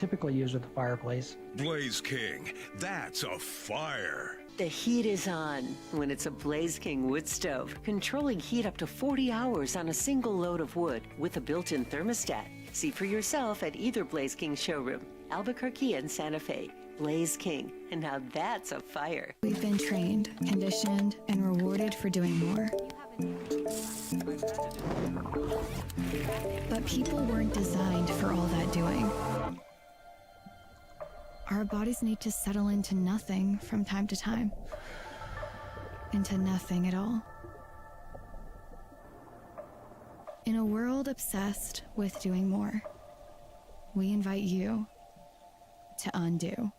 Typically used with the fireplace. Blaze King, that's a fire. The heat is on when it's a Blaze King wood stove, controlling heat up to 40 hours on a single load of wood with a built-in thermostat. See for yourself at either Blaze King showroom, Albuquerque and Santa Fe. Blaze King, and now that's a fire. We've been trained, conditioned, and rewarded for doing more. But people weren't designed for all that doing. Our bodies need to settle into nothing from time to time. Into nothing at all. In a world obsessed with doing more, we invite you to undo.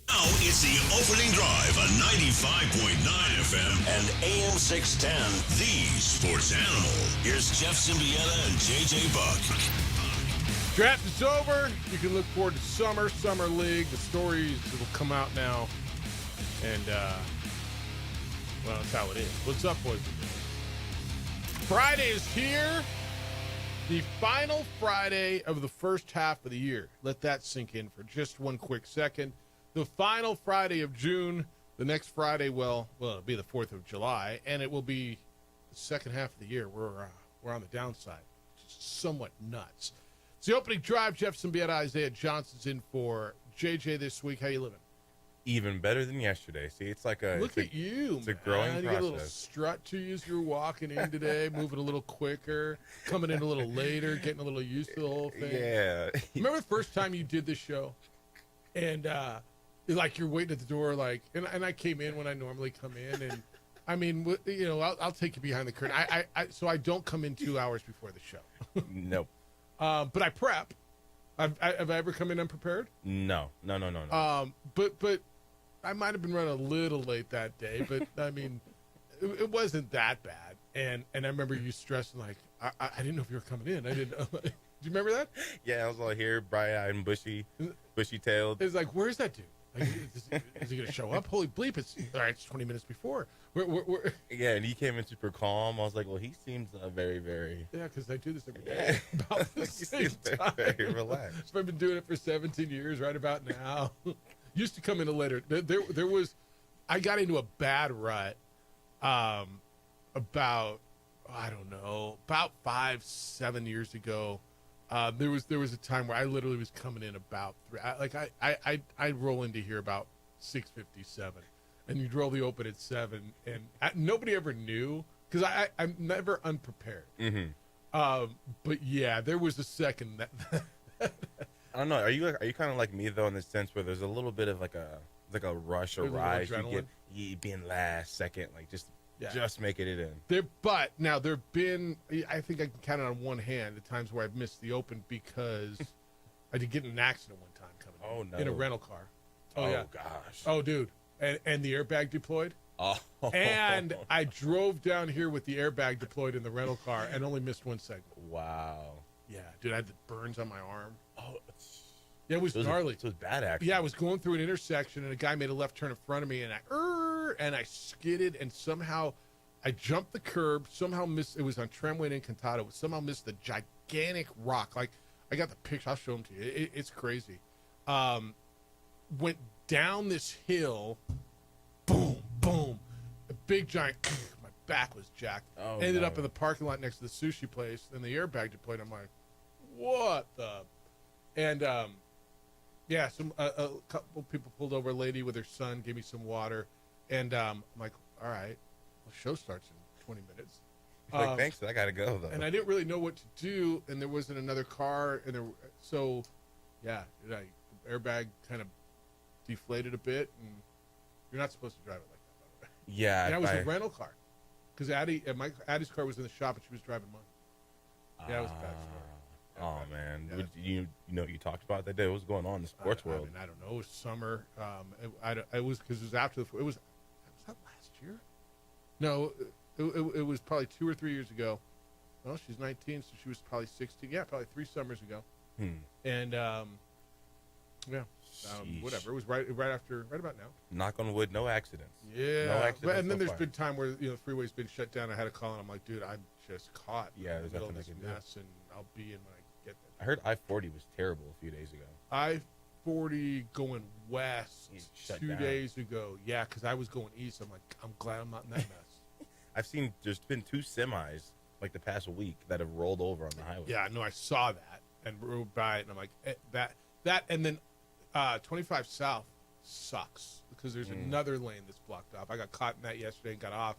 Now it's the opening drive on 95.9 FM and AM 610, the sports animal. Here's Jeff Symbieta and JJ Buck. Draft is over. You can look forward to Summer League. The stories will come out now. And, well, that's how it is. What's up, boys and girls? Friday is here. The final Friday of the first half of the year. Let that sink in for just one quick second. The final Friday of June. The next Friday, well, it'll be the 4th of July, and it will be the second half of the year. We're on the downside. It's somewhat nuts. It's the opening drive. Jeff Symbieta, Isaiah Johnson's in for JJ this week. How you living? Even better than yesterday. See, it's like a look at you. It's a growing process. You got a little strut to you as you're walking in today, moving a little quicker, coming in a little later, getting a little used to the whole thing. Yeah. Remember the first time you did this show, and like you're waiting at the door, like, and I came in when I normally come in, and I mean, you know, I'll take you behind the curtain. So I don't come in 2 hours before the show. Nope. But I prep. Have I ever come in unprepared? No. But I might have been running a little late that day, but I mean, it wasn't that bad. And I remember you stressing like, I didn't know if you were coming in. I didn't know. Do you remember that? Yeah, I was all here, bright-eyed and bushy-tailed. It's like, where's that dude? Like, is he going to show up? Holy bleep! It's all right. It's 20 minutes before. We're Yeah, and he came in super calm. I was like, well, he seems very, very. Yeah, because I do this every day. About the same time. Very relaxed. So I've been doing it for 17 years. Right about now. Used to come in later. There was, I got into a bad rut. About, I don't know, about 5-7 years ago. There was a time where I literally was coming in about 3. I'd roll into here about 6:57, and you'd roll the open at 7, and nobody ever knew because I'm never unprepared. Mm-hmm. But yeah, there was a second that. I don't know. Are you kind of like me though in the sense where there's a little bit of like a rush or rise? You being last second, like just making it in. But now there've been, I think I can count it on one hand, the times where I've missed the open because I did get in an accident one time coming in a rental car. Oh yeah. Gosh. Oh dude, and the airbag deployed. Oh. And I drove down here with the airbag deployed in the rental car and only missed one segment. Wow. Yeah, dude, I had the burns on my arm. Oh. Yeah, it was gnarly. It was bad, actually. Yeah, I was going through an intersection, and a guy made a left turn in front of me, and I skidded, and somehow I jumped the curb, somehow missed, it was on Tramway and Encantado, somehow missed the gigantic rock. Like, I got the picture, I'll show them to you. It's crazy. Went down this hill, boom, boom, a big giant, my back was jacked. Oh, Ended up in the parking lot next to the sushi place, and the airbag deployed. I'm like, what the? And, yeah, a couple people pulled over a lady with her son, gave me some water, and I'm like, all right, the show starts in 20 minutes. Like, thanks, I got to go, though. And I didn't really know what to do, and there wasn't another car, and so, yeah, the airbag kind of deflated a bit, and you're not supposed to drive it like that, by the way. Yeah. And I was a rental car, because Addie's car was in the shop, and she was driving mine. Yeah, it was a bad story. Oh man, yeah. You talked about that day. What was going on in the sports world? I don't know. It was summer. It was because it was after was that last year? No, it was probably 2 or 3 years ago. Well, she's 19, so she was probably 16. Yeah, probably 3 summers ago. And Yeah. Whatever. It was right about now. Knock on wood, no accidents. Yeah. No accidents. And then so there's far. been time where the freeway's been shut down. I had a call and I'm like, dude, I'm just caught. Yeah, in the there's middle of nothing this I can do. mess, and I'll be in when I get there. I heard I-40 was terrible a few days ago. I-40 going west It's shut 2 down. days ago. Yeah, because I was going east. I'm like, I'm glad I'm not in that mess. I've seen there's been 2 semis like the past week that have rolled over on the highway. Yeah, no, I saw that and rode by it, and I'm like, that, and then 25 South sucks because there's another lane that's blocked off. I got caught in that yesterday and got off,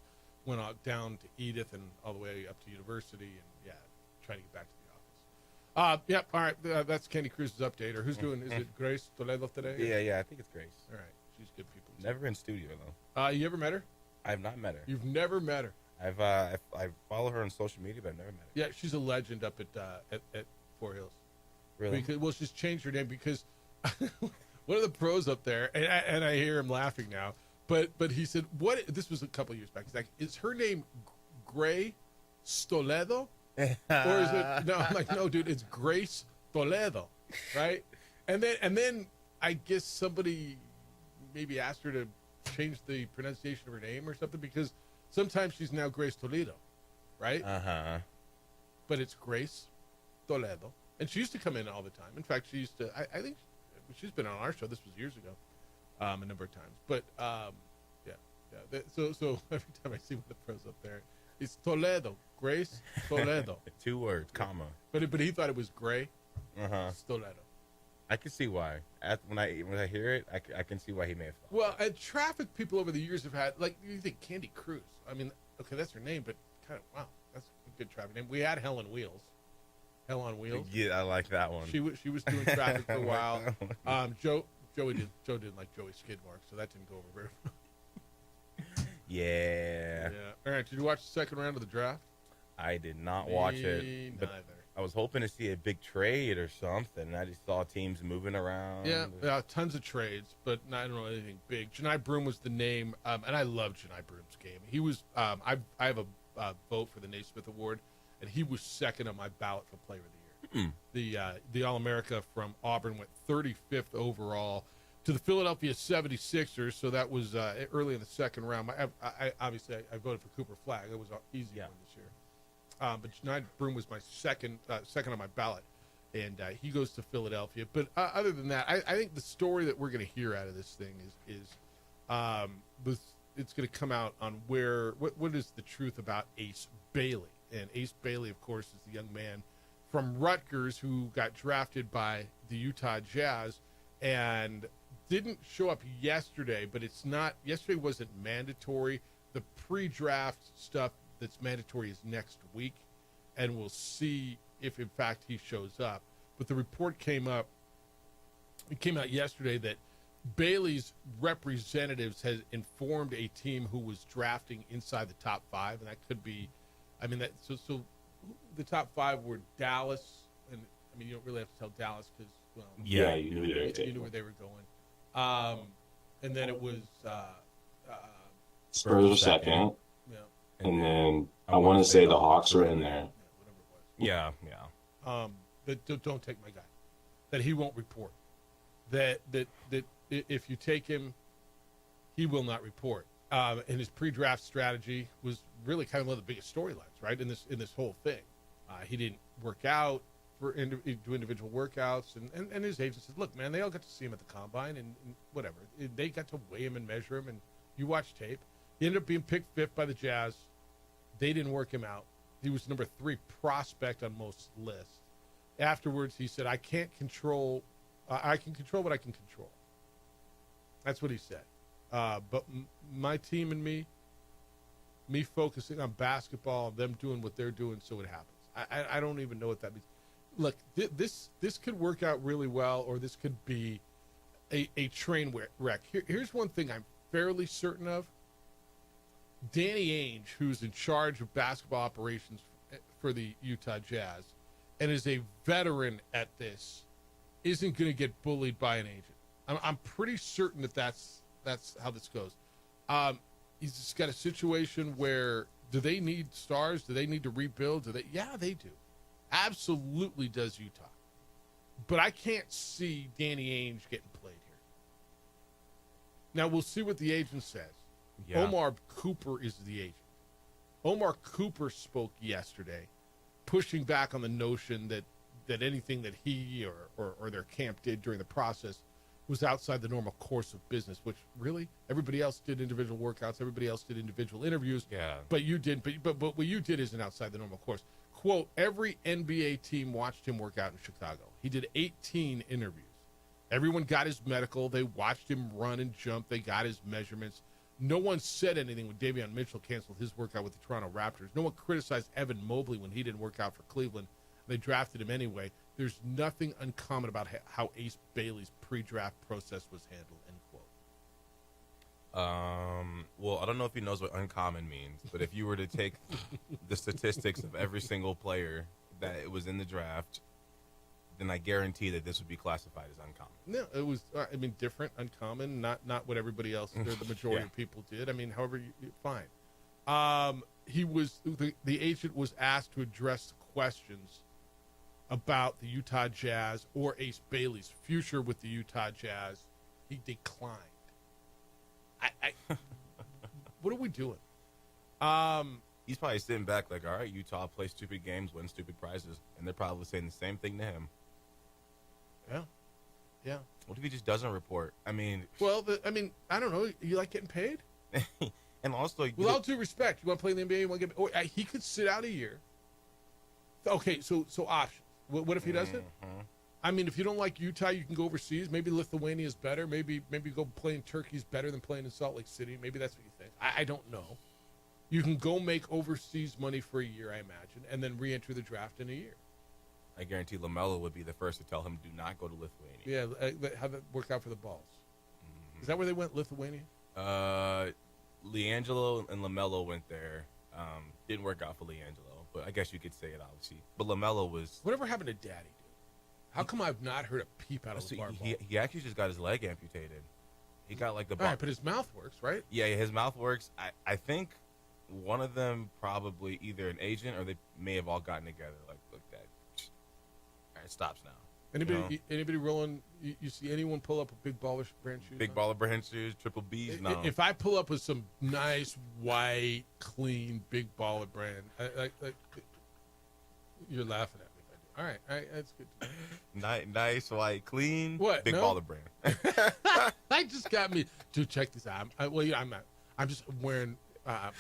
went out down to Edith and all the way up to University, and yeah, trying to get back to the office. Yep, all right, that's Candy Cruz's update. Or who's doing? Is it Grace Toledo today? Yeah, I think it's Grace. All right, she's good people. Never in studio though. You ever met her? I have not met her. You've never met her. I follow her on social media, but I've never met her. Yeah, she's a legend up at Four Hills. Really? Because, she's changed her name because one of the pros up there, and I hear him laughing now, but he said, "What?" This was a couple years back. He's like, "Is her name Gray Stoledo, or is it?" No, I'm like, "No, dude, it's Grace Toledo, right?" And then I guess somebody maybe asked her to change the pronunciation of her name or something because sometimes she's now Grace Toledo, right? But it's Grace Toledo. And she used to come in all the time. In fact, she used to, I think she's been on our show. This was years ago, a number of times. But, yeah. So every time I see one of the pros up there, it's Toledo, Grace Toledo. 2 words, comma. But he thought it was Gray Toledo. I can see why. When I hear it, I can see why he may have thought. Well, and traffic people over the years have had, like, you think Candy Cruz. I mean, okay, that's her name, but kind of, wow, that's a good traffic name. We had Hell on Wheels. Hell on Wheels. Yeah, I like that one. She was doing traffic for a while. Joe didn't like Joey Skidmark, so that didn't go over very well. Yeah. All right, did you watch the second round of the draft? I did not watch Me it. But neither. I was hoping to see a big trade or something. And I just saw teams moving around. Yeah, tons of trades, but I don't know anything big. Janai Broom was the name, and I love Janai Broom's game. He was, I have a vote for the Naismith Award, and he was second on my ballot for Player of the Year. The All-America from Auburn went 35th overall to the Philadelphia 76ers, so that was early in the second round. I obviously voted for Cooper Flagg. It was an easy one this year. But Janai Broom was my second on my ballot, and he goes to Philadelphia. But other than that, I think the story that we're going to hear out of this thing is it's going to come out on what is the truth about Ace Bailey. And Ace Bailey, of course, is the young man from Rutgers who got drafted by the Utah Jazz and didn't show up yesterday, but yesterday wasn't mandatory. The pre-draft stuff that's mandatory is next week, and we'll see if, in fact, he shows up. But the report came out yesterday that Bailey's representatives has informed a team who was drafting inside the top 5, and that could be, so the top 5 were Dallas, and you don't really have to tell Dallas because, well, yeah, you knew where they were going. And then it was Spurs were second, yeah, and then I want to say the Hawks were in there. whatever it was. Yeah. That don't take my guy. That he won't report. That if you take him, he will not report. And his pre-draft strategy was really kind of one of the biggest storylines, right? In this whole thing, he didn't work out do individual workouts, and his agent said, "Look, man, they all got to see him at the combine and whatever. They got to weigh him and measure him, and you watch tape. He ended up being picked 5th by the Jazz. They didn't work him out. He was number 3 prospect on most lists. Afterwards, he said, I can't control. I can control what I can control. That's what he said. But my team and me focusing on basketball, them doing what they're doing, so it happens. I don't even know what that means. Look, this could work out really well, or this could be a train wreck. Here's one thing I'm fairly certain of. Danny Ainge, who's in charge of basketball operations for the Utah Jazz and is a veteran at this, isn't going to get bullied by an agent. I'm pretty certain that's how this goes. He's just got a situation where, do they need stars? Do they need to rebuild? Yeah, they do. Absolutely does Utah. But I can't see Danny Ainge getting played here. Now, we'll see what the agent says. Yeah. Omar Cooper is the agent. Omar Cooper spoke yesterday, pushing back on the notion that anything that he or their camp did during the process was outside the normal course of business, which really everybody else did individual workouts, everybody else did individual interviews. Yeah. But you did, but what you did isn't outside the normal course. Quote, every NBA team watched him work out in Chicago. He did 18 interviews. Everyone got his medical. They watched him run and jump. They got his measurements. No one said anything when Davion Mitchell canceled his workout with the Toronto Raptors. No one criticized Evan Mobley when he didn't work out for Cleveland. They drafted him anyway. There's nothing uncommon about how Ace Bailey's pre-draft process was handled, end quote. Well, I don't know if he knows what uncommon means, but if you were to take the statistics of every single player that it was in the draft, then I guarantee that this would be classified as uncommon. No, it was, different, uncommon, not what everybody else, the majority Yeah. of people did. I mean, however, fine. The agent was asked to address questions about the Utah Jazz or Ace Bailey's future with the Utah Jazz. He declined. What are we doing? He's probably sitting back like, all right, Utah plays stupid games, win stupid prizes, and they're probably saying the same thing to him. Yeah. What if he just doesn't report? I mean, Well, I don't know. You like getting paid? and also, With all due respect, you want to play in the NBA? You want to get? Or he could sit out a year. Okay, so options. What if he doesn't? I mean, if you don't like Utah, you can go overseas. Maybe Lithuania is better. Maybe go play in Turkey is better than playing in Salt Lake City. Maybe that's what you think. I don't know. You can go make overseas money for a year, I imagine, and then re-enter the draft in a year. I guarantee LaMelo would be the first to tell him, do not go to Lithuania. Yeah, have that work out for the balls. Is that where they went, Lithuania? LiAngelo and LaMelo went there. Didn't work out for LiAngelo, but I guess you could say it, obviously. But LaMelo was... Whatever happened to Daddy, dude? How come I've not heard a peep out of So the bar he actually just got his leg amputated. He got like the... All right, but his mouth works, right? Yeah, his mouth works. I think one of them probably either an agent or they may have all gotten together. Like, look, that. All right, it stops now. Anybody rolling? You see anyone pull up a Big Baller brand shoes? Big Baller brand shoes, triple B's. No. If I pull up with some nice white, clean Big Baller brand, you're laughing at me. If I do. All right, that's good. Nice, white, clean. What? Big No? Baller brand. That just got me. Dude, check this out. I'm not. I'm just wearing. I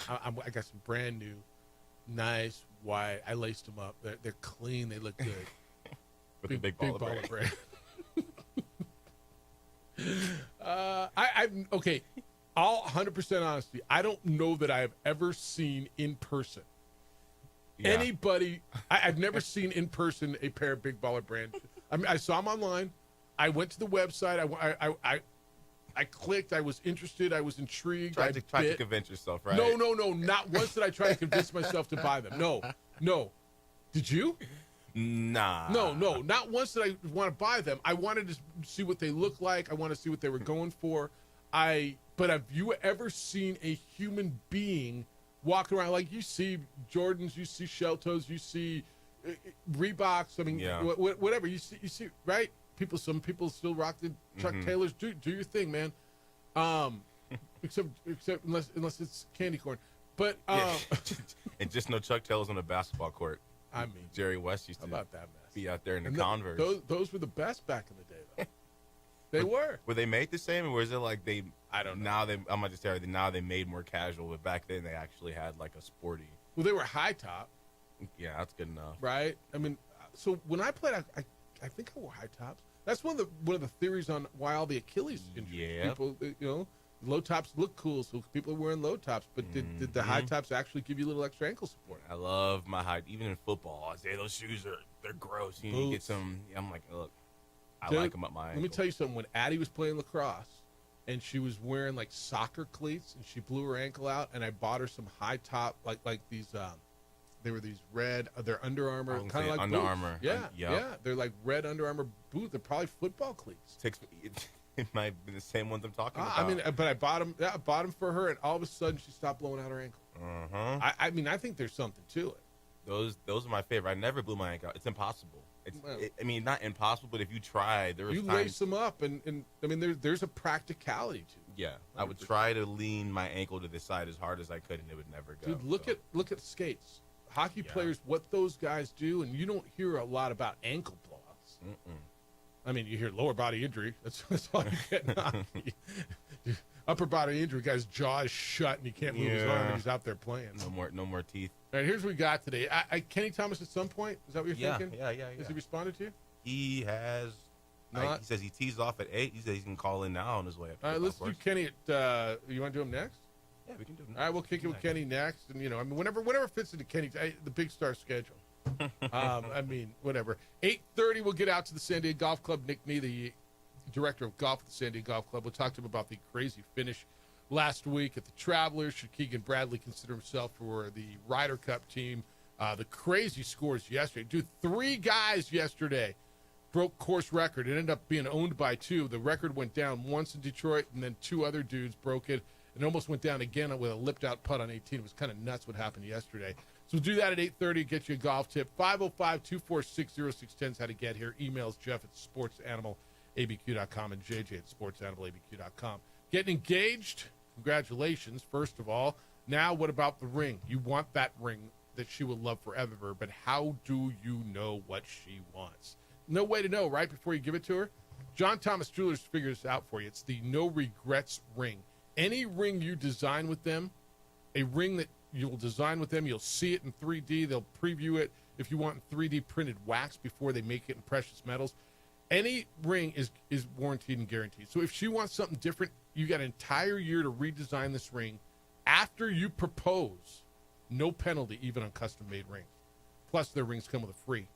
got some brand new, nice white. I laced them up. They're clean. They look good. With the Big Baller brand. I'm okay. All 100% honesty. I don't know that I have ever seen in person Yeah. anybody. I've never seen in person a pair of Big Baller brand. I mean, I saw them online. I went to the website. I clicked. I was interested. I was intrigued. Tried to convince yourself, right? No. Not once did I try to convince myself to buy them. No. Did you? Nah. No. Not once did I want to buy them. I wanted to see what they look like. I want to see what they were going for. But have you ever seen a human being walk around like you see Jordans, you see Shell Toes, you see Reeboks? I mean, Yeah. whatever you see, right? Some people still rock the Chuck Taylors. Do your thing, man. Except unless it's candy corn. But And just no Chuck Taylors on a basketball court. I mean, Jerry West used how to about that mess? be out there in the And Converse. Those were the best back in the day, though. They were. Were they made the same, or was it like they? I don't know. Now I'm not just saying now they made more casual, but back then they actually had like a sporty. Well, they were high top, Yeah, that's good enough. right? I mean, so when I played, I think I wore high tops. That's one of the theories on why all the Achilles injuries. Yeah. People, low tops look cool, so people are wearing low tops. But did the high tops actually give you a little extra ankle support? I love my height, even in football. I say those shoes they're gross. You need to get some. I'm like, look, I Dude, like them up my ankle. Let me tell you something. When Addie was playing lacrosse, and she was wearing like soccer cleats, and she blew her ankle out, and I bought her some high top like these. They were these red. They're Under Armour, kind of like Under boots. Armour. Yeah, Yep. yeah. They're like red Under Armour boots. They're probably football cleats. It might be the same ones I'm talking about. I mean, but I bought them. Yeah, I bought them for her, and all of a sudden she stopped blowing out her ankle. uh-huh. I mean, I think there's something to it. Those are my favorite. I never blew my ankle out. It's impossible. I mean, not impossible, but if you try, there was You times. lace them up, and I mean, there's a practicality to it. Yeah, I would try to lean my ankle to the side as hard as I could, and it would never go. Dude, look at skates. Hockey Yeah. players, what those guys do, and you don't hear a lot about ankle blowouts. I mean, you hear lower body injury. That's all you get in hockey. Upper body injury, guy's jaw is shut and he can't move his arm, and he's out there playing. No more teeth. All right, here's what we got today. Kenny Thomas at some point. Is that what you're thinking? Yeah. Has he responded to you? He has. Not- He says he tees off at 8. He says he can call in now on his way up. To All right, the let's golf do course. Kenny at. You want to do him next? Yeah, we can do it. All right, we'll kick it with Kenny next, and I mean, whenever fits into Kenny, the Big Star schedule. I mean, whatever. 8:30, we'll get out to the San Diego Golf Club. Nick Nee, the director of golf at the San Diego Golf Club, we'll talk to him about the crazy finish last week at the Travelers. Should Keegan Bradley consider himself for the Ryder Cup team? The crazy scores yesterday. Dude, 3 guys yesterday broke course record. It ended up being owned by 2. The record went down once in Detroit, and then 2 other dudes broke it. It almost went down again with a lipped-out putt on 18. It was kind of nuts what happened yesterday. So we'll do that at 8:30, get you a golf tip. 505-246-0610 is how to get here. Emails Jeff at sportsanimалabq.com and JJ at sportsanimалabq.com. Getting engaged, congratulations, first of all. Now what about the ring? You want that ring that she will love forever, but how do you know what she wants? No way to know, right, before you give it to her? John Thomas Jewelers figures this out for you. It's the no regrets ring. Any ring you design with them, a ring that you'll design with them, you'll see it in 3D. They'll preview it if you want 3D printed wax before they make it in precious metals. Any ring is warranted and guaranteed. So if she wants something different, you got an entire year to redesign this ring. After you propose, no penalty even on custom-made rings. Plus, their rings come with a free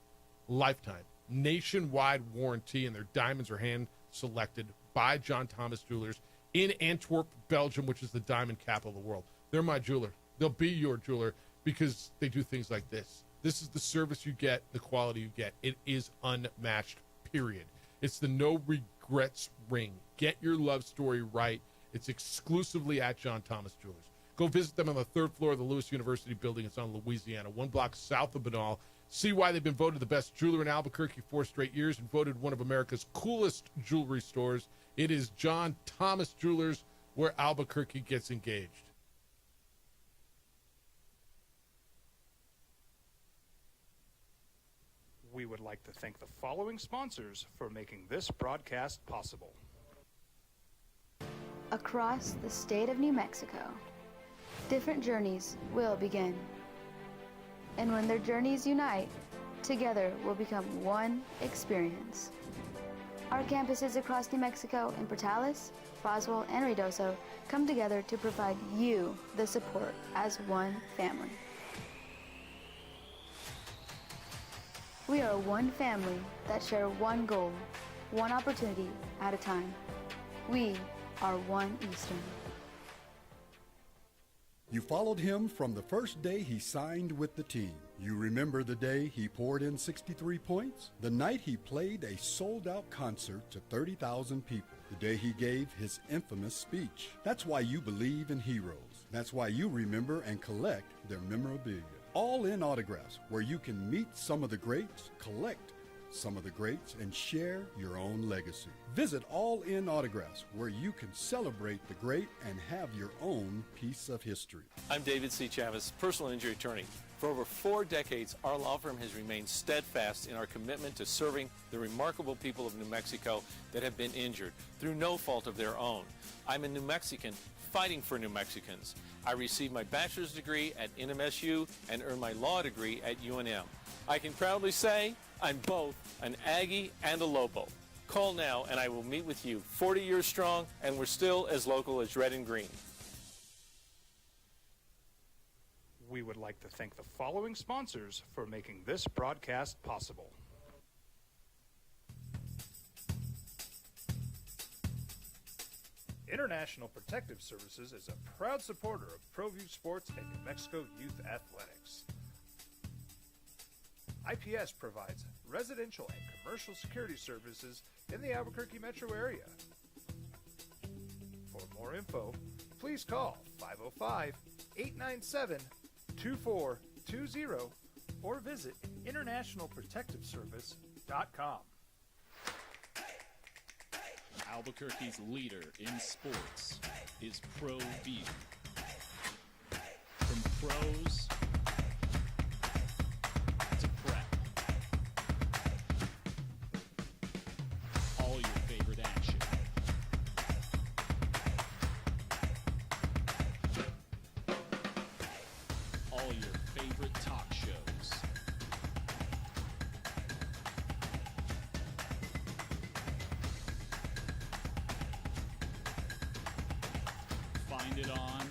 lifetime nationwide warranty, and their diamonds are hand-selected by John Thomas Jewelers in Antwerp, Belgium, which is the diamond capital of the world. They're my jeweler. They'll be your jeweler because they do things like this. This is the service you get, the quality you get. It is unmatched, period. It's the no regrets ring. Get your love story right. It's exclusively at John Thomas Jewelers. Go visit them on the 3rd floor of the Lewis University building. It's on Louisiana, 1 block south of Banal. See why they've been voted the best jeweler in Albuquerque 4 straight years and voted one of America's coolest jewelry stores. It is John Thomas Jewelers, where Albuquerque gets engaged. We would like to thank the following sponsors for making this broadcast possible. Across the state of New Mexico, different journeys will begin. And when their journeys unite, together will become one experience. Our campuses across New Mexico in Portales, Roswell, and Ruidoso come together to provide you the support as one family. We are one family that share one goal, one opportunity at a time. We are one Eastern. You followed him from the first day he signed with the team. You remember the day he poured in 63 points? The night he played a sold-out concert to 30,000 people. The day he gave his infamous speech. That's why you believe in heroes. That's why you remember and collect their memorabilia. All in Autographs, where you can meet some of the greats, collect some of the greats, and share your own legacy. Visit All In Autographs, where you can celebrate the great and have your own piece of history. I'm David C. Chavis, personal injury attorney. For over 4 decades, our law firm has remained steadfast in our commitment to serving the remarkable people of New Mexico that have been injured through no fault of their own. I'm a New Mexican fighting for New Mexicans. I received my bachelor's degree at NMSU and earned my law degree at UNM. I can proudly say I'm both an Aggie and a Lobo. Call now and I will meet with you. 40 years strong, and we're still as local as red and green. We would like to thank the following sponsors for making this broadcast possible. International Protective Services is a proud supporter of ProView Sports and New Mexico Youth Athletics. IPS provides residential and commercial security services in the Albuquerque metro area. For more info, please call 505-897-2420 or visit internationalprotectiveservice.com. ProViewSports.com. Albuquerque's leader in sports is ProView. From pros to prep, all your favorite action. All your favorite talk shows. Find it on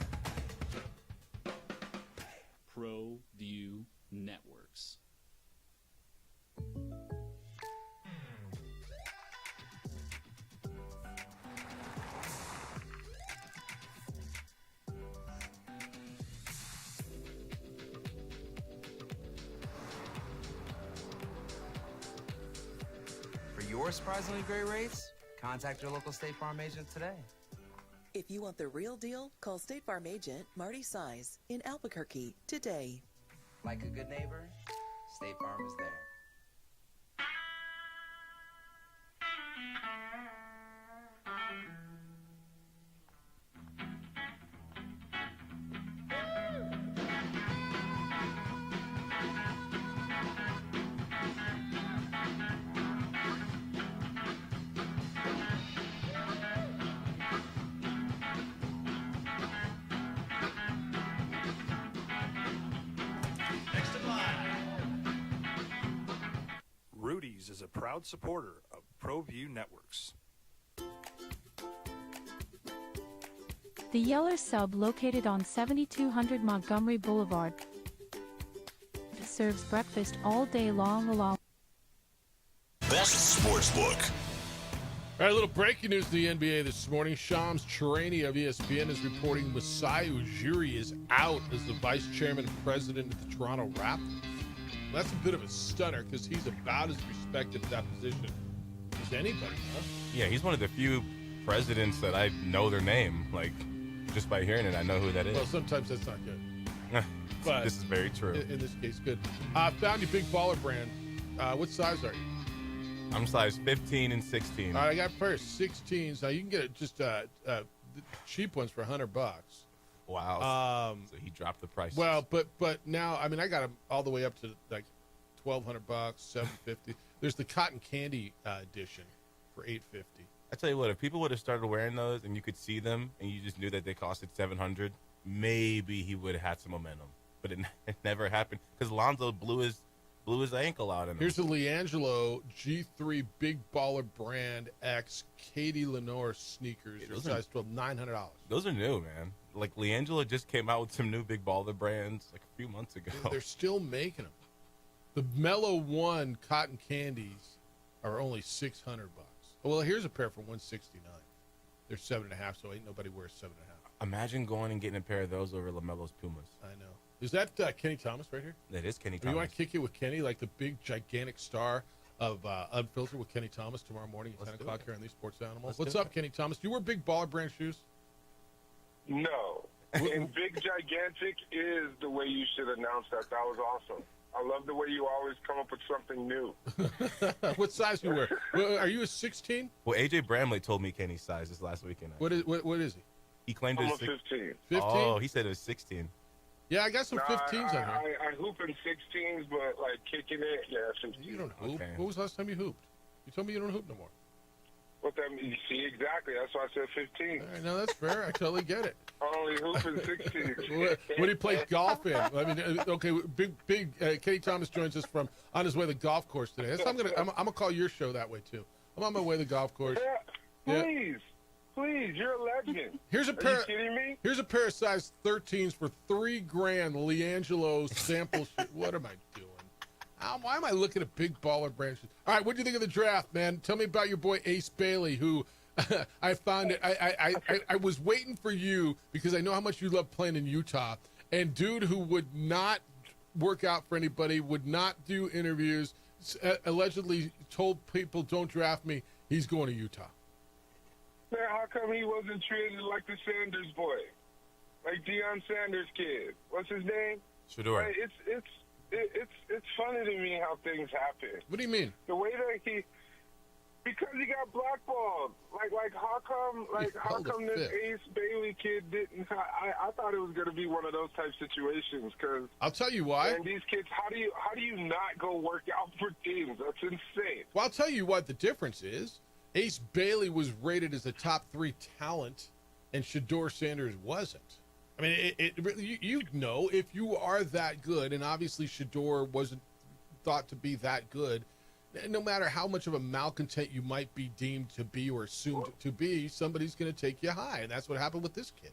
ProView Networks. For your surprisingly great rates, contact your local State Farm agent today. If you want the real deal, call State Farm agent Marty Size in Albuquerque today. Like a good neighbor, State Farm is there. Rudy's is a proud supporter of ProView Networks. The Yeller Sub, located on 7200 Montgomery Boulevard, serves breakfast all day long along. Best Sportsbook. All right, a little breaking news in the NBA this morning. Shams Charania of ESPN is reporting Masai Ujiri is out as the vice chairman and president of the Toronto Raptors. That's a bit of a stunner because he's about as respected at that position as anybody, huh? Yeah, he's one of the few presidents that I know their name. Like, just by hearing it, I know who that is. Well, sometimes that's not good. But this is very true. In this case, good. Found your big baller brand. What size are you? I'm size 15 and 16. All right, I got a pair of 16s. Now, you can get just the cheap ones for $100. Wow. So he dropped the price. Well, but now, I mean, I got them all the way up to like $1,200, $750. There's the cotton candy edition for $850. I tell you what, if people would have started wearing those and you could see them and you just knew that they costed $700, maybe he would have had some momentum. But it never happened because Lonzo blew his ankle out in them. Here's the LiAngelo G3 Big Baller Brand X Katie Lenore sneakers. They're size 12, $900. Those are new, man. Like, LiAngelo just came out with some new Big Baller brands like a few months ago. They're still making them. The Mellow One cotton candies are only $600. Well, here's a pair for $169. They're 7.5, so ain't nobody wears 7.5. Imagine going and getting a pair of those over LaMelo's Pumas. I know. Is that Kenny Thomas right here? That is Kenny You Thomas. want to kick it with Kenny, like the big, gigantic star of Unfiltered with Kenny Thomas tomorrow morning at 10 o'clock here on these Sports Animals? What's up, Kenny Thomas? Do you wear Big Baller Brand shoes? No. And big, gigantic is the way you should announce that. That was awesome. I love the way you always come up with something new. What size you wear? Well, are you a 16? Well, AJ Bramley told me Kenny's size this last weekend. What is he? He claimed I'm it a was 15. 15? Oh, he said it was 16. Yeah, I got some 15s on here. I hoop in 16s, but like kicking it, yeah, 15. You don't hoop. Okay. When was the last time you hooped? You told me you don't hoop no more. What that means? You see, exactly. That's why I said 15. All right, no, that's fair. I totally get it. I only hoop in 16s. What do you play golf in? I mean, okay, big. Kenny Thomas joins us from on his way to the golf course today. That's, I'm gonna call your show that way too. I'm on my way to the golf course. Yeah, please, you're a legend. Here's a Are pair. you kidding me? Here's a pair of size 13s for $3,000. LiAngelo sample shit. What am I doing? Why am I looking at Big Baller Brand shoes? All right, what do you think of the draft, man? Tell me about your boy Ace Bailey, who I found it. I was waiting for you because I know how much you love playing in Utah. And dude who would not work out for anybody, would not do interviews, allegedly told people, don't draft me. He's going to Utah. Man, how come he wasn't treated like the Sanders boy? Like Deion Sanders' kid. What's his name? Shedeur. Hey, it's it's funny to me how things happen. What do you mean? The way that because he got blackballed. Like how come this Ace Bailey kid didn't? I thought it was going to be one of those type situations because I'll tell you why. And these kids, how do you not go work out for teams? That's insane. Well, I'll tell you what the difference is. Ace Bailey was rated as a top 3 talent, and Shedeur Sanders wasn't. I mean, you know, if you are that good, and obviously Shedeur wasn't thought to be that good, no matter how much of a malcontent you might be deemed to be or assumed to be, somebody's going to take you high, and that's what happened with this kid.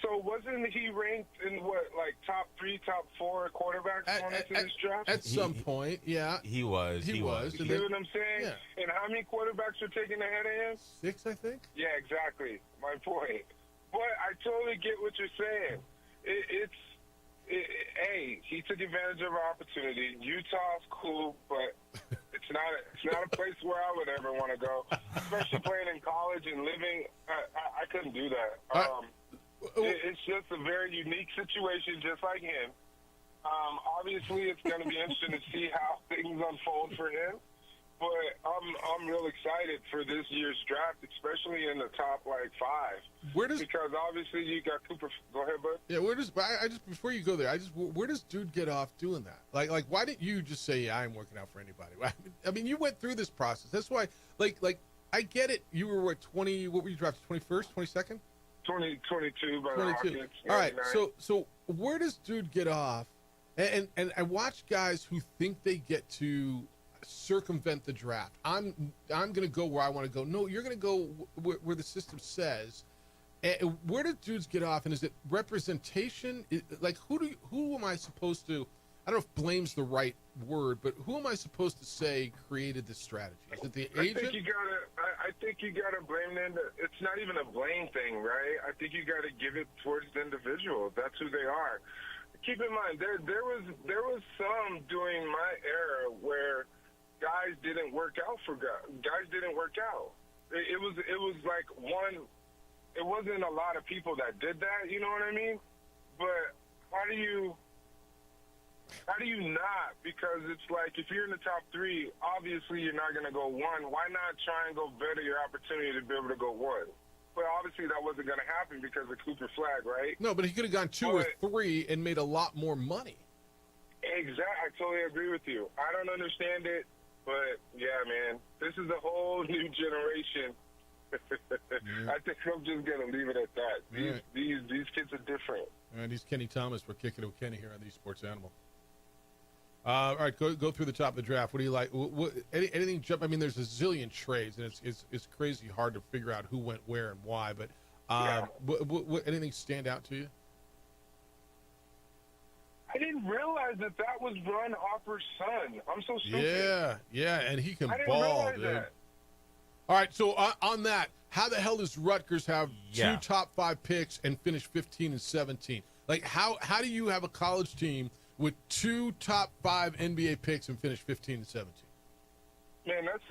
So wasn't he ranked in top 3, top 4 quarterbacks going into this draft? At some point, yeah. He was. He was. You see what I'm saying? Yeah. And how many quarterbacks are taking ahead of him? 6, I think. Yeah, exactly. My point. But I totally get what you're saying. Hey, he took advantage of our opportunity. Utah's cool, but it's not a place where I would ever want to go, especially playing in college and living. I couldn't do that. It's just a very unique situation, just like him. Obviously, it's going to be interesting to see how things unfold for him. But I'm real excited for this year's draft, especially in the top 5. Because obviously you got Cooper. Go ahead, bud. Yeah, I just before you go there, where does dude get off doing that? Like why didn't you just say I am working out for anybody? I mean, you went through this process. That's why like I get it. You were what 20? What were you drafted? 21st, 22nd? 22 by the 22. Rockets. All right. 99. So where does dude get off? And I watch guys who think they get to circumvent the draft. I'm going to go where I want to go. No, you're going to go where the system says. And where do dudes get off? And is it representation? Like who am I supposed to? I don't know if blame's the right word, but who am I supposed to say created this strategy? Is it the agent? I think you gotta blame them. It's not even a blame thing, right? I think you gotta give it towards the individual. That's who they are. Keep in mind, there was some during my era where guys didn't work out for guys. Guys didn't work out. It was like one. It wasn't a lot of people that did that. You know what I mean? But how do you not? Because it's like if you're in the top 3, obviously you're not going to go 1. Why not try and go better your opportunity to be able to go 1? But obviously that wasn't going to happen because of Cooper Flag, right? No, but he could have gone 2 or 3 and made a lot more money. Exactly. I totally agree with you. I don't understand it, but yeah, man, this is a whole new generation. I think I'm just going to leave it at that. These kids are different. All right, he's Kenny Thomas. We're kicking it with Kenny here on the Sports Animal. All right, go through the top of the draft. What do you like? Anything jump? I mean, there's a zillion trades, and it's crazy hard to figure out who went where and why. But anything stand out to you? I didn't realize that was Ron Harper's son. I'm so stupid. Yeah, and he can I didn't ball, realize dude. that. All right, so on that, how the hell does Rutgers have 2 top 5 picks and finish 15 and 17? Like, how do you have a college team with 2 top 5 NBA picks and finish 15 and 17? Man, that's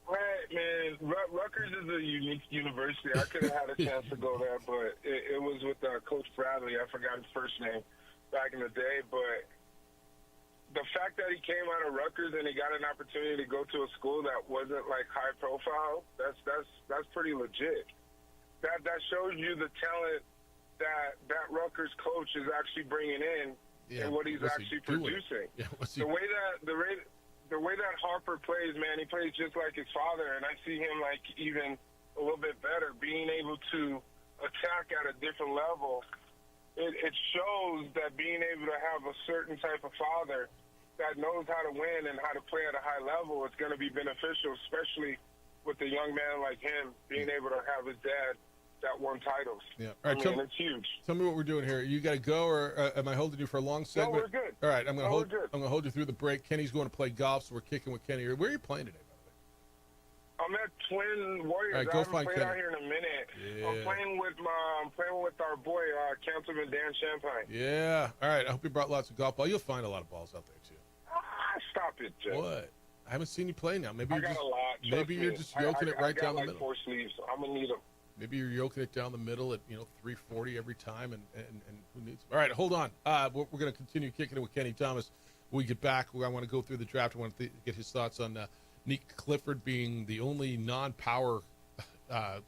right, man. Rutgers is a unique university. I could have had a chance to go there, but it was with Coach Bradley. I forgot his first name back in the day, but the fact that he came out of Rutgers and he got an opportunity to go to a school that wasn't like high profile, that's pretty legit. That shows you the talent that Rutgers coach is actually bringing in and what he's actually producing. The way that Harper plays, man, he plays just like his father, and I see him like even a little bit better, being able to attack at a different level. It shows that being able to have a certain type of father that knows how to win and how to play at a high level is going to be beneficial, especially with a young man like him being able to have his dad that won titles. Yeah. All right, it's huge. Tell me what we're doing here. You got to go, or am I holding you for a long segment? No, we're good. All right, I'm going to hold you through the break. Kenny's going to play golf, so we're kicking with Kenny. Where are you playing today, by the way? I'm at Twin Warriors. All right, I go haven't find played Kenny. out here in a minute. Yeah. I'm playing with our boy, Councilman Dan Champagne. Yeah. All right. I hope you brought lots of golf balls. You'll find a lot of balls out there too. Stop it, Jeff. What? I haven't seen you play now. Maybe I got a lot. Maybe you're just yoking it right down the middle. 4 sleeves. I'm gonna need them. Maybe you're yoking it down the middle at 340 every time, and who needs? All right, hold on. We're going to continue kicking it with Kenny Thomas. When we get back, I want to go through the draft. I want to get his thoughts on Nick Clifford being the only non-power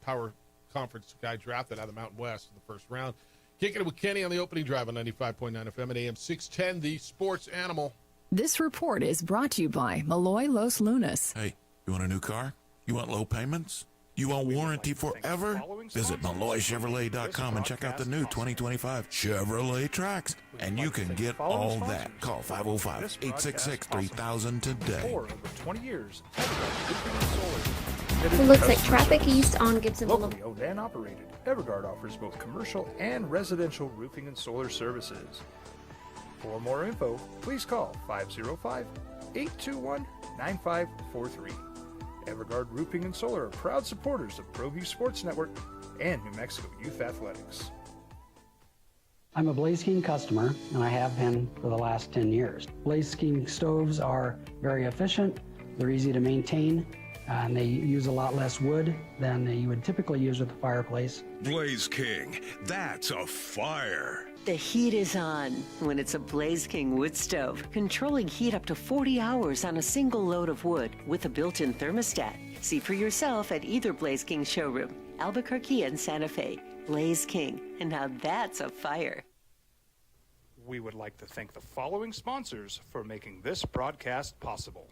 power conference guy drafted out of the Mountain West in the first round. Kicking it with Kenny on the opening drive on 95.9 FM at AM 610, the sports animal. This report is brought to you by Malloy Los Lunas. Hey, you want a new car? You want low payments? You want warranty forever? Visit MalloyChevrolet.com and check out the new 2025 Chevrolet Trax, and you can get all that. Call 505-866-3000 today. For over 20 years, It looks like traffic east on Gibson Boulevard. locally owned and operated, Everguard offers both commercial and residential roofing and solar services. For more info, please call 505-821-9543. Everguard Roofing and Solar are proud supporters of ProView Sports Network and New Mexico Youth Athletics. I'm a Blaze King customer, and I have been for the last 10 years. Blaze King stoves are very efficient, they're easy to maintain, and they use a lot less wood than you would typically use with a fireplace. Blaze King, that's a fire. The heat is on when it's a Blaze King wood stove, controlling heat up to 40 hours on a single load of wood with a built-in thermostat. See for yourself at either Blaze King showroom, Albuquerque and Santa Fe. Blaze King, and now that's a fire. We would like to thank the following sponsors for making this broadcast possible.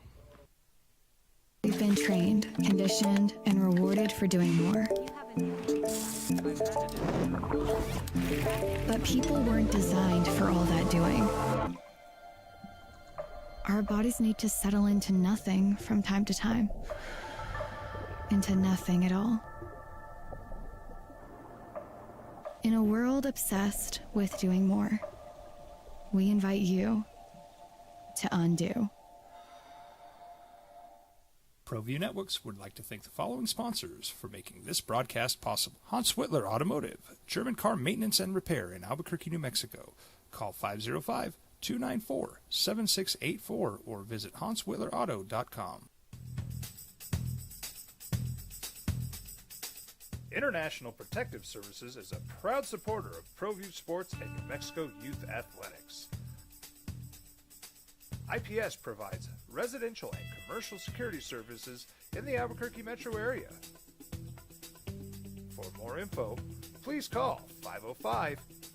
We've been trained, conditioned, and rewarded for doing more. But people weren't designed for all that doing. Our bodies need to settle into nothing from time to time. Into nothing at all. In a world obsessed with doing more, we invite you to undo. ProView Networks would like to thank the following sponsors for making this broadcast possible. Hans Whitler Automotive, German car maintenance and repair in Albuquerque, New Mexico. Call 505-294-7684 or visit HansWhitlerAuto.com. International Protective Services is a proud supporter of ProView Sports and New Mexico Youth Athletics. IPS provides residential and commercial security services in the Albuquerque metro area. For more info, please call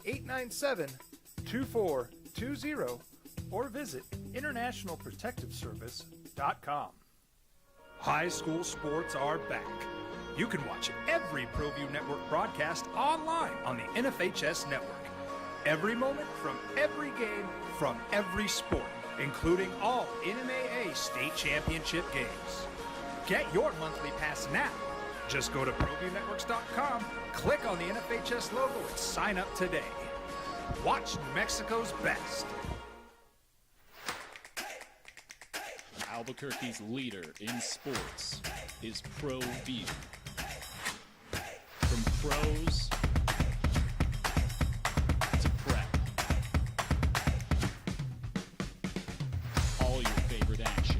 505-897-2420 or visit internationalprotectiveservice.com. High school sports are back. You can watch every ProView Network broadcast online on the NFHS network. Every moment from every game from every sport, including all NMAA state championship games. Get your monthly pass now. Just go to ProViewNetworks.com, click on the NFHS logo, and sign up today. Watch New Mexico's best. Albuquerque's leader in sports is ProView. From pros to prep. All your favorite action.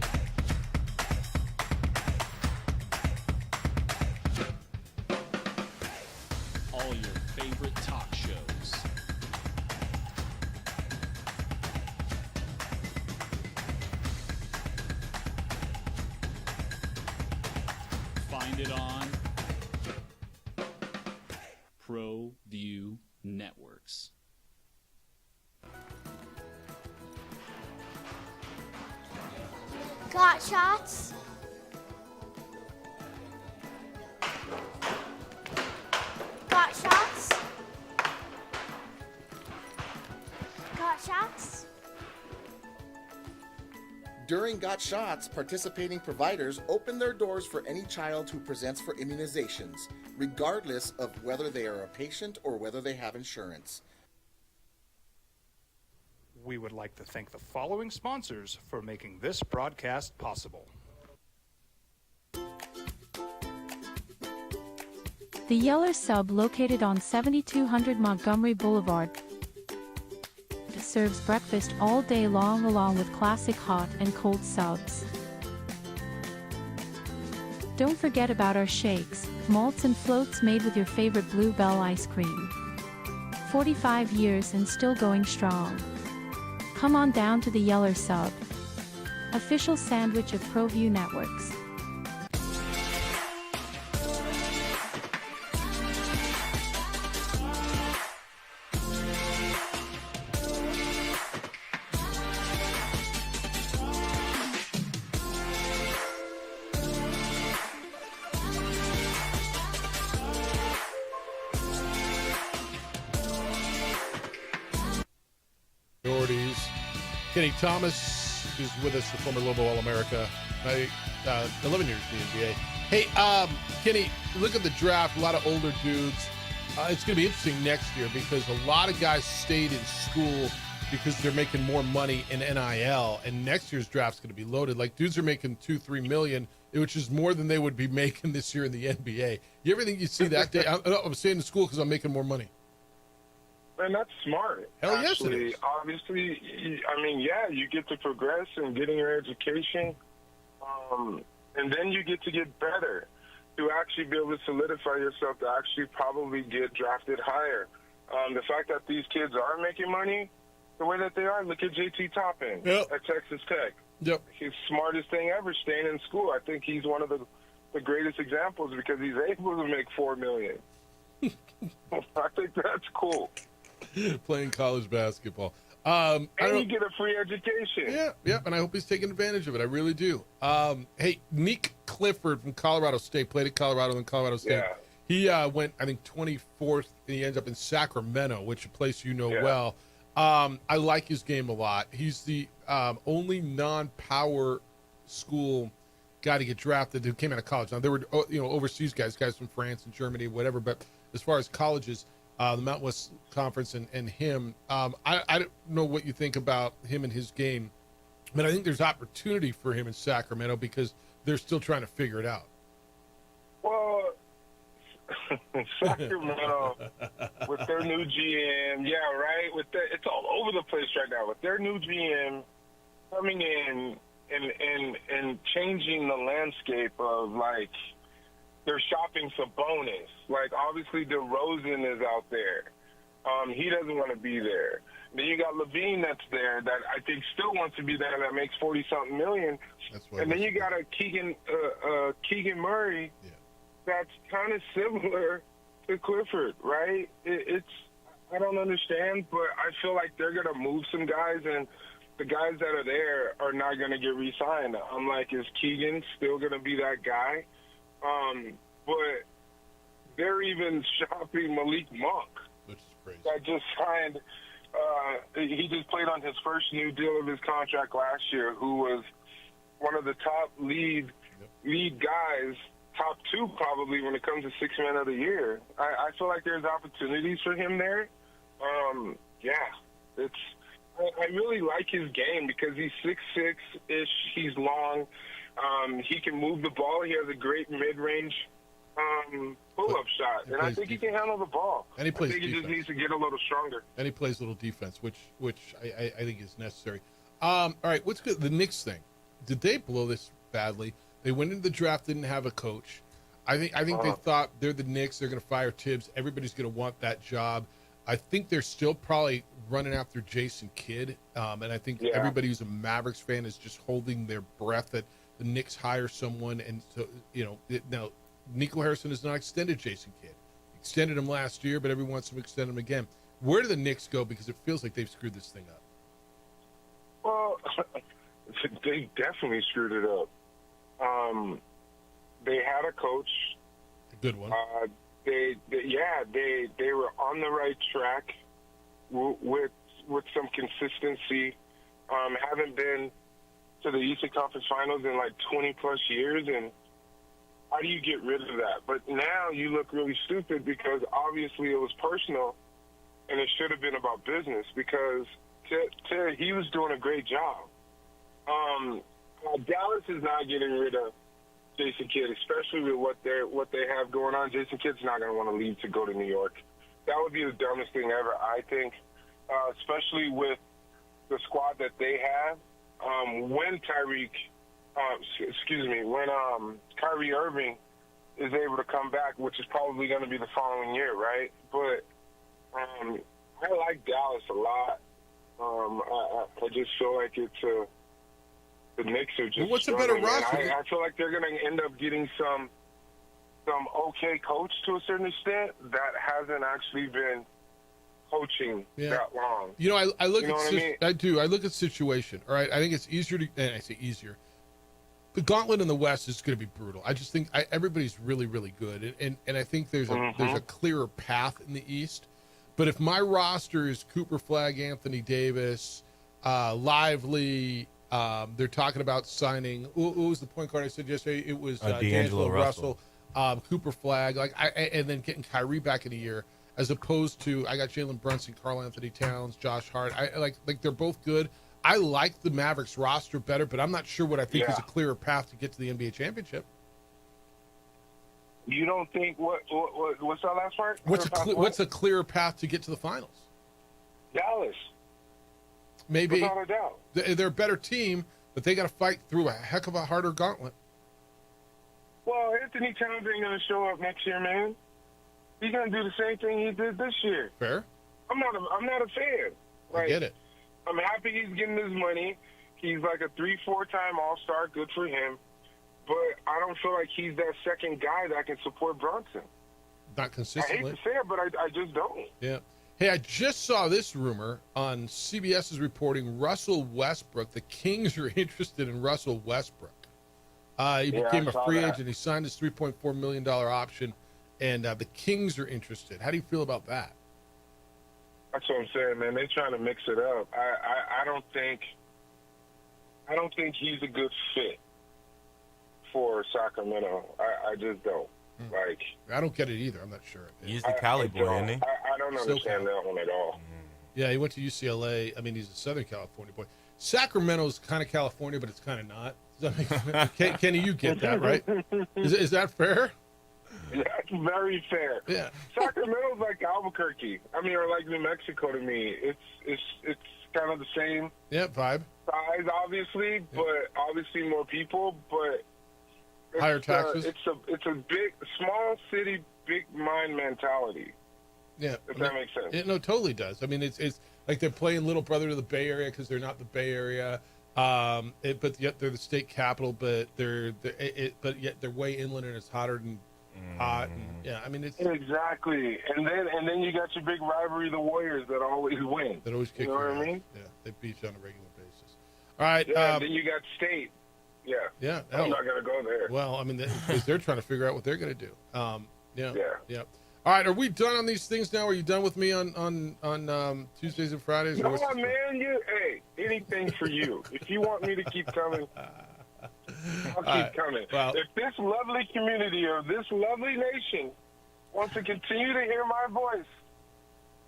All your favorite talk shows. Find it on ProView Networks. Got shots? Got shots? Got shots? During Got Shots, participating providers open their doors for any child who presents for immunizations, regardless of whether they are a patient or whether they have insurance. We would like to thank the following sponsors for making this broadcast possible. The Yeller Sub, located on 7200 Montgomery Boulevard, serves breakfast all day long along with classic hot and cold subs. Don't forget about our shakes, malts and floats made with your favorite Blue Bell ice cream. 45 years and still going strong. Come on down to the Yeller Sub, official sandwich of ProView Networks. Kenny Thomas is with us, the former Lobo All-America. 11 years in the NBA. Hey, Kenny, look at the draft. A lot of older dudes. It's going to be interesting next year because a lot of guys stayed in school because they're making more money in NIL, and next year's draft's going to be loaded. Like, dudes are making $2-3 million, which is more than they would be making this year in the NBA. You ever think you see that day? I'm staying in school because I'm making more money. And that's smart. Hell yes, it is. Obviously, I mean, yeah, you get to progress and getting your education, and then you get to get better to actually be able to solidify yourself to actually probably get drafted higher. The fact that these kids are making money the way that they are, look at JT Toppin at Texas Tech. Yep. His smartest thing ever, staying in school. I think he's one of the greatest examples because he's able to make $4 million. I think that's cool. Playing college basketball. And you get a free education. Yeah, and I hope he's taking advantage of it. I really do. Hey, Nick Clifford from Colorado State, played at Colorado and Colorado State. Yeah. He went, I think, 24th, and he ends up in Sacramento, which is a place you know well. I like his game a lot. He's the only non-power school guy to get drafted who came out of college. Now, there were overseas guys from France and Germany, whatever, but as far as colleges, the Mountain West Conference and him, I don't know what you think about him and his game, but I think there's opportunity for him in Sacramento because they're still trying to figure it out. Well, Sacramento, with their new GM, it's all over the place right now. With their new GM coming in and changing the landscape of, like, they're shopping Sabonis. Like, obviously, DeRozan is out there. He doesn't want to be there. Then you got Levine that's there that I think still wants to be there that makes 40-something million. And then you got a Keegan Murray that's kind of similar to Clifford, right? I don't understand, but I feel like they're going to move some guys, and the guys that are there are not going to get re-signed. I'm like, is Keegan still going to be that guy? But they're even shopping Malik Monk, which is crazy. That just signed. He just played on his first new deal of his contract last year, who was one of the top lead guys, top two probably when it comes to Sixth Man of the Year. I feel like there's opportunities for him there. I really like his game because he's 6'6"-ish. He's long. He can move the ball. He has a great mid-range pull-up shot, and I think he can handle the ball. And he plays I think he defense. just needs to get a little stronger. And he plays a little defense, which I think is necessary. All right, what's good? The Knicks thing. Did they blow this badly? They went into the draft, didn't have a coach. I think they thought they're the Knicks. They're going to fire Tibbs. Everybody's going to want that job. I think they're still probably running after Jason Kidd, and I think everybody who's a Mavericks fan is just holding their breath that the Knicks hire someone. And so, now Nico Harrison has not extended Jason Kidd. Extended him last year, but everyone wants to extend him again. Where do the Knicks go? Because it feels like they've screwed this thing up. Well, they definitely screwed it up. They had a coach. A good one. They were on the right track with some consistency. Haven't been to the Eastern Conference Finals in like 20 plus years, and how do you get rid of that? But now you look really stupid because obviously it was personal, and it should have been about business because he was doing a great job. Dallas is not getting rid of Jason Kidd, especially with what they have going on. Jason Kidd's not going to want to leave to go to New York. That would be the dumbest thing ever, I think, especially with the squad that they have. When Tyreek when Kyrie Irving is able to come back, which is probably going to be the following year, right? But I like Dallas a lot. I just feel like it's the Knicks are just. Well, what's a better roster? I feel like they're going to end up getting some okay coach to a certain extent that hasn't actually been coaching that long. You know, I look You know at what I mean? I do. I look at situation. All right, I think it's easier to, and I say easier. The gauntlet in the West is going to be brutal. I just think everybody's really, really good, and I think there's a clearer path in the East. But if my roster is Cooper Flag, Anthony Davis, Lively, they're talking about signing. Who was the point guard I said yesterday? It was D'Angelo Russell. Cooper Flag, and then getting Kyrie back in a year, as opposed to I got Jalen Brunson, Karl Anthony Towns, Josh Hart. I like they're both good. I like the Mavericks roster better, but I'm not sure what I think is a clearer path to get to the NBA championship. You don't think what's that last part? What's a clearer path to get to the finals? Dallas. Maybe. Without a doubt. They're a better team, but they got to fight through a heck of a harder gauntlet. Well, Anthony Towns ain't going to show up next year, man. He's going to do the same thing he did this year. Fair. I'm not a fan. I get it. I'm happy he's getting his money. He's like a 3-4 time All-Star. Good for him. But I don't feel like he's that second guy that can support Brunson. Not consistently. I hate to say it, but I just don't. Yeah. Hey, I just saw this rumor on CBS is reporting Russell Westbrook. The Kings are interested in Russell Westbrook. He became a free agent. He signed his $3.4 million option, and the Kings are interested. How do you feel about that? That's what I'm saying, man. They're trying to mix it up. I don't think he's a good fit for Sacramento. I just don't. Like, I don't get it either. I'm not sure. He's the Cali boy, isn't he? I don't understand that one at all. Yeah, he went to UCLA. I mean, he's a Southern California boy. Sacramento's kind of California, but it's kind of not. Does that make sense? Kenny, you get that, right? Is that fair? That's very fair. Yeah. Sacramento's like Albuquerque. I mean, or like New Mexico to me. It's kind of the same. Yeah, vibe. Size, obviously, but obviously more people. But it's, higher taxes. It's a big, small city, big mind mentality. Yeah, if that makes sense. No, it totally does. I mean, it's like they're playing little brother to the Bay Area because they're not the Bay Area. But yet they're the state capital. But but yet they're way inland and it's hotter than hot. And, yeah, I mean it's exactly. And then you got your big rivalry, the Warriors, that always win. That always kick. You know what I mean? Yeah, they beat you on a regular basis. All right. Yeah. Then you got State. Yeah. Yeah. I'm not gonna go there. Well, I mean, because they're trying to figure out what they're gonna do. Yeah. All right, are we done on these things now? Are you done with me on Tuesdays and Fridays? No, man. Hey, anything for you. If you want me to keep coming, I'll keep coming. Well, if this lovely community or this lovely nation wants to continue to hear my voice,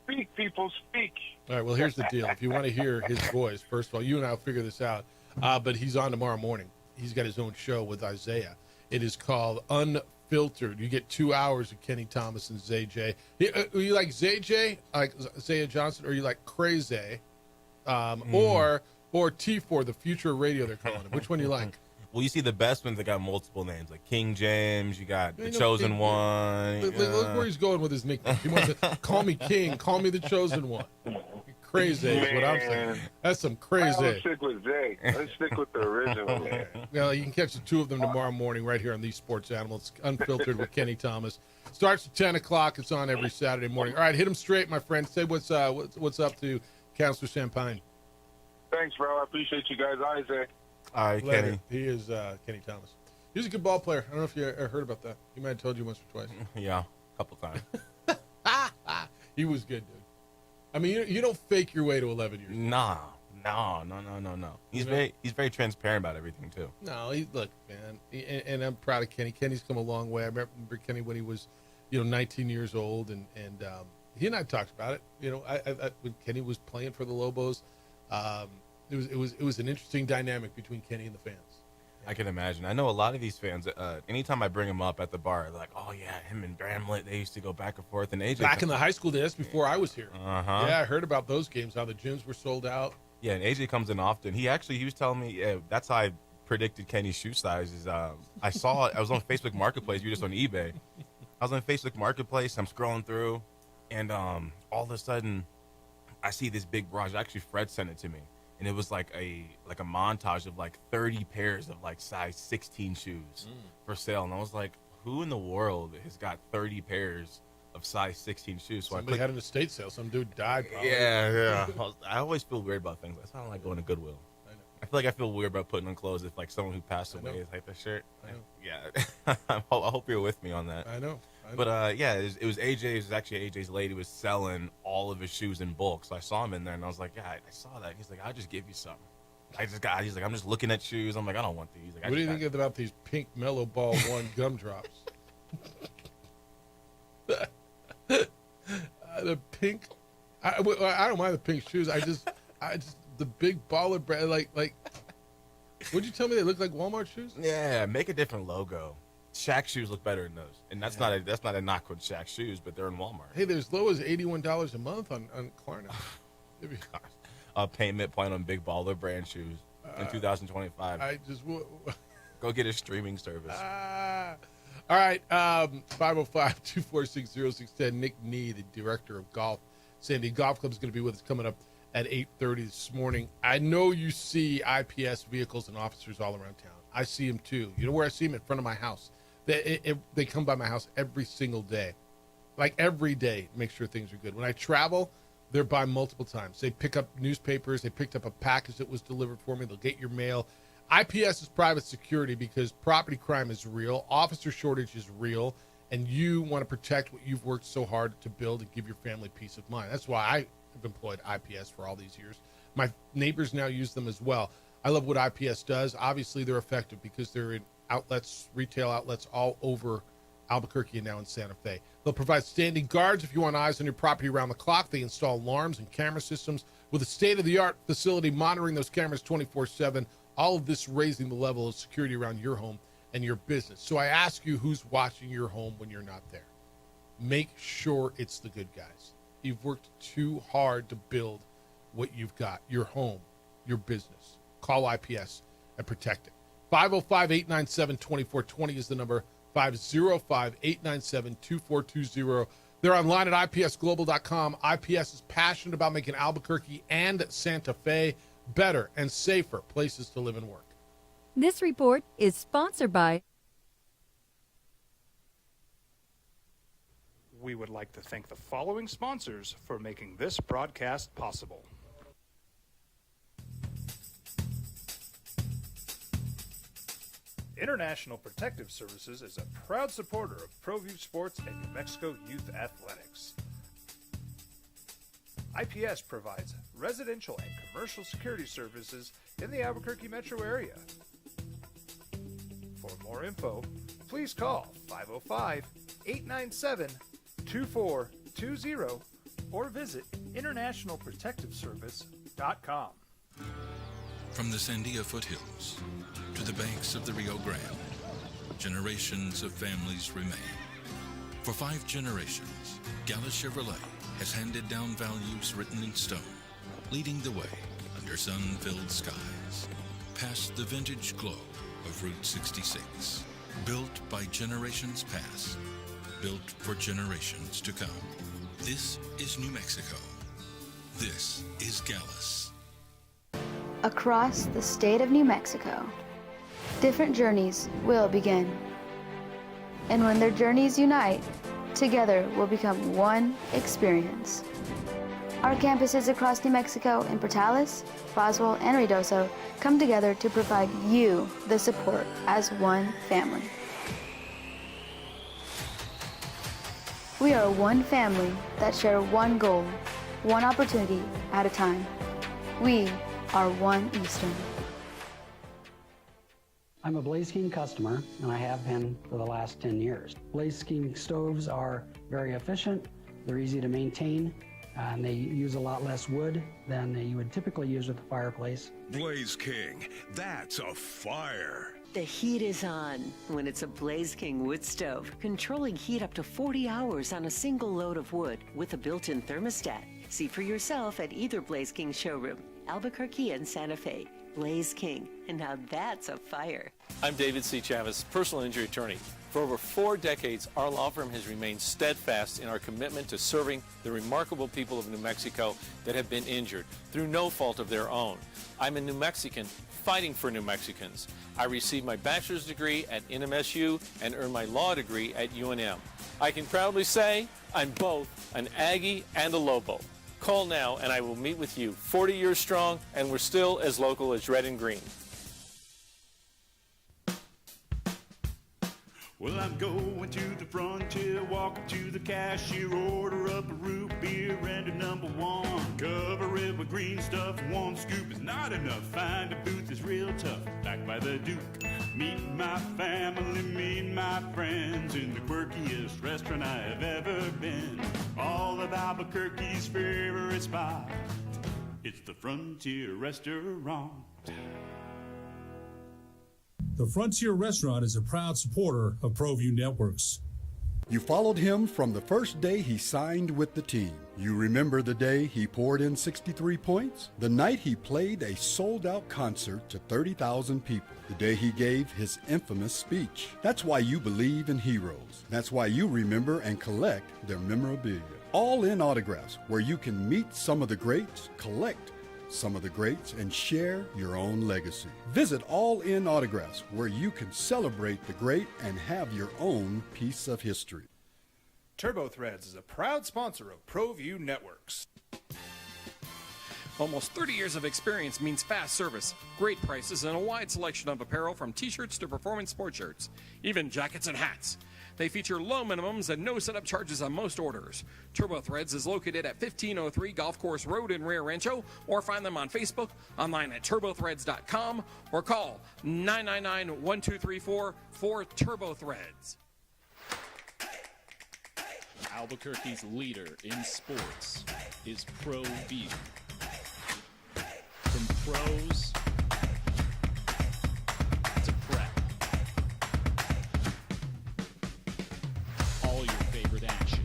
speak, people, speak. All right, well, here's the deal. If you want to hear his voice, first of all, you and I will figure this out. But he's on tomorrow morning. He's got his own show with Isaiah. It is called Unfiltered. You get 2 hours of Kenny Thomas and Zay J. Are you like Zay J, like Zaya Johnson, or are you like Crazy, or T4, the future of radio? They're calling it. Which one do you like? Well, you see the best ones that got multiple names, like King James. You got the Chosen One. Look where he's going with his nickname. He wants to call me King, call me the Chosen One. Crazy is what I'm saying. That's some crazy. Let's stick with Zay. Let's stick with the original, man. Well, you can catch the two of them tomorrow morning right here on These Sports Animals, Unfiltered with Kenny Thomas. Starts at 10 o'clock. It's on every Saturday morning. All right, hit him straight, my friend. Say what's up to Counselor Champagne. Thanks, bro. I appreciate you guys. All right, Zay. All right, Later. Kenny. He is Kenny Thomas. He's a good ball player. I don't know if you ever heard about that. He might have told you once or twice. Yeah, a couple times. He was good, dude. I mean, you don't fake your way to 11 years. No. He's very transparent about everything too. No, look, man, and I'm proud of Kenny. Kenny's come a long way. I remember Kenny when he was, 19 years old, and he and I talked about it. When Kenny was playing for the Lobos, it was an interesting dynamic between Kenny and the fans. I can imagine. I know a lot of these fans. Anytime I bring them up at the bar, they're like, "Oh yeah, him and Bramlett, they used to go back and forth." And AJ back in the high school days before I was here. Uh-huh. Yeah, I heard about those games. How the gyms were sold out. Yeah, and AJ comes in often. He was telling me that's how I predicted Kenny's shoe size is I was on Facebook Marketplace. You were just on eBay. I was on Facebook Marketplace. I'm scrolling through, and all of a sudden, I see this big barrage. Actually, Fred sent it to me, and it was like a montage of like 30 pairs of like size 16 shoes for sale. And I was like, who in the world has got 30 pairs of size 16 shoes? So Somebody had an estate sale. Some dude died. Probably. Yeah. I always feel weird about things. That's why I don't like going to Goodwill. I feel like I feel weird about putting on clothes if like someone who passed away is like the shirt. I know. Yeah. I hope you're with me on that. I know. But yeah, it was AJ. It was actually AJ's lady was selling all of his shoes in bulk. So I saw him in there, and I was like, yeah, I saw that. He's like, I'll just give you some. He's like, I'm just looking at shoes. I'm like, I don't want these. Like, what do you think about these pink Mellow Ball 1 gumdrops? The pink. I don't mind the pink shoes. I just the big baller brand. Like, would you tell me they look like Walmart shoes? Yeah, make a different logo. Shaq shoes look better than those, and that's not a knock on Shaq shoes, but they're in Walmart. Hey, they're as low as $81 a month on Klarna. Payment plan on big baller brand shoes in 2025. I just go get a streaming service. All right, 505-246-0610. Nick Nee, the director of golf, Sandy Golf Club, is going to be with us coming up at 8:30 this morning. I know you see IPS vehicles and officers all around town. I see them too. You know where I see them? In front of my house. They come by my house every single day, like every day, make sure things are good. When I travel, they're by multiple times. They pick up newspapers. They picked up a package that was delivered for me. They'll get your mail. IPS is private security because property crime is real, officer shortage is real, and you want to protect what you've worked so hard to build and give your family peace of mind. That's why I have employed IPS for all these years. My neighbors now use them as well. I love what IPS does. Obviously, they're effective because they're in outlets, retail outlets all over Albuquerque and now in Santa Fe. They'll provide standing guards if you want eyes on your property around the clock. They install alarms and camera systems with a state-of-the-art facility monitoring those cameras 24/7. All of this raising the level of security around your home and your business. So I ask you, who's watching your home when you're not there? Make sure it's the good guys. You've worked too hard to build what you've got, your home, your business. Call IPS and protect it. 505-897-2420 is the number. 505-897-2420. They're online at ipsglobal.com. IPS is passionate about making Albuquerque and Santa Fe better and safer places to live and work. This report is sponsored by... We would like to thank the following sponsors for making this broadcast possible. International Protective Services is a proud supporter of ProView Sports and New Mexico Youth Athletics. IPS provides residential and commercial security services in the Albuquerque metro area. For more info, please call 505-897-2420 or visit internationalprotectiveservice.com. From the Sandia foothills to the banks of the Rio Grande, generations of families remain. For 5 generations, Gallus Chevrolet has handed down values written in stone, leading the way under sun-filled skies, past the vintage glow of Route 66. Built by generations past, built for generations to come. This is New Mexico. This is Gallus. Across the state of New Mexico, different journeys will begin. And when their journeys unite, together will become one experience. Our campuses across New Mexico in Portales, Roswell, and Ruidoso come together to provide you the support as one family. We are one family that share one goal, one opportunity at a time. We are One Eastern. I'm a Blaze King customer, and I have been for the last 10 years. Blaze King stoves are very efficient, they're easy to maintain, and they use a lot less wood than you would typically use with a fireplace. Blaze King, that's a fire. The heat is on when it's a Blaze King wood stove, controlling heat up to 40 hours on a single load of wood with a built-in thermostat. See for yourself at either Blaze King showroom, Albuquerque and Santa Fe. Blaze King, and now that's a fire. I'm David C. Chavez, personal injury attorney. For over 4 decades, our law firm has remained steadfast in our commitment to serving the remarkable people of New Mexico that have been injured through no fault of their own. I'm a New Mexican fighting for New Mexicans. I received my bachelor's degree at NMSU and earned my law degree at UNM. I can proudly say I'm both an Aggie and a Lobo. Call now and I will meet with you. 40 years strong, and we're still as local as red and green. Well, I'm going to the frontier, walk up to the cashier, order up a root beer and a number 1. Cover it with green stuff, 1 scoop is not enough. Find a booth is real tough, back by the Duke. Meet my family, meet my friends in the quirkiest restaurant I have ever been. All of Albuquerque's favorite spot, it's the Frontier Restaurant. The Frontier Restaurant is a proud supporter of ProView Networks. You followed him from the first day he signed with the team. You remember the day he poured in 63 points? The night he played a sold-out concert to 30,000 people. The day he gave his infamous speech. That's why you believe in heroes. That's why you remember and collect their memorabilia. All in Autographs, where you can meet some of the greats, collect some of the greats, and share your own legacy. Visit All In Autographs, where you can celebrate the great and have your own piece of history. TurboThreads is a proud sponsor of ProView Networks. Almost 30 years of experience means fast service, great prices, and a wide selection of apparel from t-shirts to performance sports shirts, even jackets and hats. They feature low minimums and no setup charges on most orders. TurboThreads is located at 1503 Golf Course Road in Rio Rancho, or find them on Facebook, online at turbothreads.com, or call 999-1234 for TurboThreads. Albuquerque's leader in sports is ProView. From pros to prep. All your favorite action.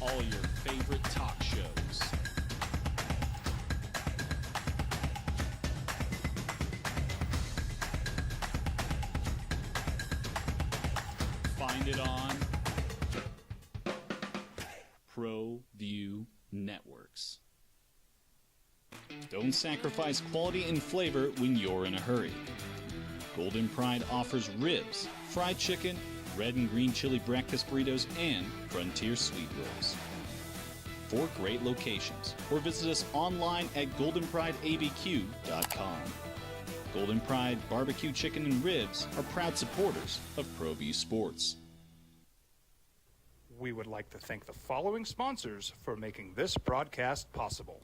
All your favorite talk shows. Find it on ProView Networks. Don't sacrifice quality and flavor when you're in a hurry. Golden Pride offers ribs, fried chicken, red and green chili breakfast burritos, and Frontier sweet rolls. 4 great locations, or visit us online at goldenprideabq.com. Golden Pride Barbecue Chicken and Ribs are proud supporters of ProView Sports. We would like to thank the following sponsors for making this broadcast possible.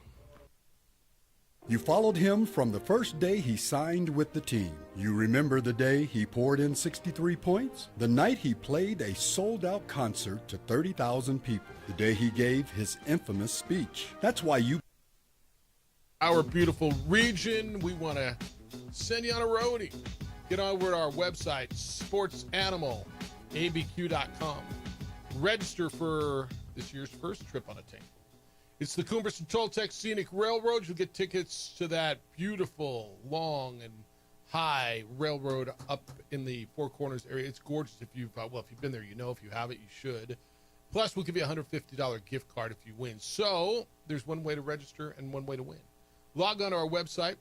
You followed him from the first day he signed with the team. You remember the day he poured in 63 points? The night he played a sold-out concert to 30,000 people. The day he gave his infamous speech. That's why you... Our beautiful region, we want to send you on a roadie. Get over to our website, sportsanimалabq.com. Register for this year's first trip on a tank. It's the Cumberson Toltec Scenic Railroad. You'll get tickets to that beautiful, long, and high railroad up in the Four Corners area. It's gorgeous. If you've been there, you know. If you haven't, you should. Plus, we'll give you a $150 gift card if you win. So there's one way to register and one way to win. Log on to our website,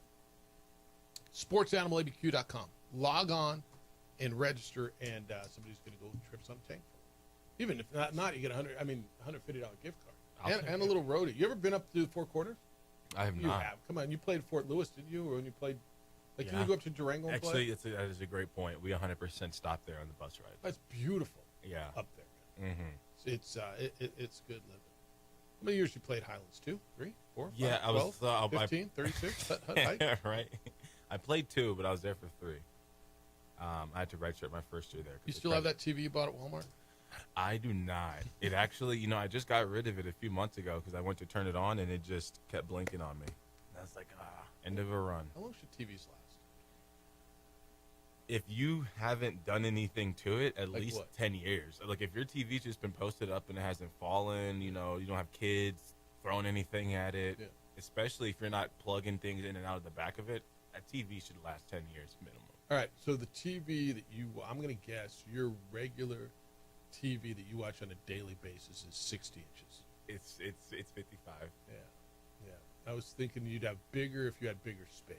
sportsanimалabq.com. Log on and register, and somebody's going to go trips on a tank. Even if not, you get $150 gift card. And a little roadie. You ever been up to the Four Corners? I have you not. Have. Come on, you played Fort Lewis, didn't you? Or when you played, can you go up to Durango and play? Actually, that is a great point. We 100% stopped there on the bus ride. That's beautiful. Yeah. Up there. Mm-hmm. It's good living. How many years you played Highlands? 2, 3, 4, 5, 12, 15, 36? Right. I played 2, but I was there for 3. I had to redshirt my first year there. You still have that TV you bought at Walmart? I do not. It actually, I just got rid of it a few months ago because I went to turn it on and it just kept blinking on me. And I was like, end of a run. How long should TVs last? if you haven't done anything to it, at Like least what? 10 years. Like if your TV's just been posted up and it hasn't fallen, you know, you don't have kids throwing anything at it, Yeah. especially if you're not plugging things in and out of the back of it, a TV should last 10 years minimum. All right, so the TV that I'm going to guess your regular TV that you watch on a daily basis is 60 inches. It's 55. Yeah. I was thinking you'd have bigger if you had bigger space.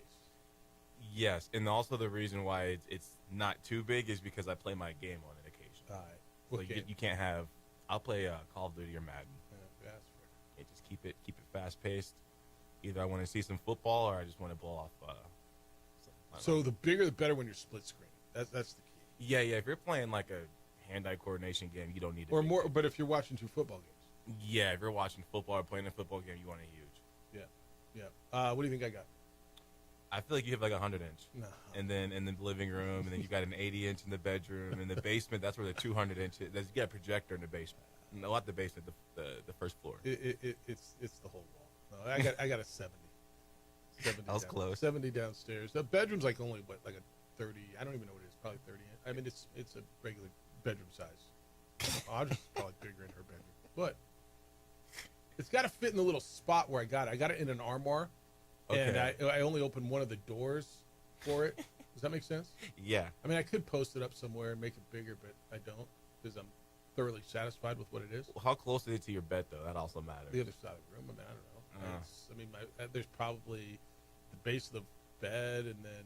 Yes, and also the reason why it's not too big is because I play my game on it occasionally. All right. So What game? you can't have. I'll play Call of Duty or Madden. Yeah, that's fair. Yeah, just keep it fast paced. Either I want to see some football or I just want to blow off. So the bigger the better when you're split screen. That's the key. Yeah. If you're playing like a hand-eye coordination game, you don't need it. Or more, but if you're watching 2 football games. Yeah, if you're watching football or playing a football game, you want it huge. Yeah. What do you think I got? I feel like you have like a 100-inch. No. And then in the living room, and then you got an 80-inch in the bedroom. In the basement, that's where the 200-inch is. You got a projector in the basement. No, not the basement, the first floor. It's the whole wall. No, I got a 70. 70 That was down, close. 70 downstairs. The bedroom's like only like a 30. I don't even know what it is. Probably 30. I mean, it's a regular bedroom size. I'll just call it bigger in her bedroom, but it's got to fit in the little spot where I got it. I got it in an armoire, and I only opened one of the doors for it. Does that make sense? Yeah. I mean, I could post it up somewhere and make it bigger, but I don't because I'm thoroughly satisfied with what it is. How close is it to your bed, though? That also matters. The other side of the room. I mean, I don't know. There's probably the base of the bed, and then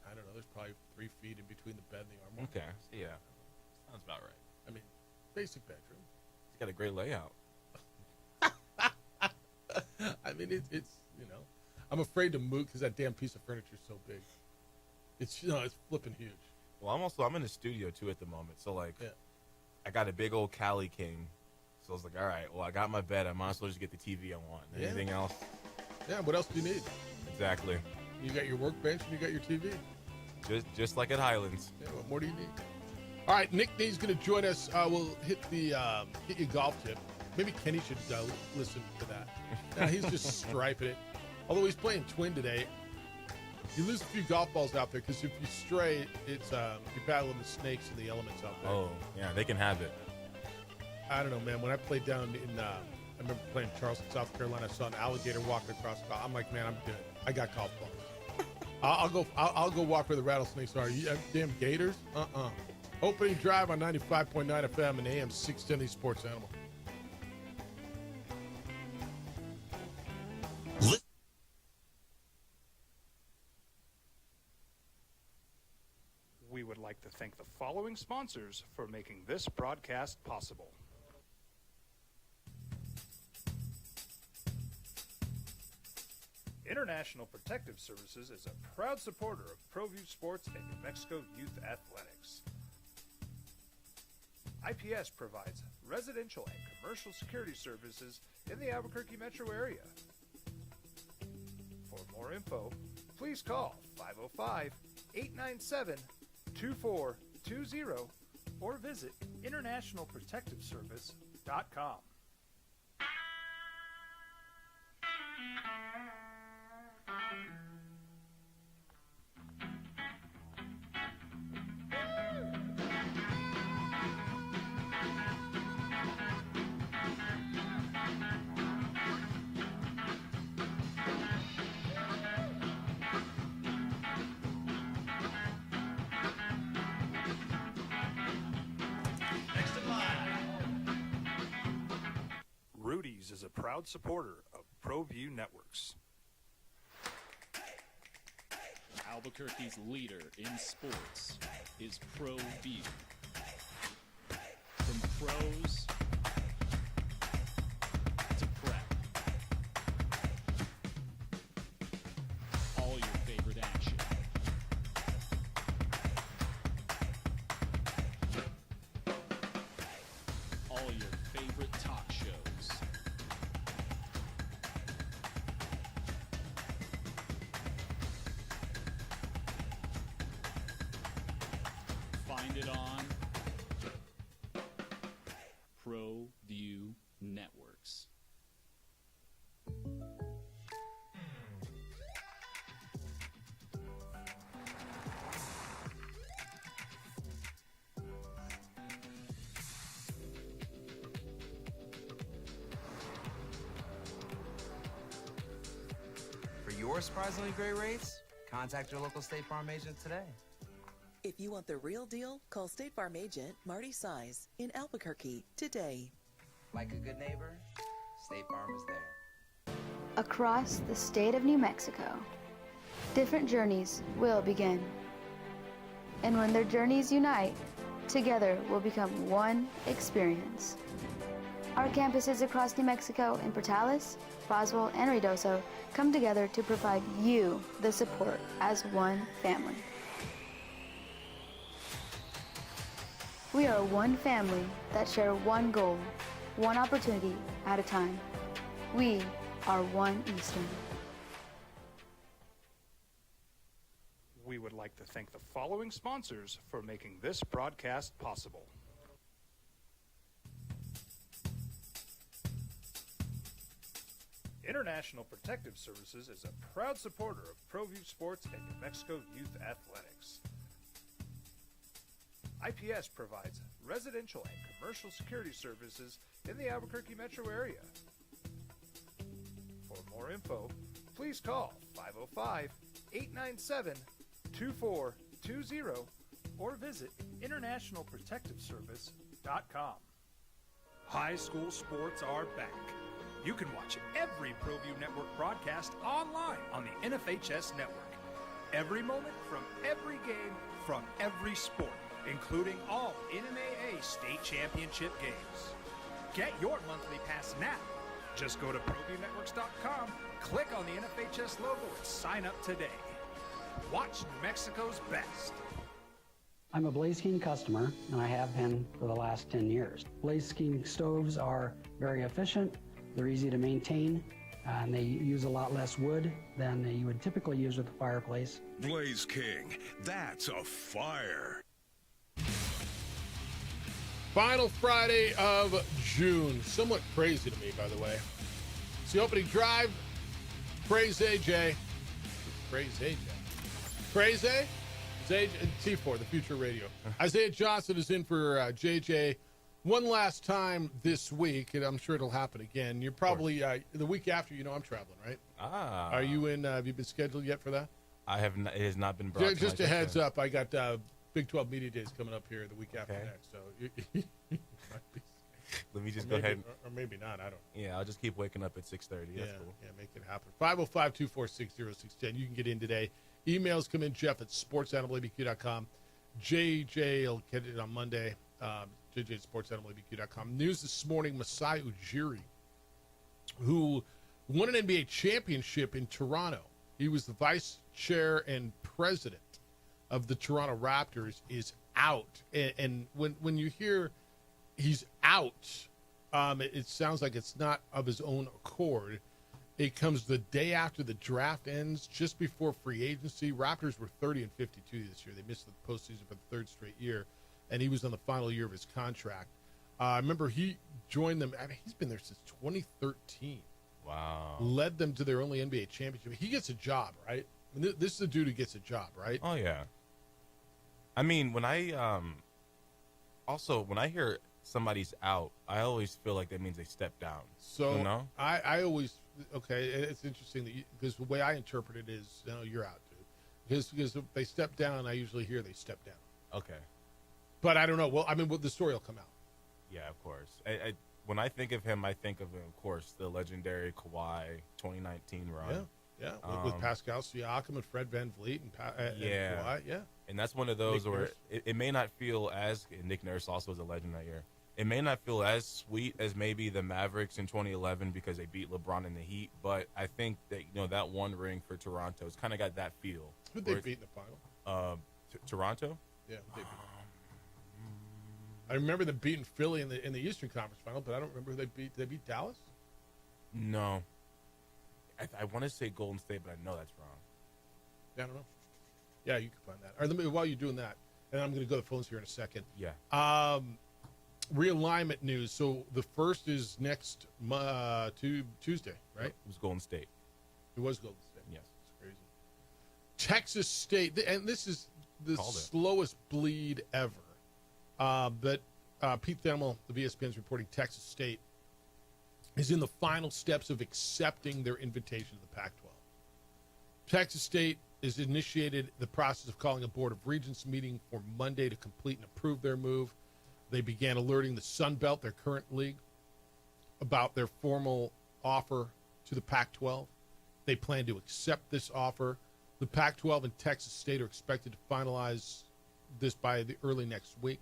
I don't know. There's probably 3 feet in between the bed and the armoire. Okay. Yeah. Sounds about right. I mean, basic bedroom. It's got a great layout. I mean, it's I'm afraid to move because that damn piece of furniture is so big. It's it's flipping huge. Well, I'm in the studio too at the moment, so like, I got a big old Cali King. So I was like, all right, well, I got my bed. I might as well just get the TV I want. Anything else? Yeah. What else do you need? Exactly. You got your workbench and you got your TV. Just like at Highlands. Yeah. What more do you need? All right, Nick D's going to join us. We'll hit your golf tip. Maybe Kenny should listen to that. Nah, he's just striping it. Although he's playing twin today, you lose a few golf balls out there because if you stray, it's you're battling the snakes and the elements out there. Oh, yeah, they can have it. I don't know, man. When I played down in, I remember playing in Charleston, South Carolina. I saw an alligator walking across. I'm like, man, I'm good. I got golf balls. I'll go walk where the rattlesnakes are. You damn gators? Opening drive on 95.9 FM and AM 610 Sports Animal. We would like to thank the following sponsors for making this broadcast possible. International Protective Services is a proud supporter of ProView Sports and New Mexico Youth Athletics. IPS provides residential and commercial security services in the Albuquerque metro area. For more info, please call 505-897-2420 or visit internationalprotectiveservice.com. Rudy's is a proud supporter of ProView Networks. Albuquerque's leader in sports is ProView. From pros to prep, all your favorite action. All your favorite talk shows. Find it on ProView Networks. your surprisingly great rates? Contact your local State Farm agent today. If you want the real deal, call State Farm agent Marty Size in Albuquerque today. Like a good neighbor, State Farm is there. Across the state of New Mexico, different journeys will begin. And when their journeys unite, together will become one experience. Our campuses across New Mexico in Portales, Roswell, and Ruidoso come together to provide you the support as one family. We are one family that share one goal, one opportunity at a time. We are One Eastern. We would like to thank the following sponsors for making this broadcast possible. International Protective Services is a proud supporter of ProView Sports and New Mexico Youth Athletics. IPS provides residential and commercial security services in the Albuquerque metro area. For more info, please call 505-897-2420 or visit internationalprotectiveservice.com. High school sports are back. You can watch every ProView Network broadcast online on the NFHS network. Every moment from every game from every sport, including all NMAA state championship games. Get your monthly pass now. Just go to ProViewNetworks.com, click on the NFHS logo, and sign up today. Watch New Mexico's best. I'm a Blaze King customer, and I have been for the last 10 years. Blaze King stoves are very efficient, they're easy to maintain, and they use a lot less wood than you would typically use with a fireplace. Blaze King, that's a fire. Final Friday of June. Somewhat crazy to me, by the way. It's the opening drive. Praise AJ. Praise AJ. Praise A? It's AJ, T4, the future radio. Isaiah Johnson is in for JJ one last time this week, and I'm sure it'll happen again. You're probably, the week after, I'm traveling, right? Ah. Are you in, have you been scheduled yet for that? I have not, it has not been brought Just to a my heads attention. up, I got Big 12 Media Days coming up here the week after next, so you might be. Let me just Or go maybe- ahead. Or maybe not, I don't know. Yeah, I'll just keep waking up at 6:30. That's cool. Yeah, make it happen. 505-246-0610. You can get in today. Emails come in, Jeff at sportsanimalabq.com. JJ will get it on Monday. JJ at sportsanimalabq.com. News this morning, Masai Ujiri, who won an NBA championship in Toronto. He was the vice chair and president of the Toronto Raptors, is out. And when you hear he's out, it sounds like it's not of his own accord. It comes the day after the draft ends, just before free agency. Raptors were 30-52 this year. They missed the postseason for the third straight year, and he was on the final year of his contract. I remember he joined them. I mean, he's been there since 2013. Wow. Led them to their only NBA championship. He gets a job, right? I mean, this is a dude who gets a job, right? Oh, yeah. I mean, when I hear somebody's out, I always feel like that means they step down. So I always, okay, it's interesting that because the way I interpret it is, no, you're out, dude. Because if they step down, I usually hear they step down. Okay. But I don't know. Well, I mean, the story will come out. Yeah, of course. When I think of him, I think of course, the legendary Kawhi 2019 run. Yeah, with Pascal Siakam and Fred VanVleet and Kawhi, yeah. And that's one of those Nick where Nurse. it may not feel as Nick Nurse also was a legend that year. It may not feel as sweet as maybe the Mavericks in 2011 because they beat LeBron in the Heat, but I think that that one ring for Toronto has kind of got that feel. Who'd they beat in the final? Toronto. Yeah, who'd they beat? I remember them beating Philly in the Eastern Conference final, but I don't remember who they beat. Did they beat Dallas? No. I want to say Golden State, but I know that's wrong. Yeah, I don't know. Yeah, you can find that. Or while you're doing that, and I'm going to go to the phones here in a second. Yeah. Realignment news. So the first is next Tuesday, right? It was Golden State. It was Golden State. Yes. It's crazy. Texas State, and this is the slowest bleed ever. But Pete Thelma of ESPN is reporting Texas State is in the final steps of accepting their invitation to the Pac-12. Texas State has initiated the process of calling a Board of Regents meeting for Monday to complete and approve their move. They began alerting the Sun Belt, their current league, about their formal offer to the Pac-12. They plan to accept this offer. The Pac-12 and Texas State are expected to finalize this by the early next week.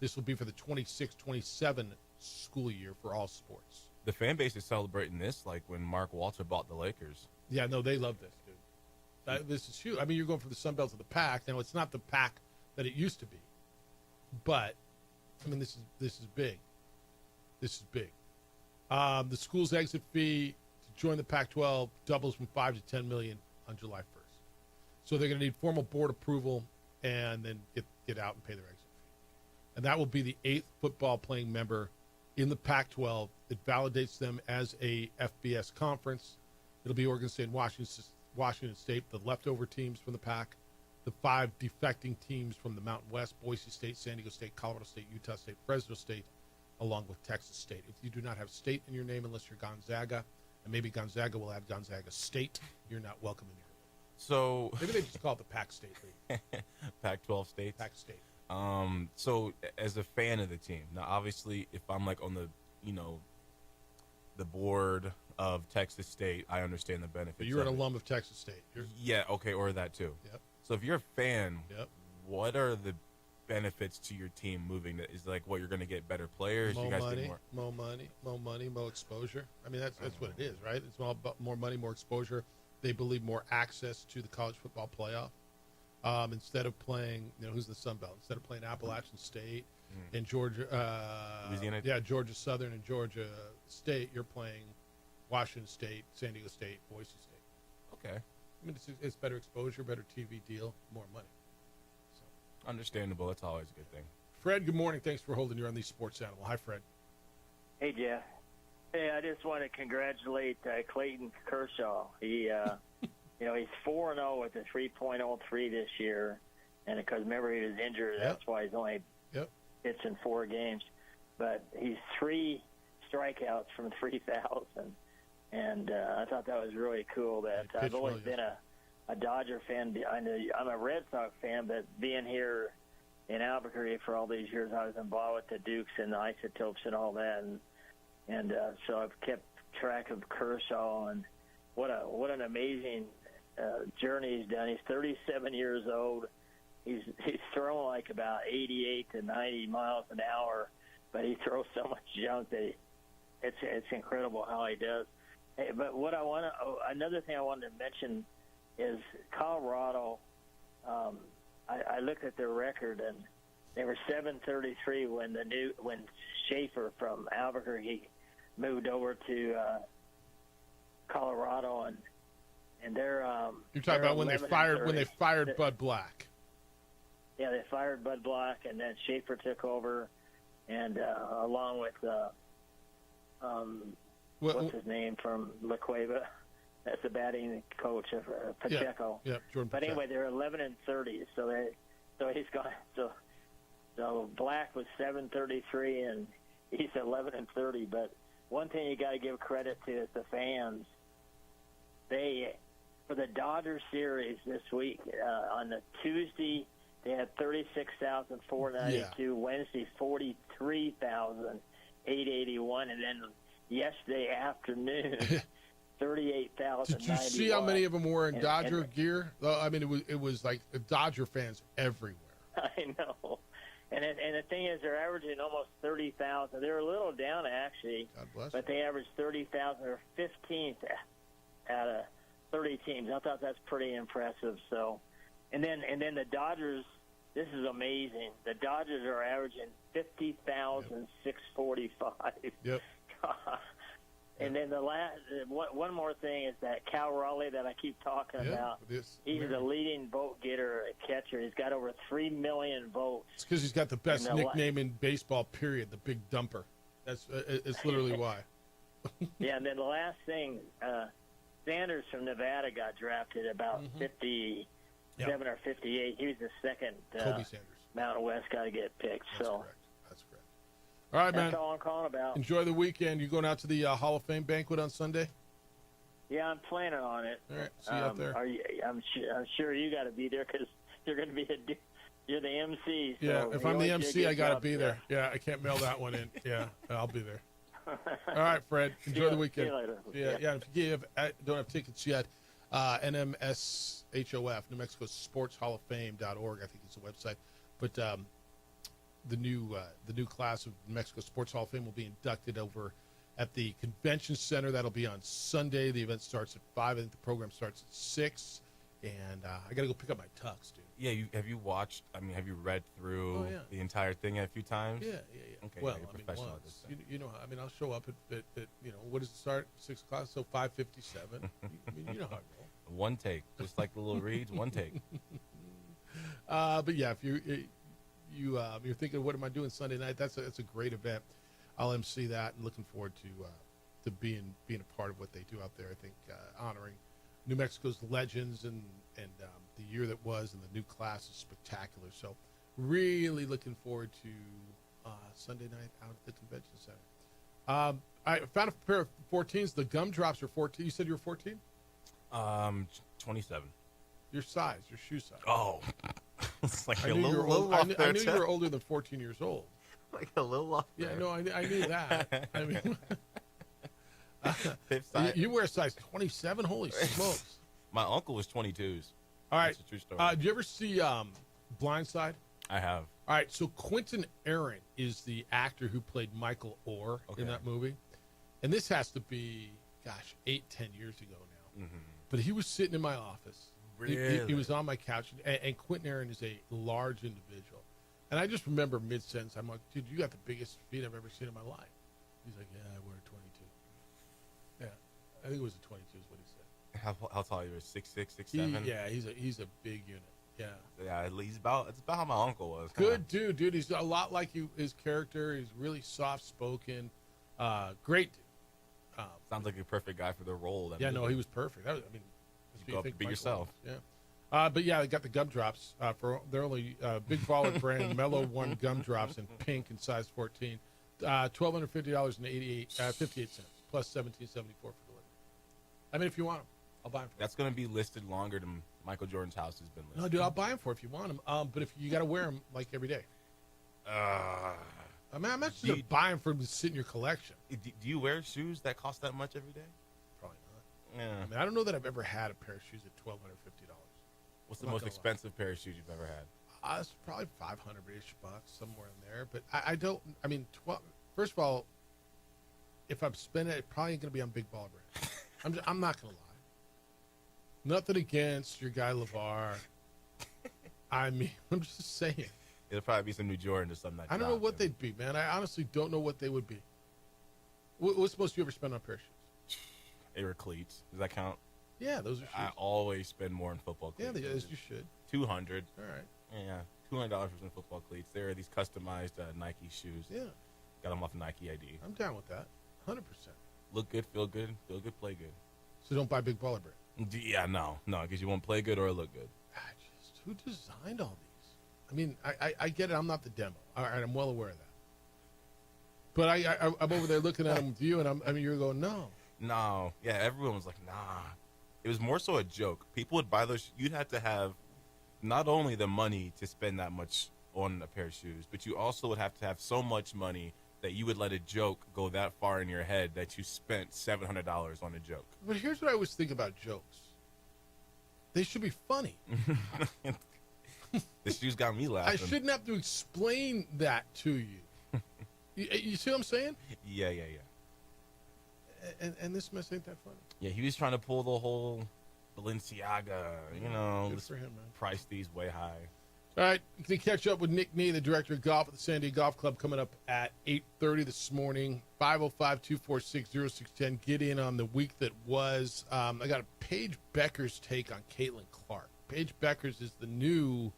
This will be for the 26-27 school year for all sports. The fan base is celebrating this like when Mark Walter bought the Lakers. Yeah, no, they love this, dude. This is huge. I mean, you're going from the Sun Belt to the Pac. Now, it's not the Pac that it used to be, but I mean, this is big. This is big. The school's exit fee to join the Pac-12 doubles from $5 to $10 million on July 1st. So they're going to need formal board approval and then get out and pay their exit fee. And that will be the 8th football playing member in the Pac-12. It validates them as a FBS conference. It'll be Oregon State and Washington State, the leftover teams from the Pac, the 5 defecting teams from the Mountain West, Boise State, San Diego State, Colorado State, Utah State, Fresno State, along with Texas State. If you do not have state in your name, unless you're Gonzaga, and maybe Gonzaga will add Gonzaga State, you're not welcome in your league. So maybe they just call it the Pac State League. Pac-12 states. Pac State. So as a fan of the team, now obviously if I'm like on the, the board of Texas State, I understand the benefits. But you're an of it. alum of Texas State. Yeah, okay, or that too. Yep. So if you're a fan, what are the benefits to your team moving? Is like what you're going to get better players? More you guys money, get more money, more exposure. I mean, that's what it is, right? It's all about more money, more exposure. They believe more access to the college football playoff. Instead of playing, who's the Sun Belt? Instead of playing Appalachian State and Georgia, Louisiana, Georgia Southern and Georgia State, you're playing Washington State, San Diego State, Boise State. Okay. I mean, it's better exposure, better TV deal, more money. Understandable. That's always a good thing. Fred, good morning. Thanks for holding. You're on the Sports Animal. Hi, Fred. Hey, Jeff. Hey, I just want to congratulate Clayton Kershaw. He, he's 4-0 with a 3.03 this year, and because remember he was injured, that's why he's only pitching 4 games. But he's 3 strikeouts from 3,000, and I thought that was really cool. That I've always been a Dodger fan. I'm a Red Sox fan, but being here in Albuquerque for all these years, I was involved with the Dukes and the Isotopes and all that, and so I've kept track of Kershaw, and what an amazing journey he's done. He's 37 years old. He's thrown like about 88 to 90 miles an hour, but he throws so much junk that it's incredible how he does. Hey, but another thing I wanted to mention is Colorado. I looked at their record, and they were 733 when Schaefer from Albuquerque moved over to Colorado, and they're you're talking about when they fired Bud Black. Yeah, they fired Bud Black, and then Schaefer took over, and along with what's his name from La Cueva. That's the batting coach of Pacheco. Yeah, Jordan But Pacheco. anyway, they're 11-30, so he's gone. So Black was 733, and he's 11-30. But one thing you got to give credit to is the fans. For the Dodger series this week on the Tuesday they had 36,492. Wednesday 43,881, and then yesterday afternoon. 38,000. Did you see how many of them were in Dodger gear? I mean, it was like Dodger fans everywhere. I know. And the thing is, they're averaging almost 30,000. They're a little down, actually. God bless but they averaged 30,000 or 15th out of 30 teams. I thought that's pretty impressive. So, and then the Dodgers, this is amazing. The Dodgers are averaging 50,645. Yep. And then one more thing is that Cal Raleigh that I keep talking about. He's the leading vote getter catcher. He's got over 3 million votes. It's because he's got the best nickname in baseball, period, the Big Dumper. It's literally why. Yeah, and then the last thing, Sanders from Nevada got drafted about 57 or 58. He was the second Kobe Sanders. Mountain West guy to get picked. That's correct. All right, man. That's all I'm calling about. Enjoy the weekend. You going out to the Hall of Fame banquet on Sunday? Yeah, I'm planning on it. All right, see you out there. I'm sure you got to be there because you're going to be you're the MC. So Yeah, if I'm the MC, I got to be there. Yeah, I can't mail that one in. Yeah, I'll be there. All right, Fred. Enjoy the weekend. See you later. Yeah. If you don't have tickets yet, NMSHOF, New Mexico Sports Hall of Fame.org, I think is the website. But the new class of New Mexico Sports Hall of Fame will be inducted over at the convention center. That'll be on Sunday. The event starts at 5. I think the program starts at 6. And I got to go pick up my tux, dude. Yeah, have you watched? I mean, have you read through the entire thing a few times? Yeah. Okay, Well, you're I mean, professional at once. this thing. You know, I mean, I'll show up at what does it start? 6 o'clock, so 5:57. I mean, you know how I roll. One take, just like the little reads. One take. But yeah, if you're thinking, what am I doing Sunday night? That's a great event. I'll MC that, and looking forward to being a part of what they do out there. I think honoring New Mexico's legends and the year that was, and the new class is spectacular. So really looking forward to Sunday night out at the convention center. I found a pair of 14s. The gumdrops are 14. You said you were 14? 27. Your size, your shoe size. Oh, it's like I a knew little off there. I knew you were older than 14 years old. Like a little off there. Yeah, no, I knew that. I mean, Fifth size. you wear a size 27? Holy smokes. My uncle was 22s. All right. That's a true story. Did you ever see Blindside? I have. All right, so Quentin Aaron is the actor who played Michael Orr in that movie. And this has to be, 8-10 years ago now. Mm-hmm. But he was sitting in my office. Really? He was on my couch. And Quentin Aaron is a large individual. And I just remember mid-sentence, I'm like, dude, you got the biggest feet I've ever seen in my life. He's like, yeah, I wear a 22. Yeah, I think it was a 22 is what he said. How tall are you? 6'6", 6'7"? Yeah, he's a big unit. Yeah. Yeah, it's about how my uncle was. Good dude. He's a lot like his character. He's really soft-spoken. Great dude. Sounds like a perfect guy for the role. Yeah, no, he was perfect. I mean, you go up and be yourself. Yeah. But yeah, they got the gumdrops for they're only Big Baller brand Mellow One gumdrops in pink and size 14. $1,250 and 58 cents plus $17.74 for delivery. I mean, if you want them, I'll buy them. That's going to be listed longer than Michael Jordan's house has been listed. No, dude, I'll buy them for if you want them. But if you got to wear them like every day. I mean, I'm not just going to buy them for them to sit in your collection. Do you wear shoes that cost that much every day? Probably not. Yeah. I mean, I don't know that I've ever had a pair of shoes at $1,250. What's the most expensive pair of shoes you've ever had? It's probably $500-ish bucks, somewhere in there. But I don't. I mean, first of all, if I'm spending it, probably ain't going to be on Big Baller brand. I'm not going to lie. Nothing against your guy LeVar. I mean, I'm just saying. It'll probably be some New Jordan or something. I don't know what they'd be, man. I honestly don't know what they would be. What's the most you ever spend on a pair of shoes? They were cleats. Does that count? Yeah, those are shoes. I always spend more on football cleats. Yeah, as you should. $200. All right. Yeah, $200 for some football cleats. There are these customized Nike shoes. Yeah. Got them off Nike ID. I'm down with that. 100%. Look good, feel good, play good. So don't buy Big Baller brand. Yeah, no, because you won't play good or look good. Who designed all these? I mean, I get it. I'm not the demo. All right, I'm well aware of that. But I'm over there looking at them with you, and you're going, no. No. Yeah, everyone was like, nah. It was more so a joke. People would buy those. You'd have to have not only the money to spend that much on a pair of shoes, but you also would have to have so much money that you would let a joke go that far in your head that you spent $700 on a joke. But here's what I always think about jokes. They should be funny. The shoes got me laughing. I shouldn't have to explain that to you. You see what I'm saying? Yeah. And this mess ain't that funny. Yeah, he was trying to pull the whole Balenciaga, Good for him, man. Price these way high. All right, you can catch up with Nick Nee, the director of golf at the San Diego Golf Club, coming up at 8:30 this morning. 505-246-0610. Get in on the week that was. I got a Paige Beckers take on Caitlin Clark. Paige Beckers is the new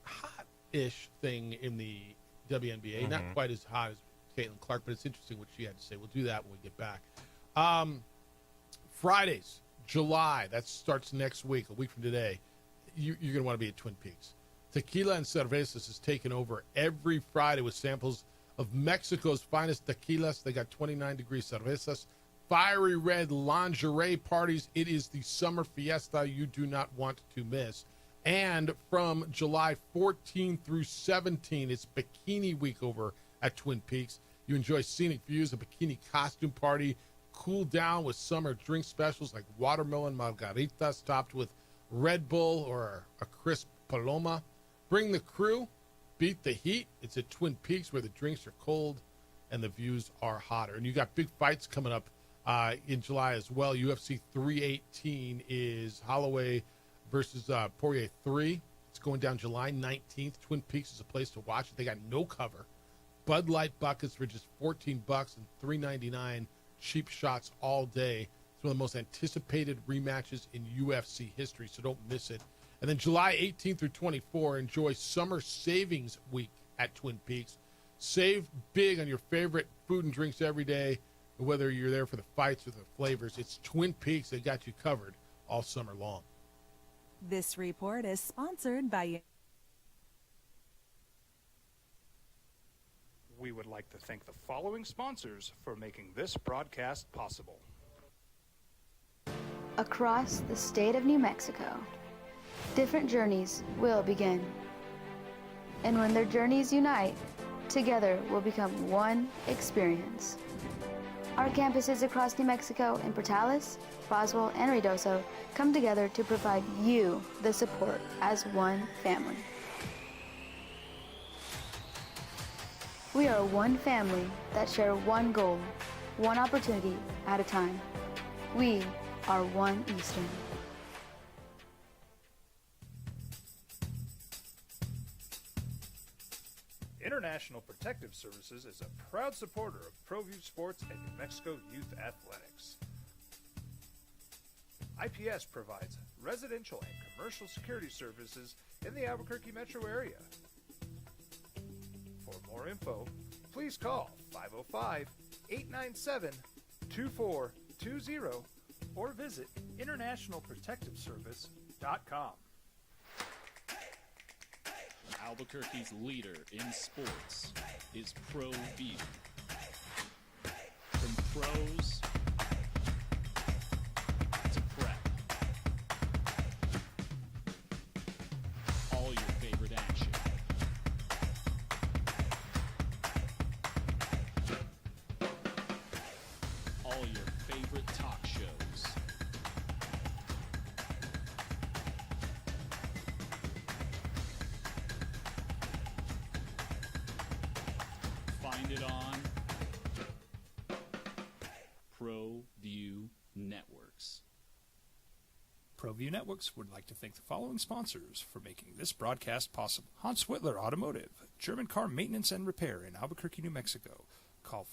hot-ish thing in the WNBA. Mm-hmm. Not quite as hot as Caitlin Clark, but it's interesting what she had to say. We'll do that when we get back. Fridays, July, that starts next week, a week from today. You're going to want to be at Twin Peaks. Tequila and Cervezas is taking over every Friday with samples of Mexico's finest tequilas. They got 29-degree cervezas, fiery red lingerie parties. It is the summer fiesta you do not want to miss. And from July 14 through 17, it's Bikini Week over at Twin Peaks. You enjoy scenic views, a bikini costume party, cool down with summer drink specials like watermelon margaritas topped with Red Bull or a crisp Paloma. Bring the crew, beat the heat. It's at Twin Peaks where the drinks are cold and the views are hotter. And you got big fights coming up in July as well. UFC 318 is Holloway versus Poirier 3. It's going down July 19th. Twin Peaks is a place to watch it. They got no cover. Bud Light buckets for just $14 and $3.99. Cheap shots all day. It's one of the most anticipated rematches in UFC history, so don't miss it. And then July 18th through 24, enjoy Summer Savings Week at Twin Peaks. Save big on your favorite food and drinks every day, whether you're there for the fights or the flavors. It's Twin Peaks. They got you covered all summer long. This report is sponsored by... We would like to thank the following sponsors for making this broadcast possible. Across the state of New Mexico, different journeys will begin. And when their journeys unite, together will become one experience. Our campuses across New Mexico in Portales, Roswell, and Ruidoso come together to provide you the support as one family. We are one family that share one goal, one opportunity at a time. We are One Eastern. International Protective Services is a proud supporter of ProView Sports and New Mexico Youth Athletics. IPS provides residential and commercial security services in the Albuquerque metro area. For more info, please call 505-897-2420 or visit internationalprotectiveservice.com. Albuquerque's leader in sports is ProView. From pros to prep, all your favorite action. All your favorite talk shows. Find it on ProView Networks. ProView Networks would like to thank the following sponsors for making this broadcast possible. Hans Whitler Automotive, German car maintenance and repair in Albuquerque, New Mexico. Call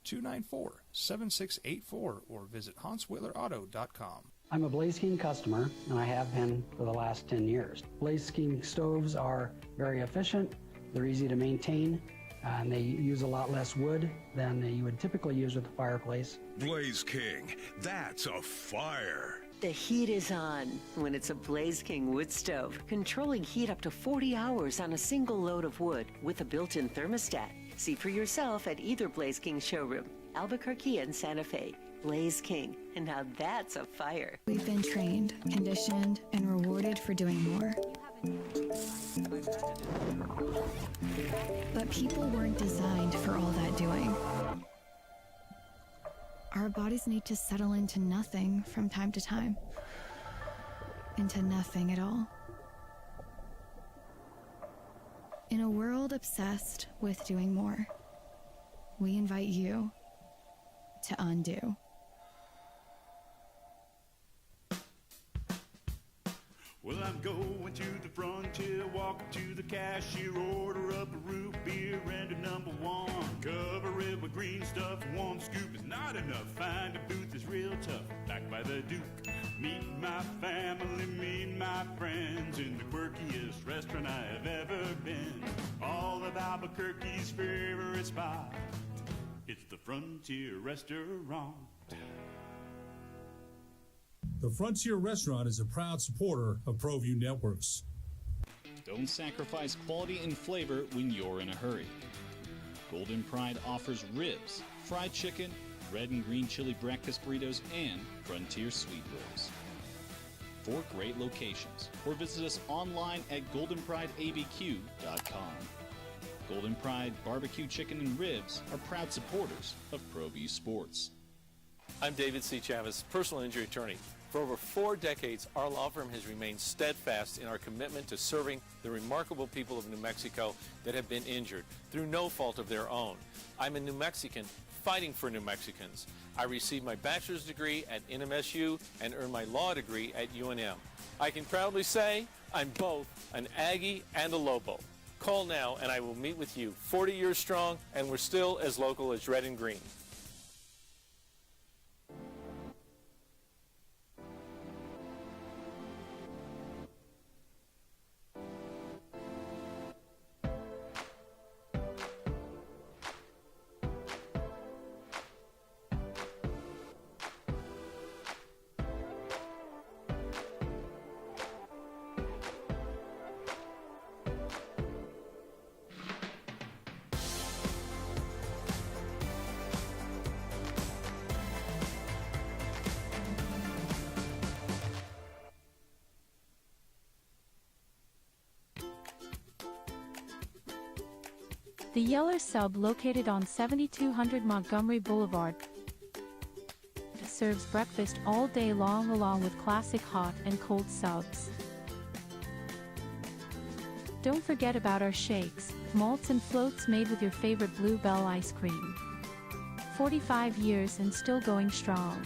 505-294-7684 or visit HansWhitlerAuto.com. I'm a Blaze King customer, and I have been for the last 10 years. Blaze King stoves are very efficient, they're easy to maintain, and they use a lot less wood than you would typically use with a fireplace. Blaze King, that's a fire. The heat is on when it's a Blaze King wood stove, controlling heat up to 40 hours on a single load of wood with a built-in thermostat. See for yourself at either Blaze King showroom, Albuquerque and Santa Fe. Blaze King, and now that's a fire. We've been trained, conditioned, and rewarded for doing more. But people weren't designed for all that doing. Our bodies need to settle into nothing from time to time. Into nothing at all. In a world obsessed with doing more, we invite you to undo. Well, I'm going to the frontier, walking to the cashier, order up a root beer and a number one. Cover it with green stuff, one scoop is not enough. Find a booth that's real tough, back by the Duke. Meet my family, meet my friends in the quirkiest restaurant I have ever been. All of Albuquerque's favorite spot, it's the Frontier Restaurant. The Frontier Restaurant is a proud supporter of ProView Networks. Don't sacrifice quality and flavor when you're in a hurry. Golden Pride offers ribs, fried chicken, red and green chili breakfast burritos, and Frontier Sweet Rolls. 4 great locations, or visit us online at goldenprideabq.com. Golden Pride Barbecue Chicken and Ribs are proud supporters of ProView Sports. I'm David C. Chavez, personal injury attorney. For over 4 decades, our law firm has remained steadfast in our commitment to serving the remarkable people of New Mexico that have been injured through no fault of their own. I'm a New Mexican fighting for New Mexicans. I received my bachelor's degree at NMSU and earned my law degree at UNM. I can proudly say I'm both an Aggie and a Lobo. Call now and I will meet with you. 40 years strong, and we're still as local as red and green. The Yeller Sub, located on 7200 Montgomery Boulevard, serves breakfast all day long along with classic hot and cold subs. Don't forget about our shakes, malts and floats made with your favorite Bluebell ice cream. 45 years and still going strong.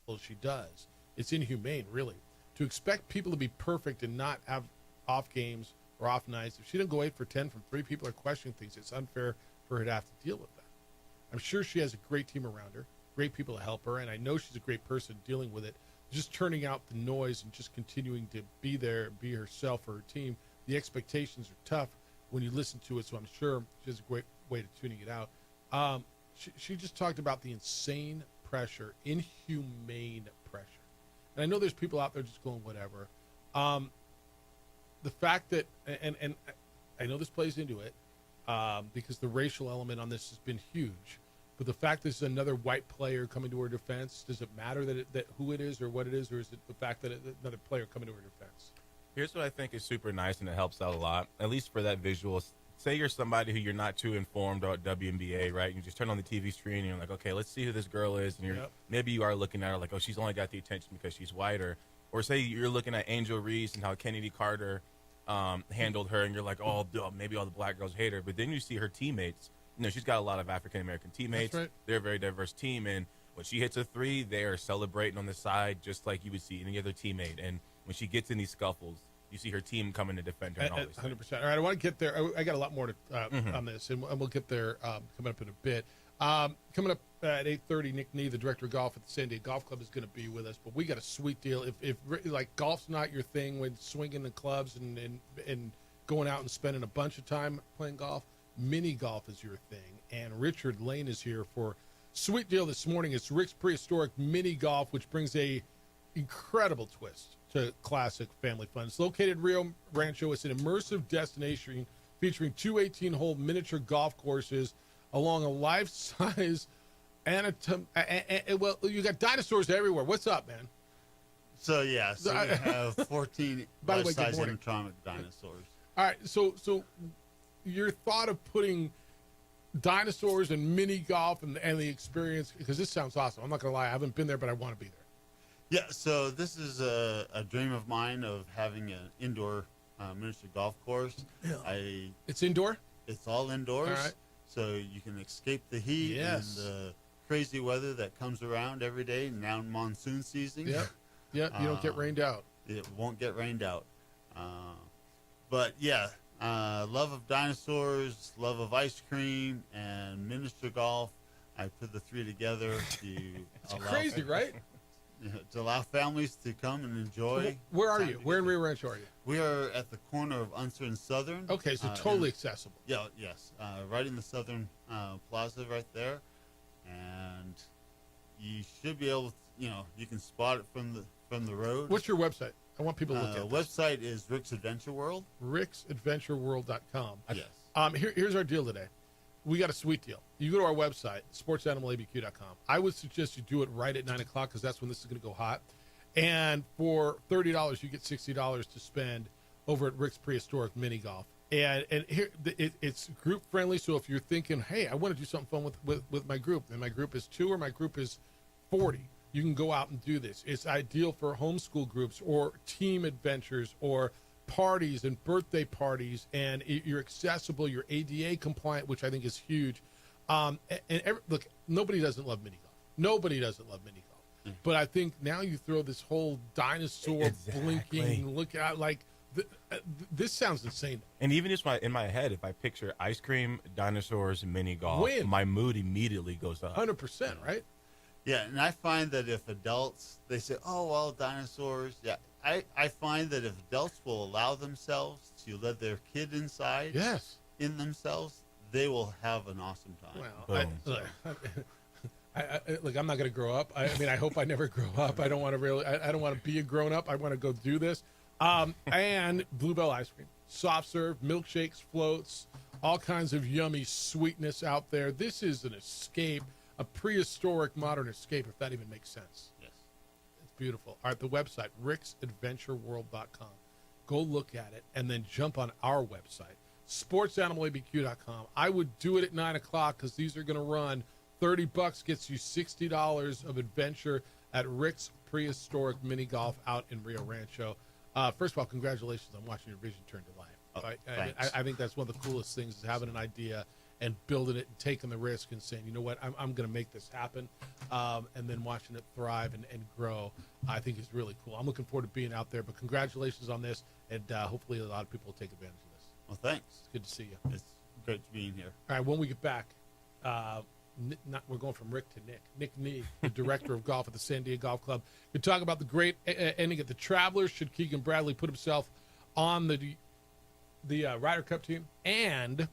Well, she does. It's inhumane, really. To expect people to be perfect and not have off games or off nights. If she didn't go 8 for 10 from 3, people are questioning things. It's unfair for her to have to deal with that. I'm sure she has a great team around her, great people to help her, and I know she's a great person dealing with it. Just turning out the noise and just continuing to be there, be herself for her team. The expectations are tough when you listen to it, so I'm sure she has a great way of tuning it out. She just talked about the insane pressure, inhumane pressure. And I know there's people out there just going whatever. The fact that, and I know this plays into it, because the racial element on this has been huge, but the fact this is another white player coming to her defense, does it matter that who it is or what it is, or is it the fact that another player coming to her defense? Here's what I think is super nice, and it helps out a lot, at least for that visual. Say you're somebody who you're not too informed about WNBA, right? You just turn on the TV screen and you're like, okay, let's see who this girl is, and maybe you are looking at her like, oh, she's only got the attention because she's white, or say you're looking at Angel Reese and how Kennedy Carter handled her, and you're like, oh, maybe all the black girls hate her. But then you see her teammates. You know, she's got a lot of African-American teammates. That's right. They're a very diverse team, and when she hits a 3, they are celebrating on the side just like you would see any other teammate. And when she gets in these scuffles, you see her team coming to defend her. 100%. All right, I want to get there. I got a lot more to, on this, and we'll get there coming up in a bit. Coming up at 8:30, Nick Nee, the director of golf at the San Diego Golf Club, is going to be with us. But we got a sweet deal. If like golf's not your thing, with swinging the clubs and going out and spending a bunch of time playing golf, mini golf is your thing. And Richard Lane is here for sweet deal this morning. It's Rick's Prehistoric Mini Golf, which brings a incredible twist to classic family fun. It's located in Rio Rancho. It's an immersive destination featuring 2 18-hole miniature golf courses along a life-size well, you got dinosaurs everywhere. What's up, man? So we have 14 life-size animatronic dinosaurs. All right, so your thought of putting dinosaurs and mini golf and the experience, because this sounds awesome. I'm not gonna lie, I haven't been there, but I want to be there. Yeah, so this is a dream of mine of having an indoor miniature golf course. It's indoor? It's all indoors. All right. So you can escape the heat and the crazy weather that comes around every day. Now monsoon season. Yep. You don't get rained out. It won't get rained out. But yeah, love of dinosaurs, love of ice cream, and miniature golf. I put the 3 together to it's crazy, right? To allow families to come and enjoy. Where are you? Where in Rio Rancho are you? We are at the corner of Unser and Southern. Okay, so totally accessible. Yeah, yes. Right in the Southern Plaza right there. And you should be able to, you can spot it from the road. What's your website? I want people to look at this. Website is Rick's Adventure World. RicksAdventureWorld.com. Yes. Here's our deal today. we got a sweet deal. You go to our website, sportsanimalabq.com. I would suggest you do it right at 9 o'clock because that's when this is going to go hot. And for $30, you get $60 to spend over at Rick's Prehistoric Mini Golf. And here it's group friendly. So if you're thinking, hey, I want to do something fun with my group, and my group is 2 or my group is 40, you can go out and do this. It's ideal for homeschool groups or team adventures or parties and birthday parties, and you're accessible, you're ADA compliant, which I think is huge. Look, nobody doesn't love mini golf. Nobody doesn't love mini golf. But I think now you throw this whole dinosaur blinking look at this sounds insane. And even just in my head, if I picture ice cream, dinosaurs, mini golf, my mood immediately goes up. 100%, right? Yeah, and I find that if adults, they say, oh, well, dinosaurs. Yeah, I find that if adults will allow themselves to let their kid inside in themselves, they will have an awesome time. Well, look, I'm not going to grow up. I mean, I hope I never grow up. I don't want to I don't want to be a grown up. I want to go do this. And Bluebell ice cream, soft serve, milkshakes, floats, all kinds of yummy sweetness out there. This is an escape. A prehistoric modern escape, if that even makes sense. Yes. It's beautiful. All right, the website, ricksadventureworld.com. Go look at it and then jump on our website, sportsanimalabq.com. I would do it at 9 o'clock because these are going to run. $30 gets you $60 of adventure at Rick's Prehistoric Mini Golf out in Rio Rancho. First of all, congratulations on watching your vision turn to life. I think that's one of the coolest things is having an idea and building it and taking the risk and saying, you know what, I'm going to make this happen, and then watching it thrive and grow, I think is really cool. I'm looking forward to being out there, but congratulations on this, and hopefully a lot of people will take advantage of this. Well, thanks. It's good to see you. It's great to be here. All right, when we get back, we're going from Rick to Nick. Nick Nee, the director of golf at the San Diego Golf Club. We talk about the great ending at the Travelers. Should Keegan Bradley put himself on the Ryder Cup team? And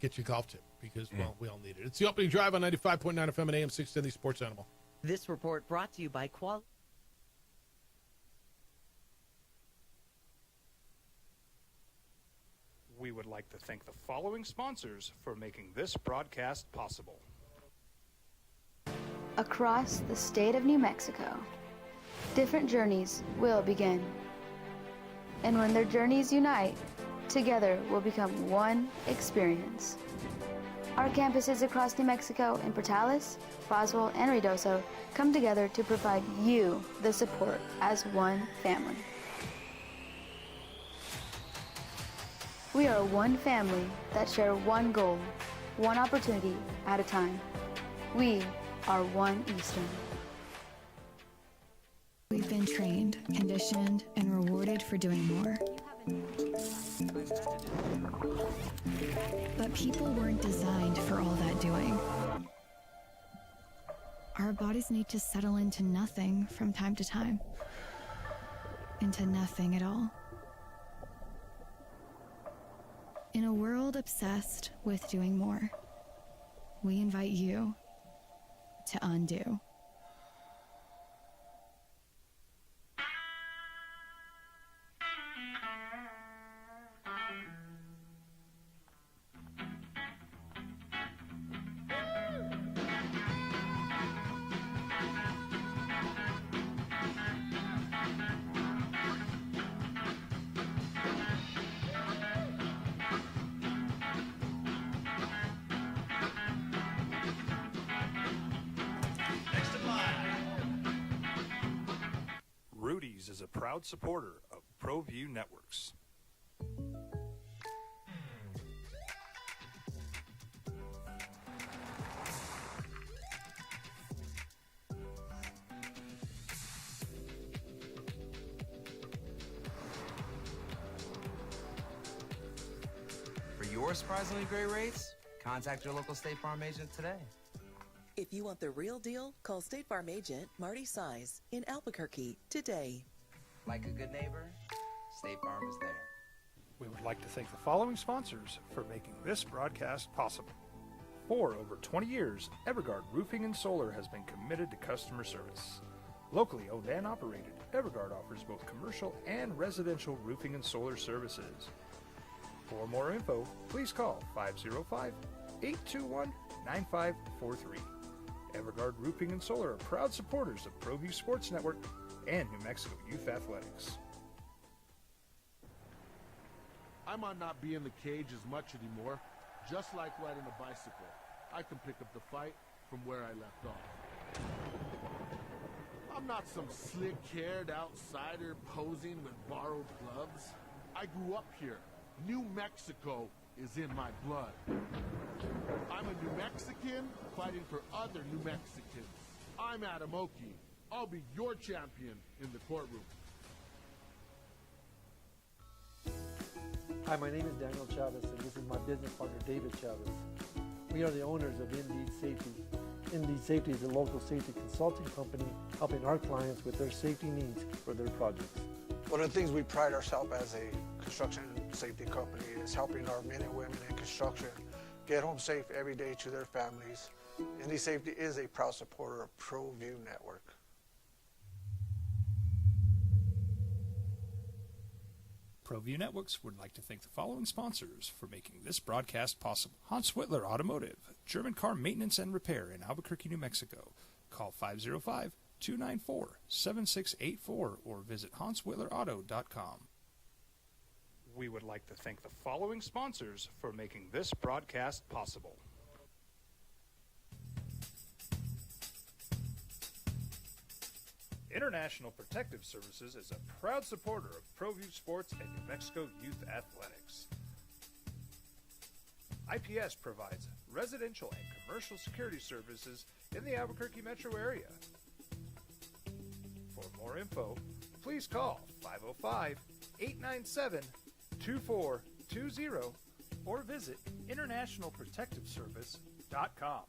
get your golf tip because, well, we all need it. It's the opening drive on 95.9 FM and AM 610, the Sports Animal. This report brought to you by Qual. We would like to thank the following sponsors for making this broadcast possible. Across the state of New Mexico, different journeys will begin. And when their journeys unite, together will become one experience. Our campuses across New Mexico in Portales, Roswell, and Ruidoso come together to provide you the support as one family. We are one family that share one goal, one opportunity at a time. We are One Eastern. We've been trained, conditioned, and rewarded for doing more. But people weren't designed for all that doing. Our bodies need to settle into nothing from time to time. Into nothing at all. In a world obsessed with doing more, we invite you to undo. Rudy's is a proud supporter of ProView Networks. For your surprisingly great rates, contact your local State Farm agent today. If you want the real deal, call State Farm agent Marty Size in Albuquerque today. Like a good neighbor, State Farm is there. We would like to thank the following sponsors for making this broadcast possible. For over 20 years, Evergard Roofing and Solar has been committed to customer service. Locally owned and operated, Evergard offers both commercial and residential roofing and solar services. For more info, please call 505-821-9543. Everguard Roofing and Solar are proud supporters of ProView Sports Network and New Mexico Youth Athletics. I might not be in the cage as much anymore. Just like riding a bicycle, I can pick up the fight from where I left off. I'm not some slick-haired outsider posing with borrowed gloves. I grew up here. New Mexico is in my blood. I'm a New Mexican fighting for other New Mexicans. I'm Adam Oki. I'll be your champion in the courtroom. Hi, my name is Daniel Chavez, and this is my business partner, David Chavez. We are the owners of Indeed Safety. Indeed Safety is a local safety consulting company helping our clients with their safety needs for their projects. One of the things we pride ourselves as a construction safety company is helping our men and women in construction get home safe every day to their families. Indeed Safety is a proud supporter of ProView Network. ProView Networks would like to thank the following sponsors for making this broadcast possible. Hans Whitler Automotive, German car maintenance and repair in Albuquerque, New Mexico. Call 505-294-7684 or visit HansWhitlerAuto.com. We would like to thank the following sponsors for making this broadcast possible. International Protective Services is a proud supporter of ProView Sports and New Mexico Youth Athletics. IPS provides residential and commercial security services in the Albuquerque metro area. For more info, please call 505-897-2420 or visit internationalprotectiveservice.com.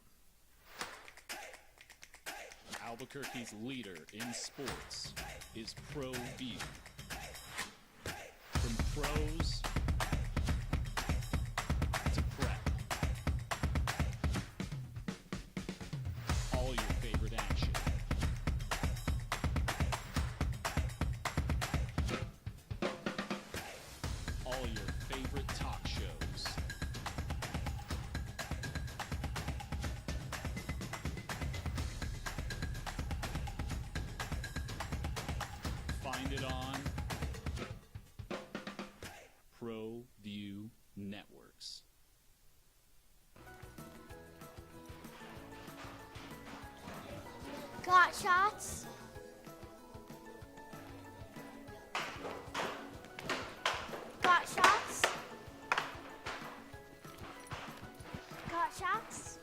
Albuquerque's leader in sports is ProView. From pros to prep, all your favorite action. All your favorite talk shows. Find it on ProView Networks. Got shots? Got shots? Got shots?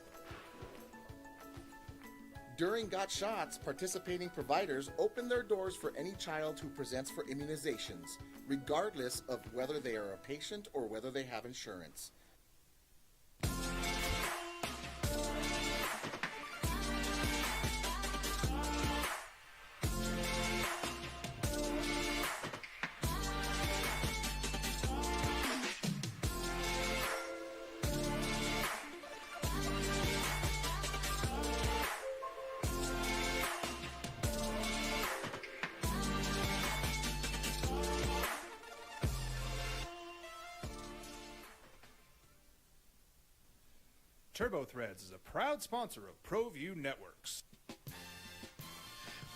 During Got Shots, participating providers open their doors for any child who presents for immunizations, regardless of whether they are a patient or whether they have insurance. TurboThreads is a proud sponsor of ProView Networks.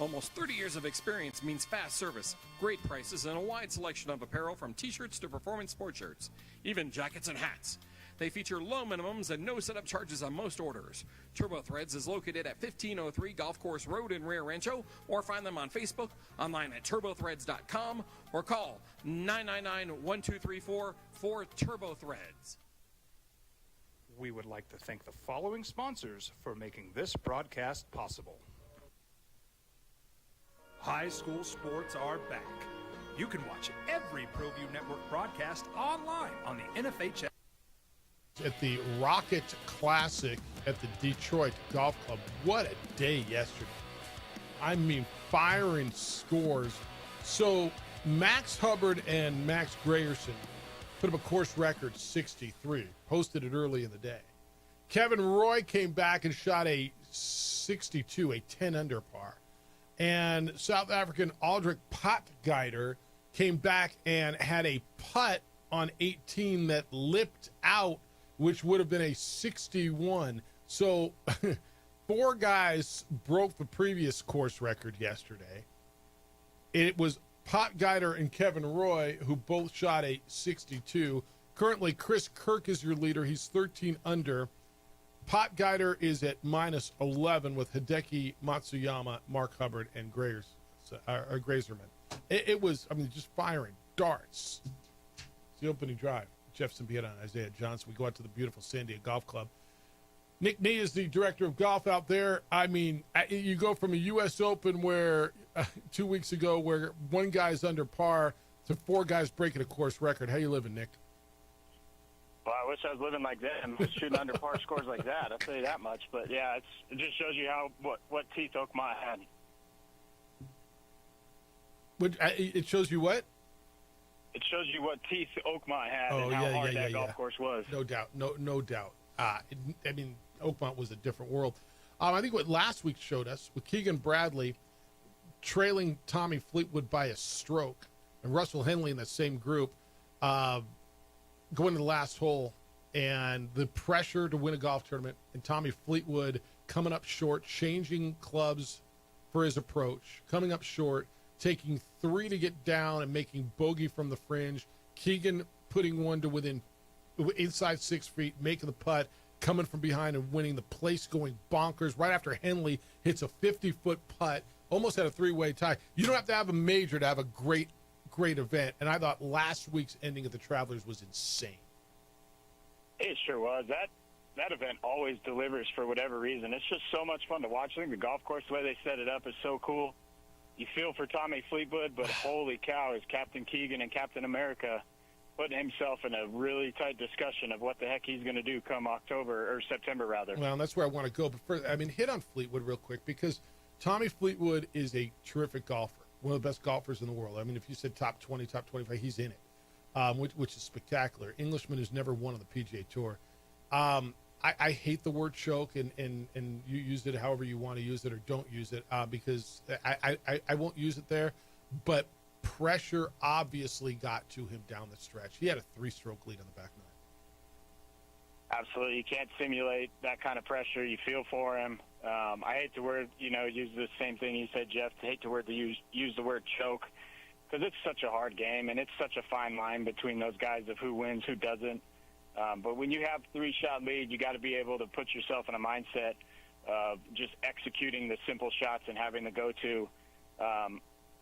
Almost 30 years of experience means fast service, great prices, and a wide selection of apparel from t-shirts to performance sport shirts, even jackets and hats. They feature low minimums and no setup charges on most orders. TurboThreads is located at 1503 Golf Course Road in Rio Rancho, or find them on Facebook, online at turbothreads.com, or call 999-1234 for TurboThreads. We would like to thank the following sponsors for making this broadcast possible. High school sports are back. You can watch every ProView Network broadcast online on the NFHS. At the Rocket Classic at the Detroit Golf Club. What a day yesterday. I mean, firing scores. So Max Hubbard and Max Grayerson put up a course record 63. Posted it early in the day. Kevin Roy came back and shot a 62, a 10 under par. And South African Aldrich Potgieter came back and had a putt on 18 that lipped out, which would have been a 61. So 4 guys broke the previous course record yesterday. It was Pot Guider and Kevin Roy, who both shot a 62. Currently, Chris Kirk is your leader. He's 13 under. Pot Guider is at minus 11 with Hideki Matsuyama, Mark Hubbard, and Grazerman. It was, just firing darts. It's the opening drive. Jeff Simpieta and Isaiah Johnson. We go out to the beautiful San Diego Golf Club. Nick Nee is the director of golf out there. You go from a U.S. Open where 2 weeks ago where one guy's under par to 4 guys breaking a course record. How you living, Nick? Well, I wish I was living like them, shooting under par scores like that. I'll tell you that much. But yeah, it just shows you what teeth Oakmont had. It shows you what? It shows you what teeth Oakmont had and how hard that golf course was. No doubt, no doubt. Oakmont was a different world. I think what last week showed us with Keegan Bradley trailing Tommy Fleetwood by a stroke, and Russell Henley in that same group. Going to the last hole and the pressure to win a golf tournament, and Tommy Fleetwood coming up short, changing clubs for his approach, coming up short, taking 3 to get down and making bogey from the fringe. Keegan putting one to within inside 6 feet, making the putt, coming from behind and winning, the place going bonkers right after Henley hits a 50-foot putt, almost had a 3-way tie. You don't have to have a major to have a great event, and I thought last week's ending at the Travelers was insane. It sure was. That event always delivers for whatever reason. It's just so much fun to watch. I think the golf course, the way they set it up, is so cool. You feel for Tommy Fleetwood, but holy cow, is Captain Keegan and Captain America putting himself in a really tight discussion of what the heck he's going to do come September, rather. Well, and that's where I want to go. But first, hit on Fleetwood real quick, because Tommy Fleetwood is a terrific golfer. One of the best golfers in the world. If you said top 20, top 25, he's in it, which is spectacular. Englishman who's never won on the PGA Tour. I hate the word choke, and you use it however you want to use it or don't use it, because I won't use it there. But pressure obviously got to him down the stretch. He had a 3-stroke lead on the back nine. Absolutely. You can't simulate that kind of pressure. You feel for him. I hate the word, use the same thing you said, Jeff. I hate use the word choke, because it's such a hard game, and it's such a fine line between those guys of who wins, who doesn't. But when you have 3-shot lead, you got to be able to put yourself in a mindset of just executing the simple shots and having the go-to.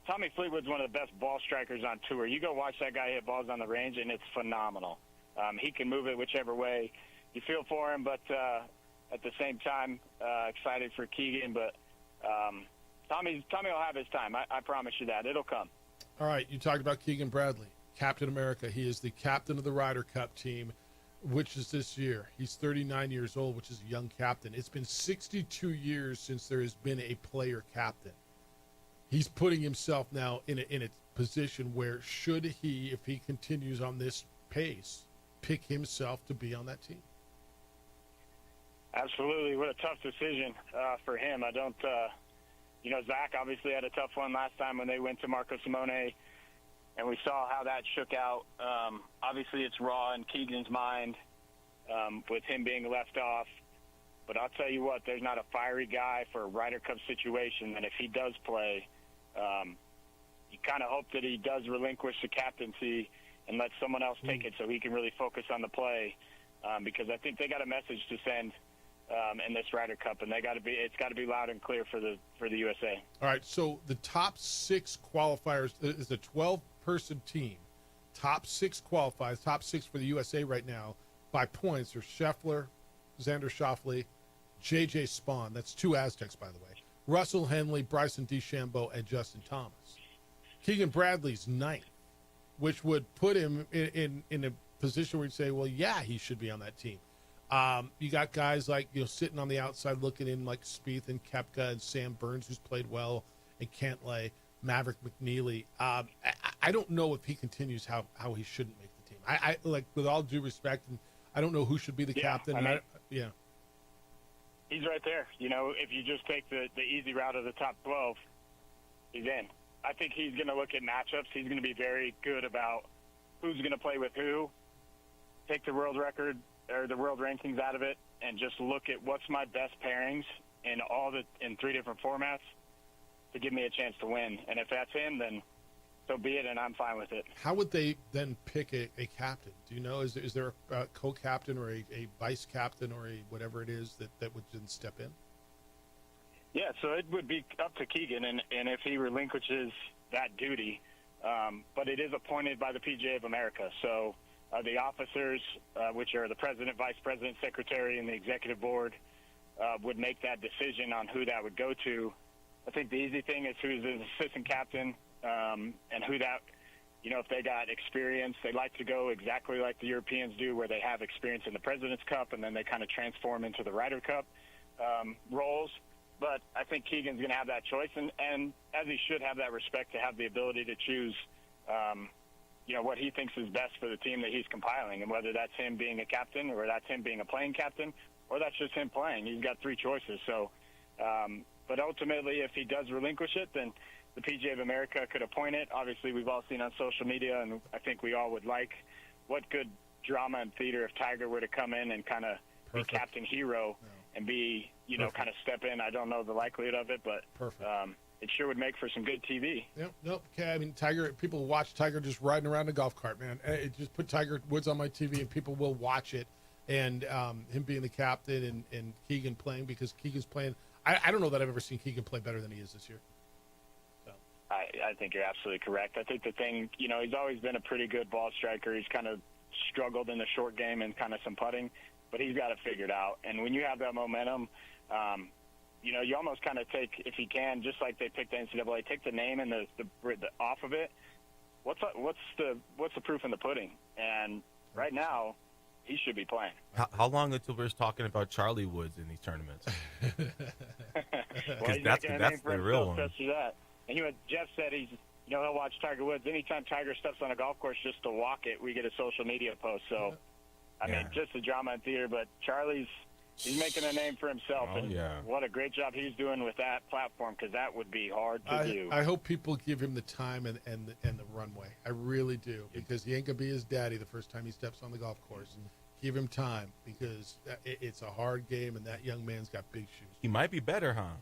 Tommy Fleetwood's one of the best ball strikers on tour. You go watch that guy hit balls on the range, and it's phenomenal. He can move it whichever way. You feel for him, but at the same time, excited for Keegan. But Tommy will have his time. I promise you that. It'll come. All right, you talked about Keegan Bradley, Captain America. He is the captain of the Ryder Cup team, which is this year. He's 39 years old, which is a young captain. It's been 62 years since there has been a player captain. He's putting himself now in a position where, should he, if he continues on this pace, pick himself to be on that team? Absolutely. What a tough decision for him. I don't, Zach obviously had a tough one last time when they went to Marco Simone, and we saw how that shook out. Obviously, it's raw in Keegan's mind with him being left off. But I'll tell you what, there's not a fiery guy for a Ryder Cup situation that if he does play, you kind of hope that he does relinquish the captaincy and let someone else take it so he can really focus on the play. Because I think they got a message to send in this Ryder Cup, and it's got to be loud and clear for the USA. All right, so the top 6 qualifiers is a 12-person team. Top 6 qualifies. Top 6 for the USA right now by points are Scheffler, Xander Schauffele, J.J. Spaun. That's 2 Aztecs, by the way. Russell Henley, Bryson DeChambeau, and Justin Thomas. Keegan Bradley's 9th, which would put him in a position where you'd say, well, yeah, he should be on that team. You got guys like, sitting on the outside looking in like Spieth and Koepka and Sam Burns, who's played well, and Cantlay, Maverick McNeely. I don't know if he continues how he shouldn't make the team. I like, with all due respect, and I don't know who should be the captain. He's right there. If you just take the easy route of the top 12, he's in. I think he's going to look at matchups. He's going to be very good about who's going to play with who, take the world record or the world rankings out of it, and just look at what's my best pairings in 3 different formats to give me a chance to win. And if that's him, then so be it, and I'm fine with it. How would they then pick a captain? Do you know? Is there a co-captain or a vice captain or a whatever it is that would then step in? Yeah, so it would be up to Keegan, and if he relinquishes that duty. But it is appointed by the PGA of America. So the officers, which are the president, vice president, secretary, and the executive board, would make that decision on who that would go to. I think the easy thing is who's the assistant captain, and who that, if they got experience, they like to go exactly like the Europeans do, where they have experience in the President's Cup, and then they kind of transform into the Ryder Cup roles. But I think Keegan's going to have that choice, and as he should have that respect to have the ability to choose, what he thinks is best for the team that he's compiling, and whether that's him being a captain or that's him being a playing captain or that's just him playing. He's got 3 choices. So, but ultimately, if he does relinquish it, then the PGA of America could appoint it. Obviously, we've all seen on social media, and I think we all would like what good drama and theater if Tiger were to come in and kind of be captain hero and be, kind of step in. I don't know the likelihood of it, but it sure would make for some good TV. Yep, nope. Okay, I mean, Tiger. People watch Tiger just riding around a golf cart, man. Just put Tiger Woods on my TV, and people will watch it. And him being the captain and Keegan playing, because Keegan's playing. I don't know that I've ever seen Keegan play better than he is this year. So. I think you're absolutely correct. I think the thing, he's always been a pretty good ball striker. He's kind of struggled in the short game and kind of some putting, but he's got it figured out. And when you have that momentum, you almost kind of take, if you can, just like they picked the NCAA, take the name and the off of it. What's the proof in the pudding? And right now, he should be playing. How long until we're talking about Charlie Woods in these tournaments? Well, that's the real one. That. And Jeff said he'll watch Tiger Woods. Anytime Tiger steps on a golf course just to walk it, we get a social media post. So, I mean, just the drama and theater. But he's making a name for himself. And what a great job he's doing with that platform, because that would be hard to do. I hope people give him the time and the runway. I really do, because he ain't going to be his daddy the first time he steps on the golf course. Give him time, because it's a hard game, and that young man's got big shoes. He might be better, huh?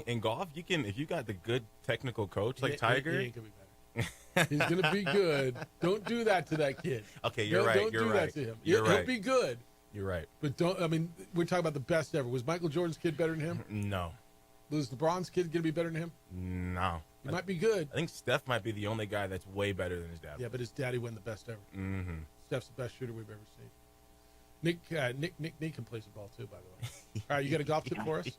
In golf, if you got the good technical coach like Tiger, he ain't going to be better. He's going to be good. Don't do that to that kid. Okay, you're right. Don't do that to him. He'll be good. You're right. But we're talking about the best ever. Was Michael Jordan's kid better than him? No. Was LeBron's kid going to be better than him? No. He might be good. I think Steph might be the only guy that's way better than his dad. Yeah, but his daddy won the best ever. Mm-hmm. Steph's the best shooter we've ever seen. Nick can play some ball too, by the way. All right, you got a golf tip for us?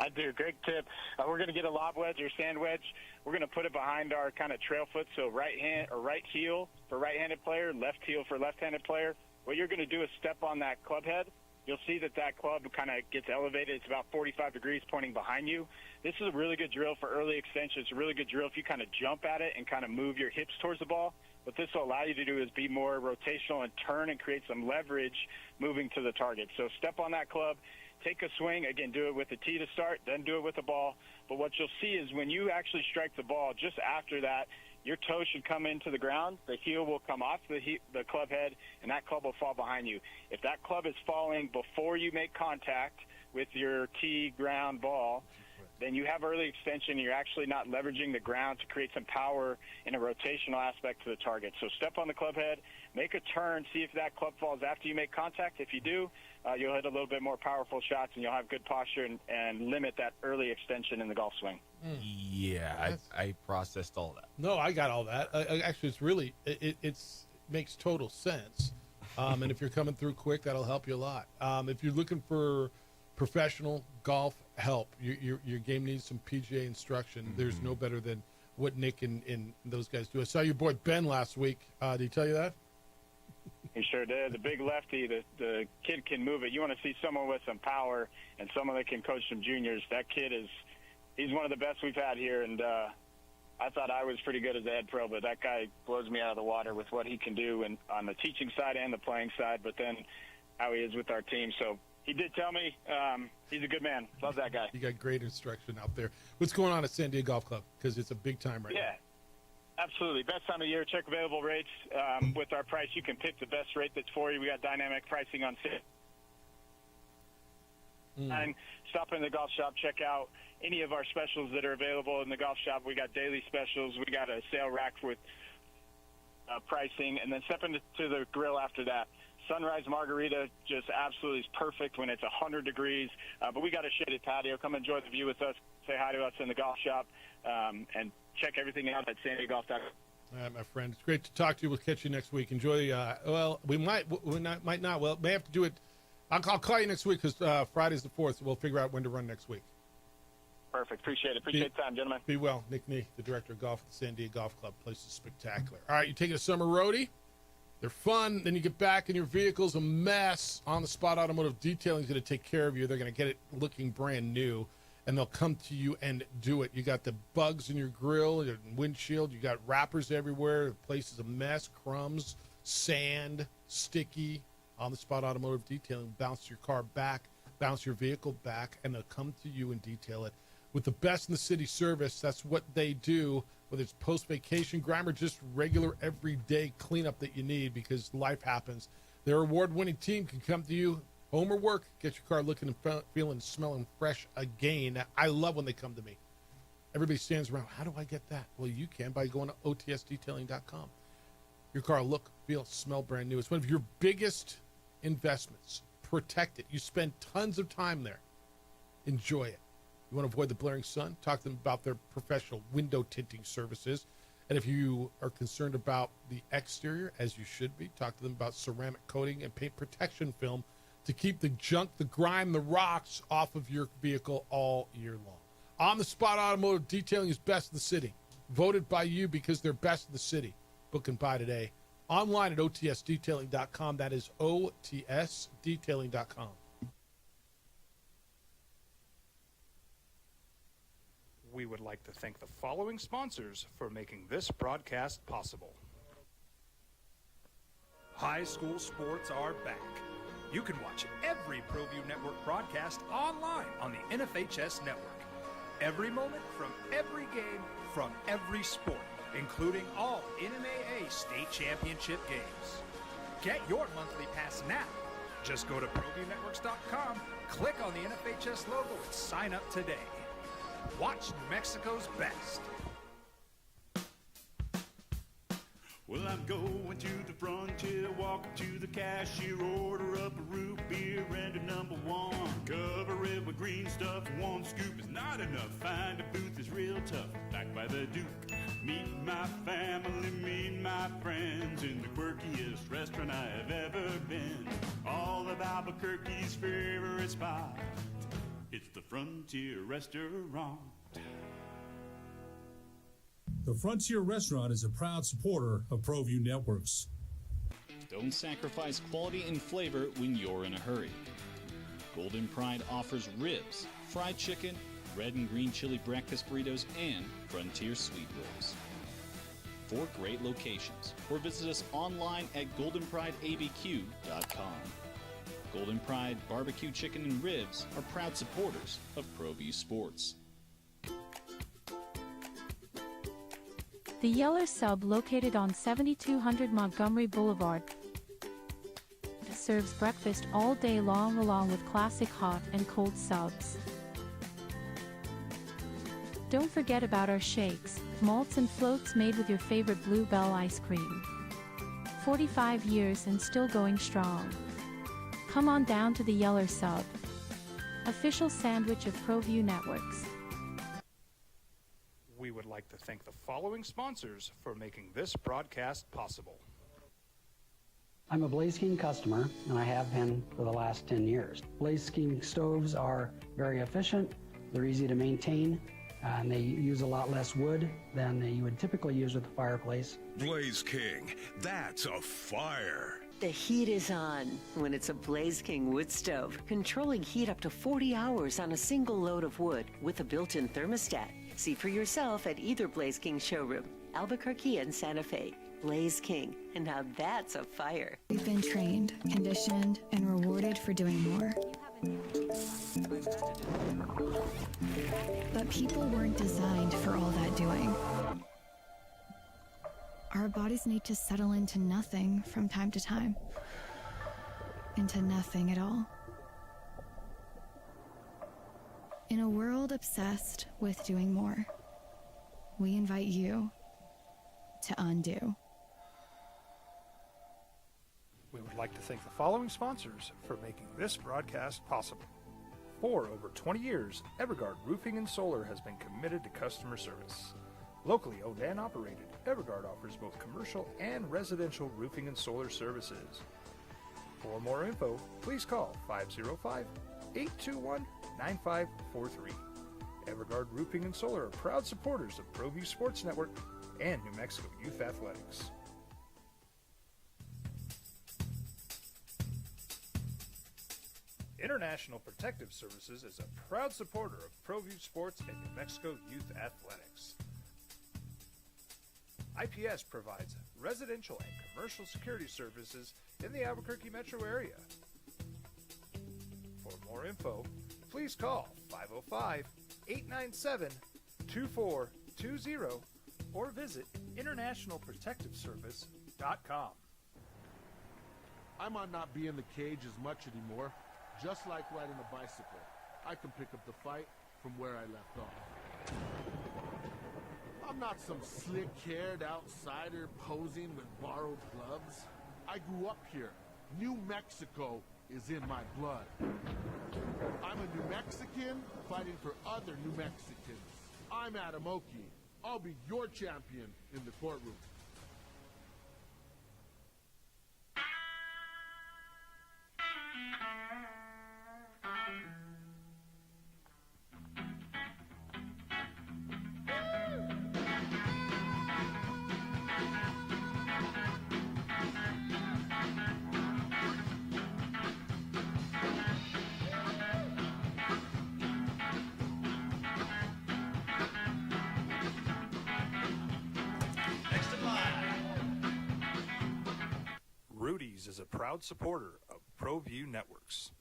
I do. Great tip. We're going to get a lob wedge or sand wedge. We're going to put it behind our kind of trail foot, so right hand or right heel for right-handed player, left heel for left-handed player. What you're going to do is step on that club head. You'll see that club kind of gets elevated. It's about 45 degrees pointing behind you. This is a really good drill for early extension. It's a really good drill if you kind of jump at it and kind of move your hips towards the ball. What this will allow you to do is be more rotational and turn and create some leverage moving to the target. So step on that club, take a swing. Again, do it with the tee to start, then do it with the ball. But what you'll see is when you actually strike the ball, just after that, your toe should come into the ground. The heel will come off the club head, and that club will fall behind you. If that club is falling before you make contact with your tee ground ball, then you have early extension. You're actually not leveraging the ground to create some power in a rotational aspect to the target. So step on the club head, make a turn, see if that club falls after you make contact. If you do, you'll hit a little bit more powerful shots, and you'll have good posture and limit that early extension in the golf swing. Yeah, I processed all that. No, I got all that. Actually, it's really it makes total sense. And if you're coming through quick, that'll help you a lot. If you're looking for professional golf help, your game needs some PGA instruction. Mm-hmm. There's no better than what Nick and those guys do. I saw your boy Ben last week. Did he tell you that? He sure did. The big lefty, the kid can move it. You want to see someone with some power and someone that can coach some juniors. That kid he's one of the best we've had here, and I thought I was pretty good as a head pro, but that guy blows me out of the water with what he can do and on the teaching side and the playing side, but then how he is with our team. So he did tell me he's a good man. Love that guy. You got great instruction out there. What's going on at San Diego Golf Club? Because it's a big time right now. Absolutely. Best time of year. Check available rates. With our price, you can pick the best rate that's for you. We got dynamic pricing on sale. And stop in the golf shop. Check out any of our specials that are available in the golf shop. We got daily specials. We got a sale rack with pricing. And then step into the grill after that. Sunrise margarita just absolutely is perfect when it's 100 degrees. But we got a shaded patio. Come enjoy the view with us. Say hi to us in the golf shop. And check everything out at SanDiegoGolf.com. All right, my friend. It's great to talk to you. We'll catch you next week. Enjoy. Well, we might not. Well, may have to do it. I'll call you next week because Friday's the 4th. So we'll figure out when to run next week. Perfect. Appreciate it. Appreciate the time, gentlemen. Be well. Nick Nee, the director of golf at the San Diego Golf Club. Place is spectacular. All right, you taking a summer roadie? They're fun. Then you get back and your vehicle's a mess. On the Spot Automotive Detailing is going to take care of you. They're going to get it looking brand new, and they'll come to you and do it. You got the bugs in your grill, your windshield. You got wrappers everywhere. The place is a mess. Crumbs, sand, sticky. On the Spot Automotive Detailing, bounce your car back, bounce your vehicle back, and they'll come to you and detail it with the best in the city service. That's what they do, whether it's post-vacation grime or just regular everyday cleanup that you need because life happens. Their award-winning team can come to you, home or work, get your car looking and feeling and smelling fresh again. I love when they come to me. Everybody stands around, how do I get that? Well, you can by going to otsdetailing.com. Your car will look, feel, smell brand new. It's one of your biggest investments. Protect it. You spend tons of time there. Enjoy it. You want to avoid the blaring sun? Talk to them about their professional window tinting services. And if you are concerned about the exterior, as you should be, talk to them about ceramic coating and paint protection film to keep the junk, the grime, the rocks off of your vehicle all year long. On the Spot Automotive Detailing is best in the city. Voted by you because they're best in the city. Book and buy today. Online at otsdetailing.com. That is otsdetailing.com. We would like to thank the following sponsors for making this broadcast possible. High school sports are back. You can watch every ProView Network broadcast online on the NFHS network. Every moment from every game from every sport, including all NMAA state championship games. Get your monthly pass now. Just go to ProViewNetworks.com, click on the NFHS logo, and sign up today. Watch New Mexico's best. Well, I'm going to the frontier, walk up to the cashier, order up a root beer and a number one. Cover it with green stuff, one scoop is not enough. Find a booth is real tough, back by the Duke. Meet my family, meet my friends in the quirkiest restaurant I have ever been. All of Albuquerque's favorite spot, it's the Frontier Restaurant. The Frontier Restaurant is a proud supporter of ProView Networks. Don't sacrifice quality and flavor when you're in a hurry. Golden Pride offers ribs, fried chicken, red and green chili breakfast burritos, and Frontier sweet rolls. 4 great locations, or visit us online at goldenprideabq.com. Golden Pride Barbecue Chicken and Ribs are proud supporters of ProView Sports. The Yeller Sub, located on 7200 Montgomery Boulevard, serves breakfast all day long along with classic hot and cold subs. Don't forget about our shakes, malts and floats made with your favorite Blue Bell ice cream. 45 years and still going strong. Come on down to the Yeller Sub, official sandwich of ProView Networks. We would like to thank the following sponsors for making this broadcast possible. I'm a Blaze King customer, and I have been for the last 10 years. Blaze King stoves are very efficient, they're easy to maintain, and they use a lot less wood than you would typically use with a fireplace. Blaze King, that's a fire. The heat is on when it's a Blaze King wood stove, controlling heat up to 40 hours on a single load of wood with a built-in thermostat. See for yourself at either Blaze King showroom, Albuquerque and Santa Fe. Blaze King, and now that's a fire. We've been trained, conditioned, and rewarded for doing more. But people weren't designed for all that doing. Our bodies need to settle into nothing from time to time. Into nothing at all. In a world obsessed with doing more, we invite you to undo. We would like to thank the following sponsors for making this broadcast possible. For over 20 years, Evergard Roofing and Solar has been committed to customer service. Locally owned and operated, Evergard offers both commercial and residential roofing and solar services. For more info, please call 505-821-9543. Evergard Roofing and Solar are proud supporters of ProView Sports Network and New Mexico Youth Athletics. International Protective Services is a proud supporter of ProView Sports and New Mexico Youth Athletics. IPS provides residential and commercial security services in the Albuquerque metro area. For more info, please call 505-897-2420 or visit internationalprotectiveservice.com. I might not be in the cage as much anymore. Just like riding a bicycle, I can pick up the fight from where I left off. I'm not some slick-haired outsider posing with borrowed gloves. I grew up here. New Mexico is in my blood. I'm a New Mexican fighting for other New Mexicans. I'm Adam Oki. I'll be your champion in the courtroom. Rudy's is a proud supporter of ProView Networks.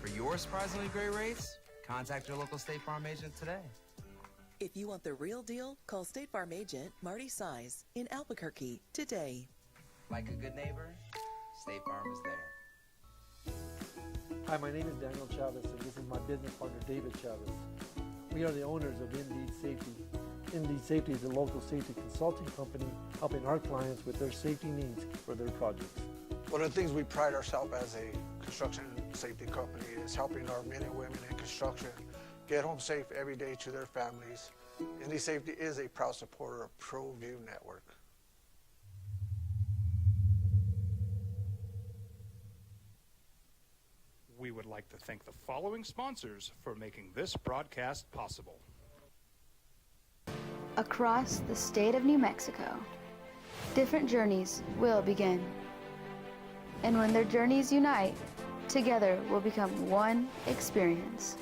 For your surprisingly great rates, contact your local State Farm agent today. If you want the real deal, call State Farm agent Marty Size in Albuquerque today. Like a good neighbor, State Farm is there. Hi, my name is Daniel Chavez, and this is my business partner, David Chavez. We are the owners of Indeed Safety. Indeed Safety is a local safety consulting company helping our clients with their safety needs for their projects. One of the things we pride ourselves as a construction safety company is helping our men and women in construction get home safe every day to their families. Indeed Safety is a proud supporter of ProView Network. We would like to thank the following sponsors for making this broadcast possible. Across the state of New Mexico, different journeys will begin. And when their journeys unite, together will become one experience.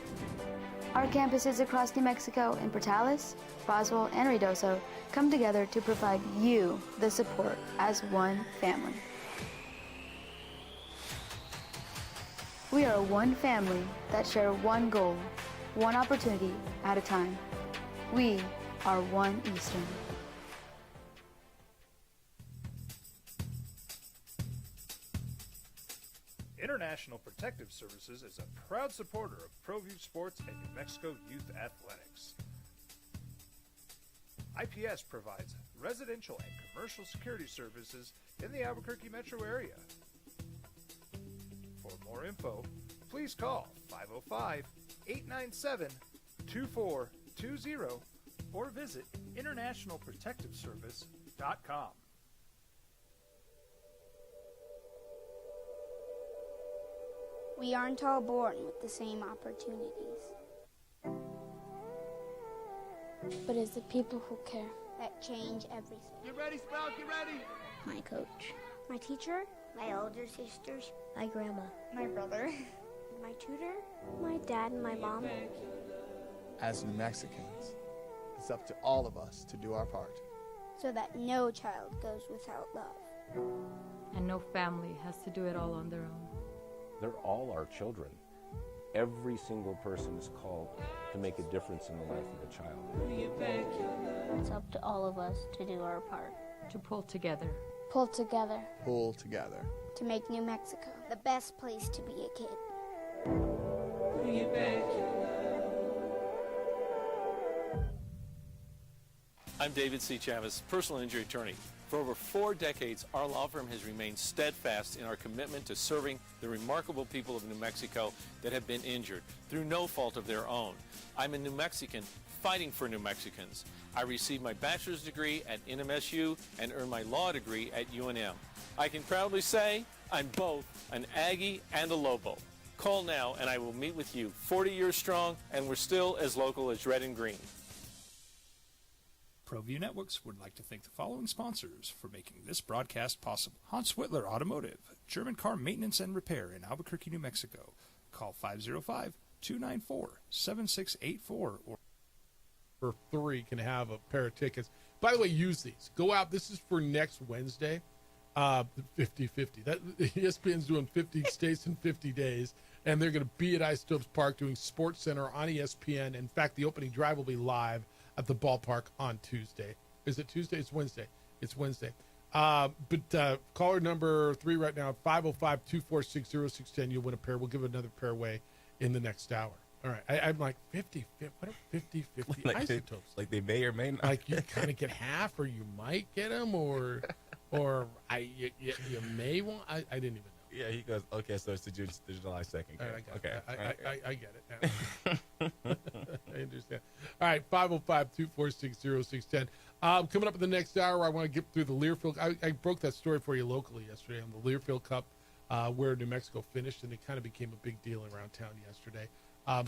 Our campuses across New Mexico in Portales, Boswell, and Ruidoso come together to provide you the support as one family. We are one family that share one goal, one opportunity at a time. We are One Eastern. International Protective Services is a proud supporter of ProView Sports and New Mexico Youth Athletics. IPS provides residential and commercial security services in the Albuquerque metro area. For more info, please call 505-897-2420 or visit internationalprotectiveservice.com. We aren't all born with the same opportunities. But it's the people who care that change everything. Get ready, Sprout, get ready! My coach. My teacher. My older sisters. My grandma. My brother. My tutor. My dad and my mom. As New Mexicans, it's up to all of us to do our part. so that no child goes without love. And no family has to do it all on their own. They're all our children. Every single person is called to make a difference in the life of a child. It's up to all of us to do our part. To pull together. Pull together. Pull together. To make New Mexico the best place to be a kid. I'm David C. Chavez, personal injury attorney. For over 4 decades, our law firm has remained steadfast in our commitment to serving the remarkable people of New Mexico that have been injured through no fault of their own. I'm a New Mexican fighting for New Mexicans. I received my bachelor's degree at NMSU and earned my law degree at UNM. I can proudly say I'm both an Aggie and a Lobo. Call now and I will meet with you. 40 years strong, and we're still as local as red and green. ProView Networks would like to thank the following sponsors for making this broadcast possible. Hans Whitler Automotive, German car maintenance and repair in Albuquerque, New Mexico. Call 505-294-7684 or for 3 can have a pair of tickets. By the way, use these. Go out. This is for next Wednesday. 50-50. That ESPN's doing 50 states in 50 days, and they're going to be at Isotopes Park doing Sports Center on ESPN. In fact, the opening drive will be live at the ballpark on Tuesday. Is it Tuesday? It's Wednesday. It's Wednesday. But caller number 3 right now, 505-246-0610. You'll win a pair. We'll give another pair away in the next hour. All right. I'm like 50. What are 50 like Isotopes? Like they may or may not. Like you kind of get half, or you might get them, or you may want. I didn't even know. Yeah, he goes, okay, so it's the July 2nd. Okay. I get it now. I understand. All right, 505-246-0610. Coming up in the next hour, I want to get through the Learfield. I broke that story for you locally yesterday on the Learfield Cup, where New Mexico finished, and it kind of became a big deal around town yesterday.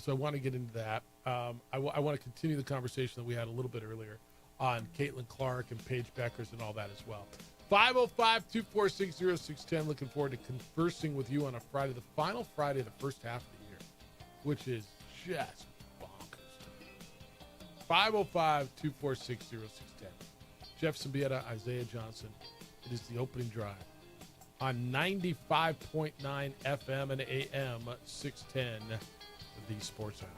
So I want to get into that. I want to continue the conversation that we had a little bit earlier on Caitlin Clark and Paige Beckers and all that as well. 505-246-0610. Looking forward to conversing with you on a Friday, the final Friday of the first half of the year, which is just bonkers to me. 505-246-0610. Jeff Symbieta, Isaiah Johnson. It is the opening drive on 95.9 FM and AM 610, the Sports Hour.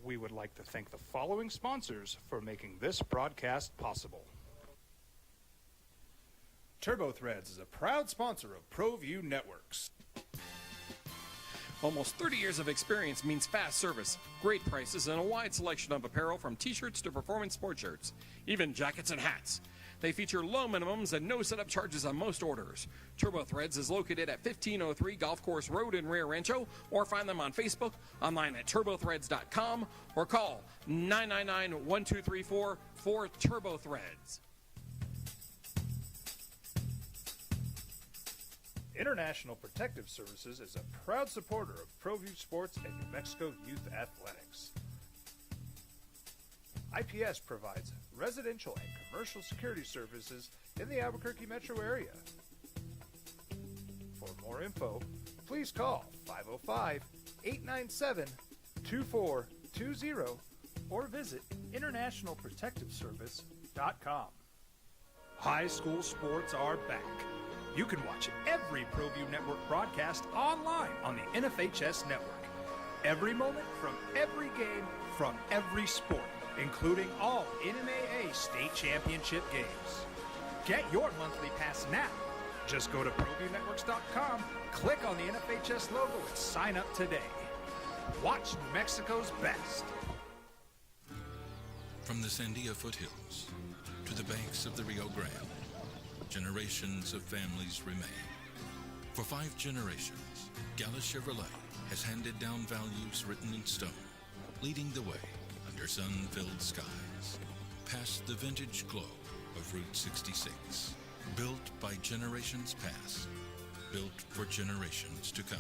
we would like to thank the following sponsors for making this broadcast possible. TurboThreads is a proud sponsor of ProView Networks. Almost 30 years of experience means fast service, great prices, and a wide selection of apparel from t-shirts to performance sport shirts, even jackets and hats. They feature low minimums and no setup charges on most orders. TurboThreads is located at 1503 Golf Course Road in Rio Rancho, or find them on Facebook, online at turbothreads.com, or call 999-1234 for TurboThreads. International Protective Services is a proud supporter of ProView Sports and New Mexico Youth Athletics. IPS provides residential and commercial security services in the Albuquerque metro area. For more info, please call 505-897-2420 or visit internationalprotectiveservice.com. High school sports are back. You can watch every ProView Network broadcast online on the NFHS network. Every moment from every game from every sport, including all NMAA state championship games. Get your monthly pass now. Just go to ProViewNetworks.com, click on the NFHS logo, and sign up today. Watch New Mexico's best. From the Sandia foothills to the banks of the Rio Grande, generations of families remain. For 5 generations, Gallus Chevrolet has handed down values written in stone, leading the way under sun-filled skies, past the vintage glow of Route 66. Built by generations past, built for generations to come.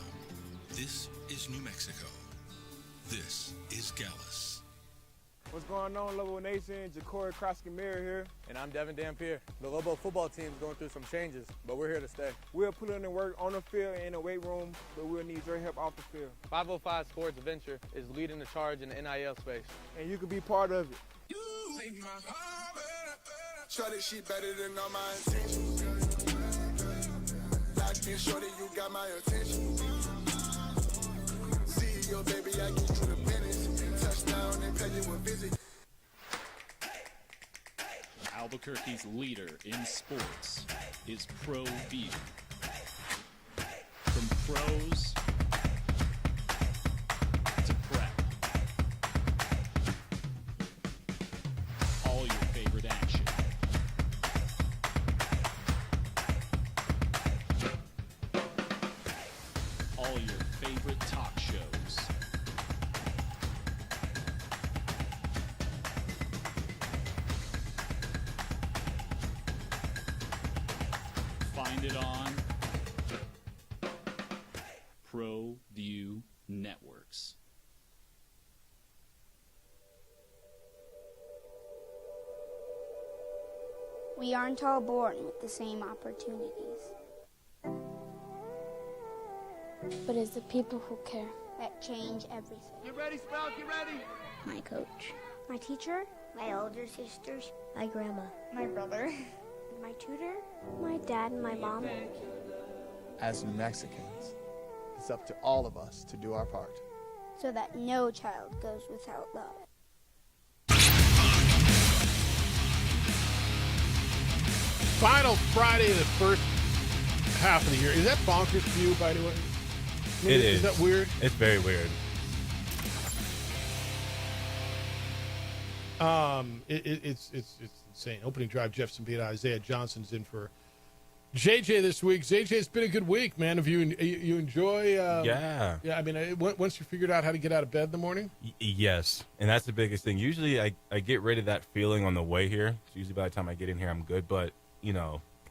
This is New Mexico. This is Gallus. What's going on, Lobo Nation? Ja'Cory Krosky-Mir here. And I'm Devin Dampier. The Lobo football team is going through some changes, but we're here to stay. We'll put in the work on the field and in the weight room, but we'll need your help off the field. 505 Sports Venture is leading the charge in the NIL space. And you can be part of it. Shorty, she better than all my intentions. Locked in, shorty, you got my attention. CEO, baby, I get you the business. Touchdown and pay you a visit. Albuquerque's leader in sports is ProView. From pros to prep, all your favorite action. All your favorite talk shows. Find it on ProView Networks. We aren't all born with the same opportunities. But it's the people who care that change everything. Get ready, Sprout, get ready. My coach, my teacher, my older sisters, my grandma, my brother, my tutor, my dad, and my mom. As New Mexicans, it's up to all of us to do our part. So that no child goes without love. Final Friday of the first half of the year. Is that bonkers for you, by the way? I mean, It is. Is that weird? It's very weird. It's insane. Opening drive, Jeff Zambita, Isaiah Johnson's in for JJ this week. JJ, it's been a good week, man. Have you enjoy? Yeah. Yeah. I mean, once you figured out how to get out of bed in the morning. Yes, and that's the biggest thing. Usually, I get rid of that feeling on the way here. So usually, by the time I get in here, I'm good. But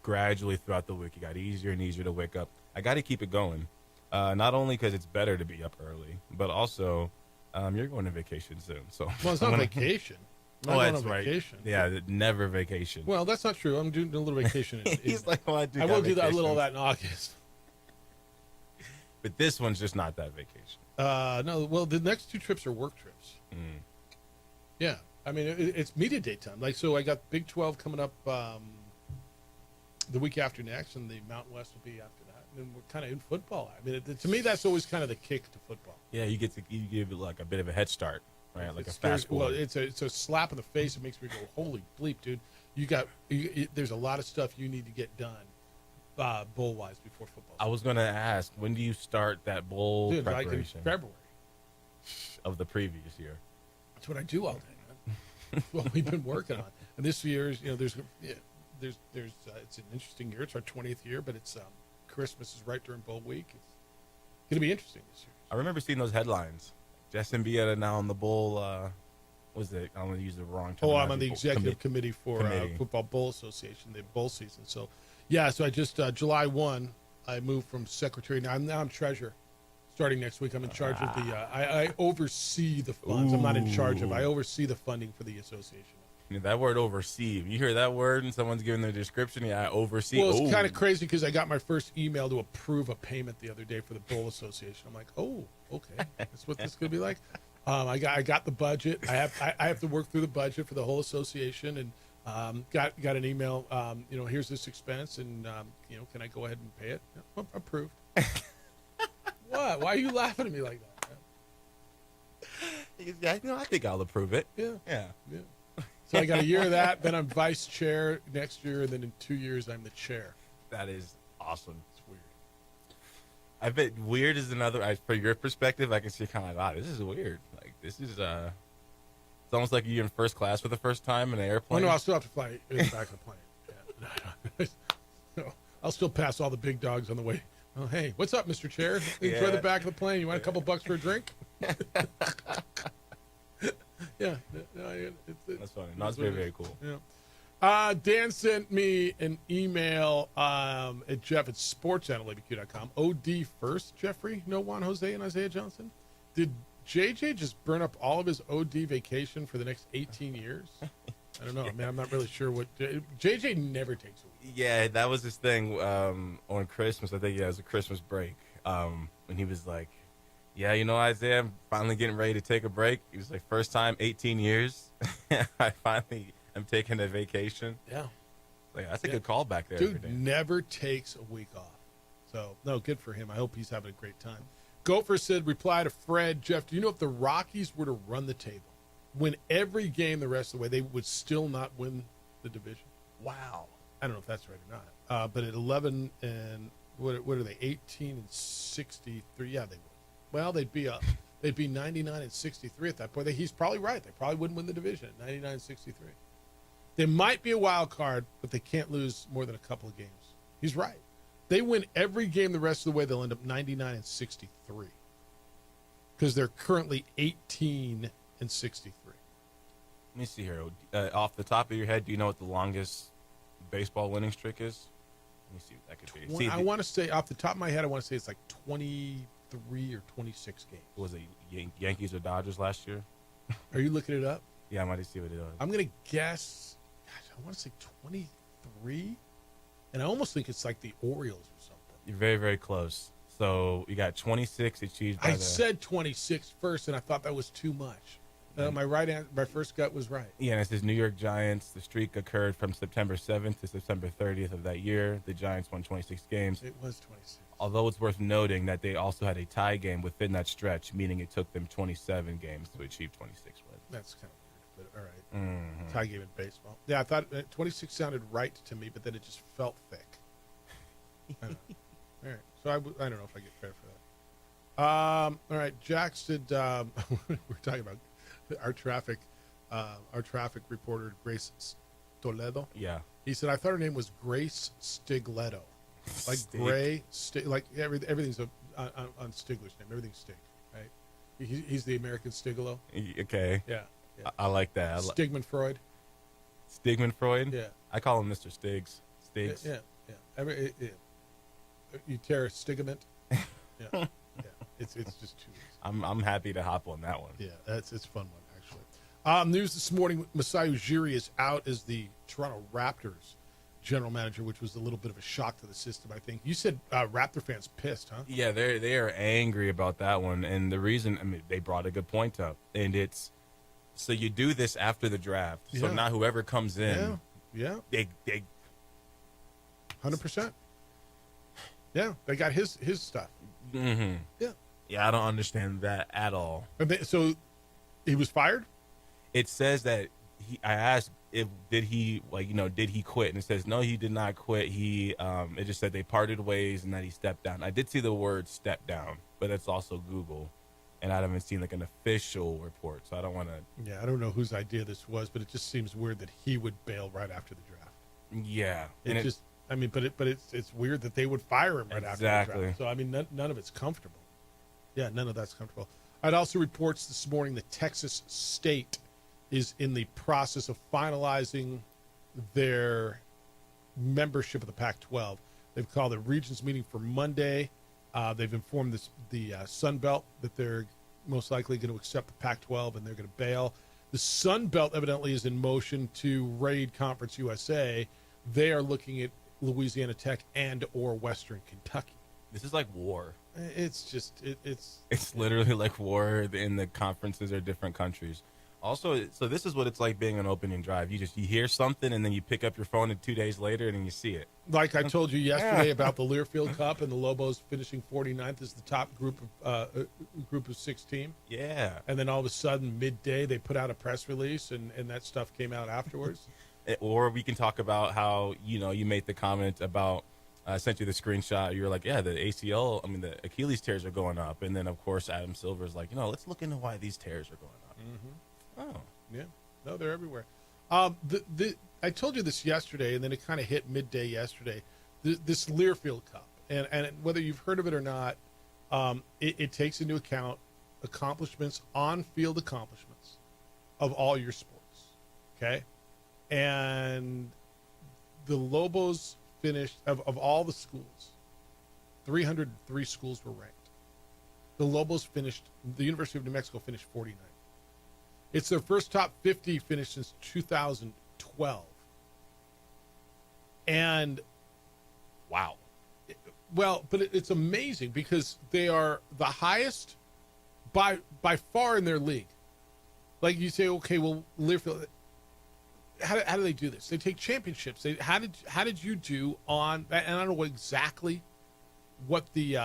gradually throughout the week, it got easier and easier to wake up. I got to keep it going. Not only because it's better to be up early, but also you're going on vacation soon. So Well, it's not vacation. I'm not going that's on right. vacation. Yeah, never vacation. Well, that's not true. I'm doing a little vacation. He's like, well, I will got do that, a little of vacations. that in August. But this one's just not that vacation. No, well, the next two trips are work trips. Mm. Yeah, I mean, it's media day time. Like, so I got Big 12 coming up the week after next, and the Mountain West will be after that. And then we're kind of in football. I mean, to me, that's always kind of the kick to football. Yeah, you give it like a bit of a head start, right? Like It's a fast well, forward. it's a slap in the face. It makes me go, holy bleep, dude! There's a lot of stuff you need to get done, bowl wise, before football. I was gonna ask, when do you start that bowl Dude, like in preparation? February Of the previous year. That's what I do all day, man. That's what we've been working on. And this year's, there's it's an interesting year. It's our 20th year, but it's Christmas is right during bowl week. It's going to be interesting this year. I remember seeing those headlines. Justin Bieta now on the bowl. Was it? I'm going to use the wrong term. Oh, I'm on the executive committee for Football Bowl Association, the bowl season. So, yeah, so I just July 1, I moved from secretary. Now I'm treasurer. Starting next week, I'm in charge of the. I oversee the funds. I'm not in charge of. I oversee the funding for the association. Yeah, that word oversee. You hear that word and someone's giving their description? Yeah, I oversee. Well, it's kind of crazy because I got my first email to approve a payment the other day for the Bowl Association. I'm like, oh, okay, that's what this is going to be like. I got the budget. I have to work through the budget for the whole association, and got an email. Here's this expense, and can I go ahead and pay it? Yeah, approved. What? Why are you laughing at me like that? Yeah, I think I'll approve it. Yeah. Yeah. So I got a year of that. Then I'm vice chair next year, and then in 2 years I'm the chair. That is awesome. It's weird. I bet weird is another. For your perspective, I can see kind of like, wow, this is weird. Like this is it's almost like you're in first class for the first time in an airplane. Oh, no, I'll still have to fly in the back of the plane. Yeah. No, I'll still pass all the big dogs on the way. Oh, hey, what's up, Mr. Chair? Enjoy Yeah. the back of the plane. You want a couple bucks for a drink? Yeah. That's funny. No, it's very, very cool. Yeah. Dan sent me an email at Jeff at sportsanalabq.com. OD first, Jeffrey, no Juan Jose and Isaiah Johnson. Did JJ just burn up all of his OD vacation for the next 18 years? I don't know. I mean, I'm not really sure what JJ never takes a week. Yeah, that was his thing on Christmas. I think it was a Christmas break. When he was like, "Yeah, you know, Isaiah, I'm finally getting ready to take a break." He was like, "First time 18 years, I finally am taking a vacation." Yeah, like that's a good call back there. Dude never takes a week off. So no, good for him. I hope he's having a great time. Gopher said, reply to Fred, Jeff, do you know if the Rockies were to run the table, win every game the rest of the way, they would still not win the division? Wow. I don't know if that's right or not. But at 11 and what are they? 18 and 63. Yeah, they would. Well, they'd be 99 and 63 at that point. He's probably right. They probably wouldn't win the division at 99 and 63. They might be a wild card, but they can't lose more than a couple of games. He's right. They win every game the rest of the way, they'll end up 99 and 63 because they're currently 18 and 63. Let me see here. Off the top of your head, do you know what the longest baseball winning streak is? Let me see what that could be. I want to say, off the top of my head, I want to say it's like 23 or 26 games. Was it Yankees or Dodgers last year? Are you looking it up? Yeah, I might see what it is. I'm going to guess, I want to say 23. And I almost think it's like the Orioles or something. You're very, very close. So you got 26 achieved by I said 26 first, and I thought that was too much. My first gut was right. Yeah, and it says New York Giants. The streak occurred from September 7th to September 30th of that year. The Giants won 26 games. It was 26. Although it's worth noting that they also had a tie game within that stretch, meaning it took them 27 games to achieve 26 wins. That's kind of weird, but all right. Mm-hmm. Tie game in baseball. Yeah, I thought 26 sounded right to me, but then it just felt thick. I don't know. All right. So I don't know if I get credit for that. All right. Jack said, we're talking about our traffic reporter, Grace Toledo. Yeah. He said, I thought her name was Grace Stigletto. Like Gray, like everything's on Stigler's name. Everything's Stig, right? He's the American Stigalo. Okay. Yeah. I like that. Stigmund Freud. Stigmund Freud? Yeah. I call him Mr. Stiggs. Stiggs. Yeah. You tear a stigament. Yeah. It's just too easy. I'm happy to hop on that one. Yeah, it's a fun one, actually. News this morning, Masai Ujiri is out as the Toronto Raptors general manager, which was a little bit of a shock to the system, I think. You said Raptor fans pissed, huh? Yeah, they are angry about that one. And the reason, I mean, they brought a good point up. And it's, so you do this after the draft. So now whoever comes in, they 100%. Yeah, they got his stuff. Mm-hmm. Yeah. Yeah, I don't understand that at all. So he was fired? It says that I asked did he quit? And it says no, he did not quit. It just said they parted ways and that he stepped down. I did see the word step down, but that's also Google, and I haven't seen like an official report, so I don't want to. Yeah, I don't know whose idea this was, but it just seems weird that he would bail right after the draft. Yeah, it's weird that they would fire him right after the draft. So I mean, none of it's comfortable. Yeah, none of that's comfortable. It also reports this morning that Texas State is in the process of finalizing their membership of the Pac-12. They've called a Regents meeting for Monday. They've informed the Sun Belt that they're most likely going to accept the Pac-12 and they're going to bail. The Sun Belt evidently is in motion to raid Conference USA. They are looking at Louisiana Tech and or Western Kentucky. This is like war. It's just it's literally like war, and the conferences are different countries. Also, so this is what it's like being on opening drive. You hear something and then you pick up your phone and 2 days later and then you see it. Like I told you yesterday about the Learfield Cup and the Lobos finishing 49th as the top group of 6 team. Yeah. And then all of a sudden midday they put out a press release and that stuff came out afterwards. Or we can talk about how, you made the comment about I sent you the screenshot. You were like, yeah, the the Achilles tears are going up. And then, of course, Adam Silver's like, let's look into why these tears are going up. Mm-hmm. Oh, yeah. No, they're everywhere. I told you this yesterday, and then it kind of hit midday yesterday, this Learfield Cup. And whether you've heard of it or not, it takes into account on-field accomplishments of all your sports. Okay? And the Lobos finished, of all the schools, 303 schools were ranked. the University of New Mexico finished 49th. It's their first top 50 finish since 2012. And wow. Well, but it's amazing because they are the highest by far in their league. Like you say, okay, well, Learfield, how do they do this? They take championships. How did you do on? And I don't know exactly what the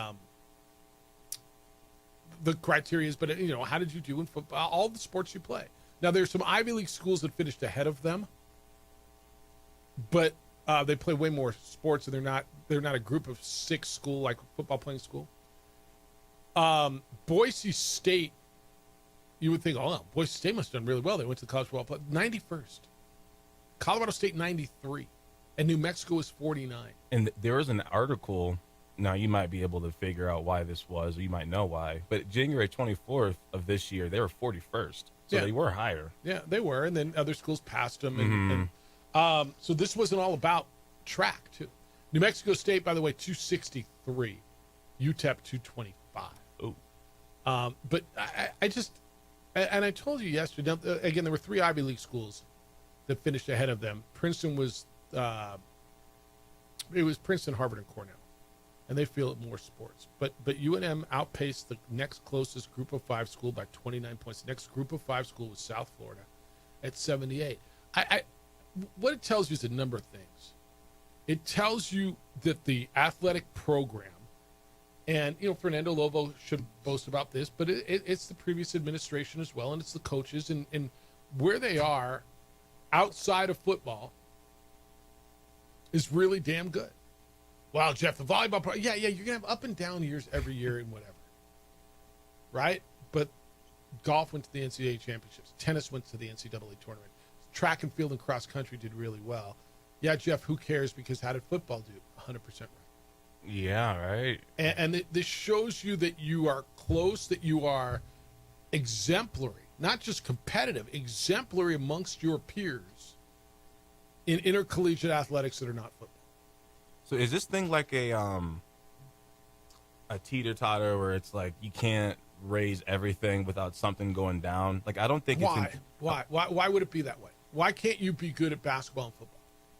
criteria is, but how did you do in football? All the sports you play. Now there's some Ivy League schools that finished ahead of them, but they play way more sports, and they're not a group of 6 school like football playing school. Boise State, you would think, oh, Boise State must have done really well. They went to the college football play 91st. Colorado State 93, and New Mexico was 49. And there was an article. Now you might be able to figure out why this was, or you might know why. But January 24th of this year, they were 41st, so they were higher. Yeah, they were, and then other schools passed them. And so this wasn't all about track too. New Mexico State, by the way, 263, UTEP 225. Oh, but I just, and I told you yesterday. Again, there were 3 Ivy League schools that finished ahead of them. Princeton was, it was Princeton, Harvard, and Cornell, and they field more sports. But UNM outpaced the next closest Group of 5 school by 29 points. The next Group of 5 school was South Florida at 78. What it tells you is a number of things. It tells you that the athletic program, and Fernando Lobo should boast about this, but it's the previous administration as well, and it's the coaches, and where they are outside of football is really damn good. Wow, Jeff, the volleyball yeah, you're gonna have up and down years every year and whatever, right? But golf went to the NCAA championships, tennis went to the NCAA tournament, track and field and cross country did really well. Yeah, Jeff, who cares? Because how did football do? 100% right. Yeah, right. And this shows you that you are close, that you are exemplary, not just competitive, exemplary amongst your peers in intercollegiate athletics that are not football. So is this thing like a teeter-totter where it's like you can't raise everything without something going down? Like, I don't think Why would it be that way? Why can't you be good at basketball and football?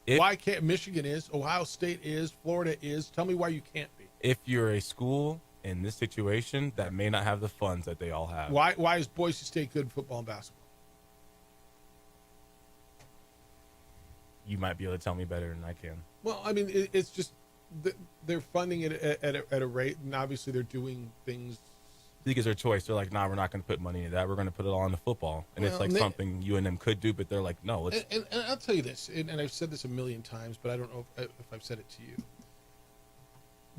Why can't Michigan is, Ohio State is, Florida is? Tell me why you can't be. If you're a school in this situation that may not have the funds that they all have. Why is Boise State good in football and basketball? You might be able to tell me better than I can. Well, I mean, it's just they're funding it at a rate, and obviously they're doing things. I think it's their choice. They're like, nah, we're not going to put money into that. We're going to put it all into football. And it's like something UNM could do, but they're like, no. Let's. And I'll tell you this, and I've said this a million times, but I don't know if I've said it to you.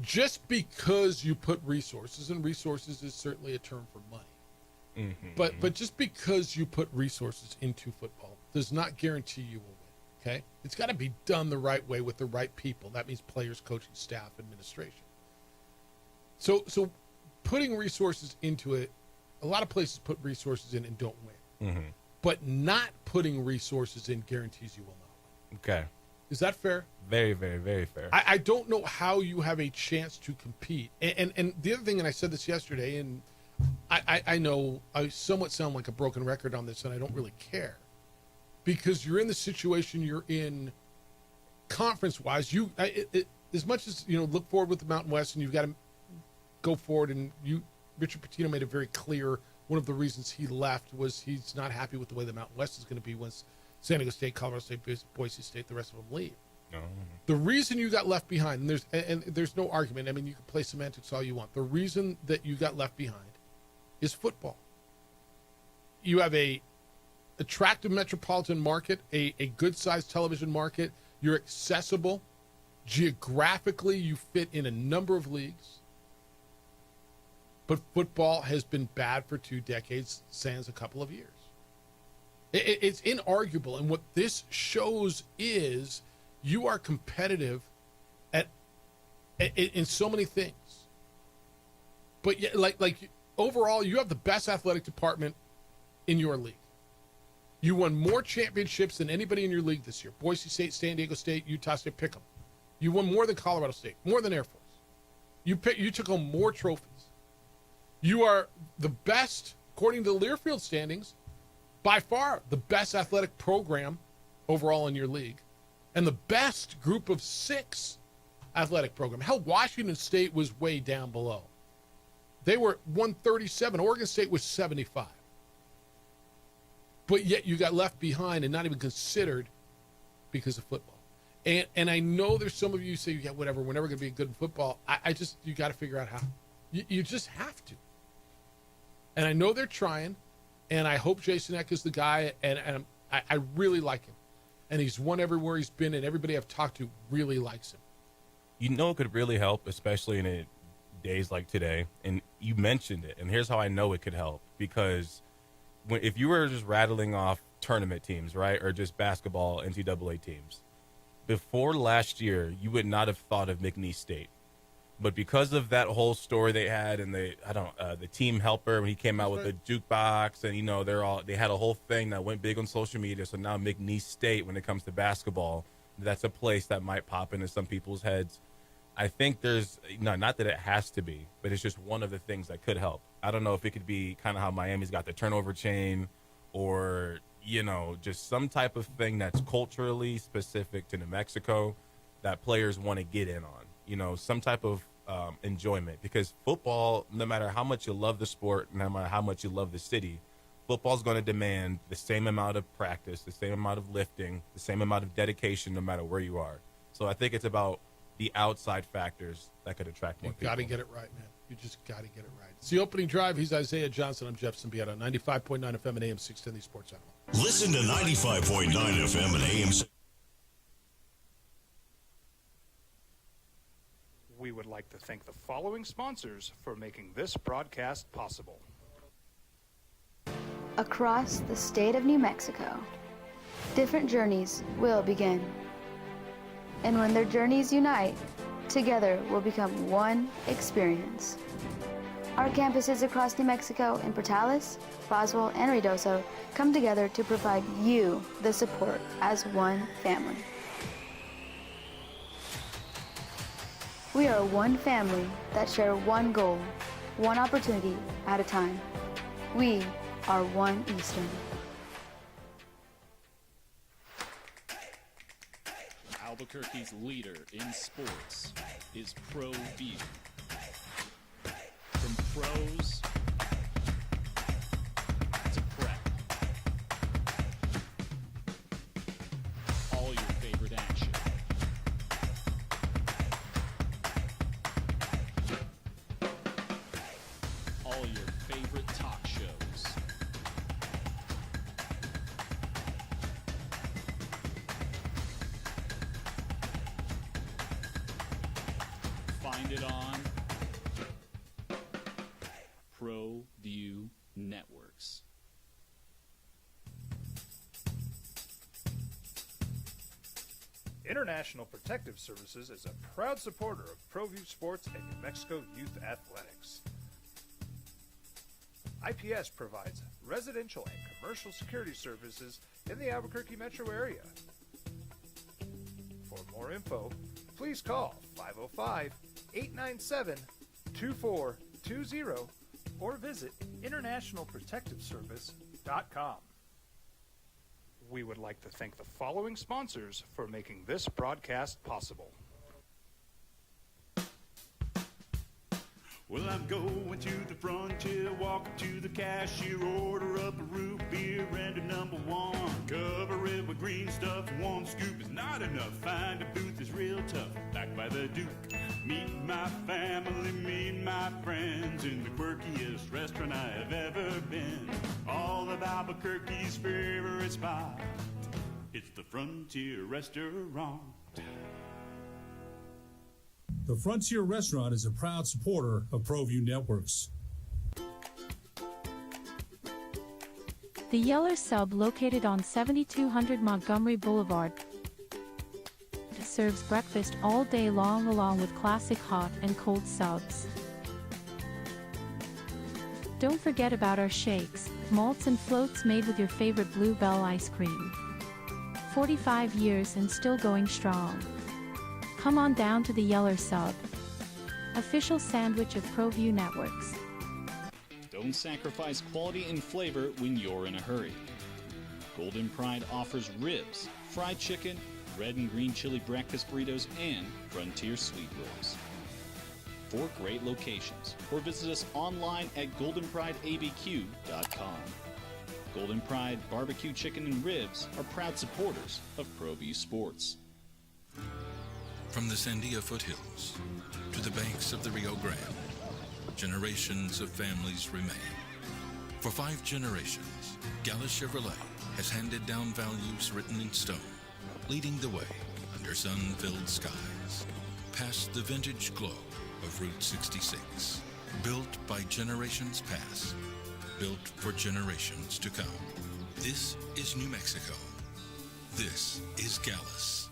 Just because you put resources, and resources is certainly a term for money, but just because you put resources into football does not guarantee you will win. Okay, it's got to be done the right way with the right people. That means players, coaching staff, administration. So putting resources into it, a lot of places put resources in and don't win. But not putting resources in guarantees you will not win. Okay. Is that fair? Very, very, very fair. I don't know how you have a chance to compete. And the other thing, and I said this yesterday, and I know I somewhat sound like a broken record on this, and I don't really care. Because you're in the situation you're in conference-wise. As much as, look forward with the Mountain West, and you've got to go forward, and Richard Pitino made it very clear one of the reasons he left was he's not happy with the way the Mountain West is going to be once San Diego State, Colorado State, Boise State, the rest of them leave. Oh. The reason you got left behind, and there's no argument, I mean, you can play semantics all you want. The reason that you got left behind is football. You have a attractive metropolitan market, a good-sized television market. You're accessible. Geographically, you fit in a number of leagues. But football has been bad for 2 decades, sans a couple of years. It's inarguable. And what this shows is you are competitive in so many things. But yeah, like overall, you have the best athletic department in your league. You won more championships than anybody in your league this year. Boise State, San Diego State, Utah State, pick them. You won more than Colorado State, more than Air Force. You took home more trophies. You are the best, according to the Learfield standings, by far the best athletic program overall in your league, and the best group of 6 athletic program. Hell, Washington State was way down below. They were 137. Oregon State was 75. But yet you got left behind and not even considered because of football. And I know there's some of you who say, yeah, whatever, we're never going to be good in football. You got to figure out how. You just have to. And I know they're trying, and I hope Jason Eck is the guy, and I really like him. And he's won everywhere he's been, and everybody I've talked to really likes him. You know, it could really help, especially in days like today. And you mentioned it, and here's how I know it could help. Because if you were just rattling off tournament teams, right, or just basketball NCAA teams, before last year, you would not have thought of McNeese State. But because of that whole story they had, and the team helper when he came out with the jukebox, and they had a whole thing that went big on social media. So now McNeese State, when it comes to basketball, that's a place that might pop into some people's heads. I think there's not that it has to be, but it's just one of the things that could help. I don't know if it could be kind of how Miami's got the turnover chain, or just some type of thing that's culturally specific to New Mexico that players want to get in on. Some type of enjoyment, because football, no matter how much you love the sport, no matter how much you love the city, football's going to demand the same amount of practice, the same amount of lifting, the same amount of dedication, no matter where you are. So I think it's about the outside factors that could attract more people. You got to get it right, man. You just got to get it right. It's the opening drive. He's Isaiah Johnson. I'm Jeff Symbieta, 95.9 FM and AM 610, the Sports Animal. Listen to 95.9 FM and AM. We would like to thank the following sponsors for making this broadcast possible. Across the state of New Mexico, different journeys will begin. And when their journeys unite, together will become one experience. Our campuses across New Mexico in Portales, Roswell, and Ruidoso come together to provide you the support as one family. We are one family that share one goal, one opportunity at a time. We are One Eastern. Albuquerque's leader in sports is ProView. From pros to prep, all your favorite action. All your favorite talk shows. Find it on ProView Networks. International Protective Services is a proud supporter of ProView Sports and New Mexico Youth Athletics. IPS provides residential and commercial security services in the Albuquerque metro area. For more info, please call 505-897-2420 or visit internationalprotectiveservice.com. We would like to thank the following sponsors for making this broadcast possible. Well, I'm going to the frontier, walking to the cashier, order up a root beer and a number one. Cover it with green stuff, one scoop is not enough. Find a booth is real tough, back by the Duke. Meet my family, meet my friends in the quirkiest restaurant I have ever been. All of Albuquerque's favorite spot, it's the Frontier Restaurant. The Frontier Restaurant is a proud supporter of ProView Networks. The Yeller Sub, located on 7200 Montgomery Boulevard, serves breakfast all day long along with classic hot and cold subs. Don't forget about our shakes, malts and floats made with your favorite Bluebell ice cream. 45 years and still going strong. Come on down to the Yeller Sub, official sandwich of ProView Networks. Don't sacrifice quality and flavor when you're in a hurry. Golden Pride offers ribs, fried chicken, red and green chili breakfast burritos, and frontier sweet rolls. 4 great locations, or visit us online at goldenprideabq.com. Golden Pride Barbecue Chicken and Ribs are proud supporters of ProView Sports. From the Sandia foothills to the banks of the Rio Grande, generations of families remain. For 5 generations, Gallus Chevrolet has handed down values written in stone, leading the way under sun-filled skies, past the vintage glow of Route 66. Built by generations past, built for generations to come. This is New Mexico. This is Gallus.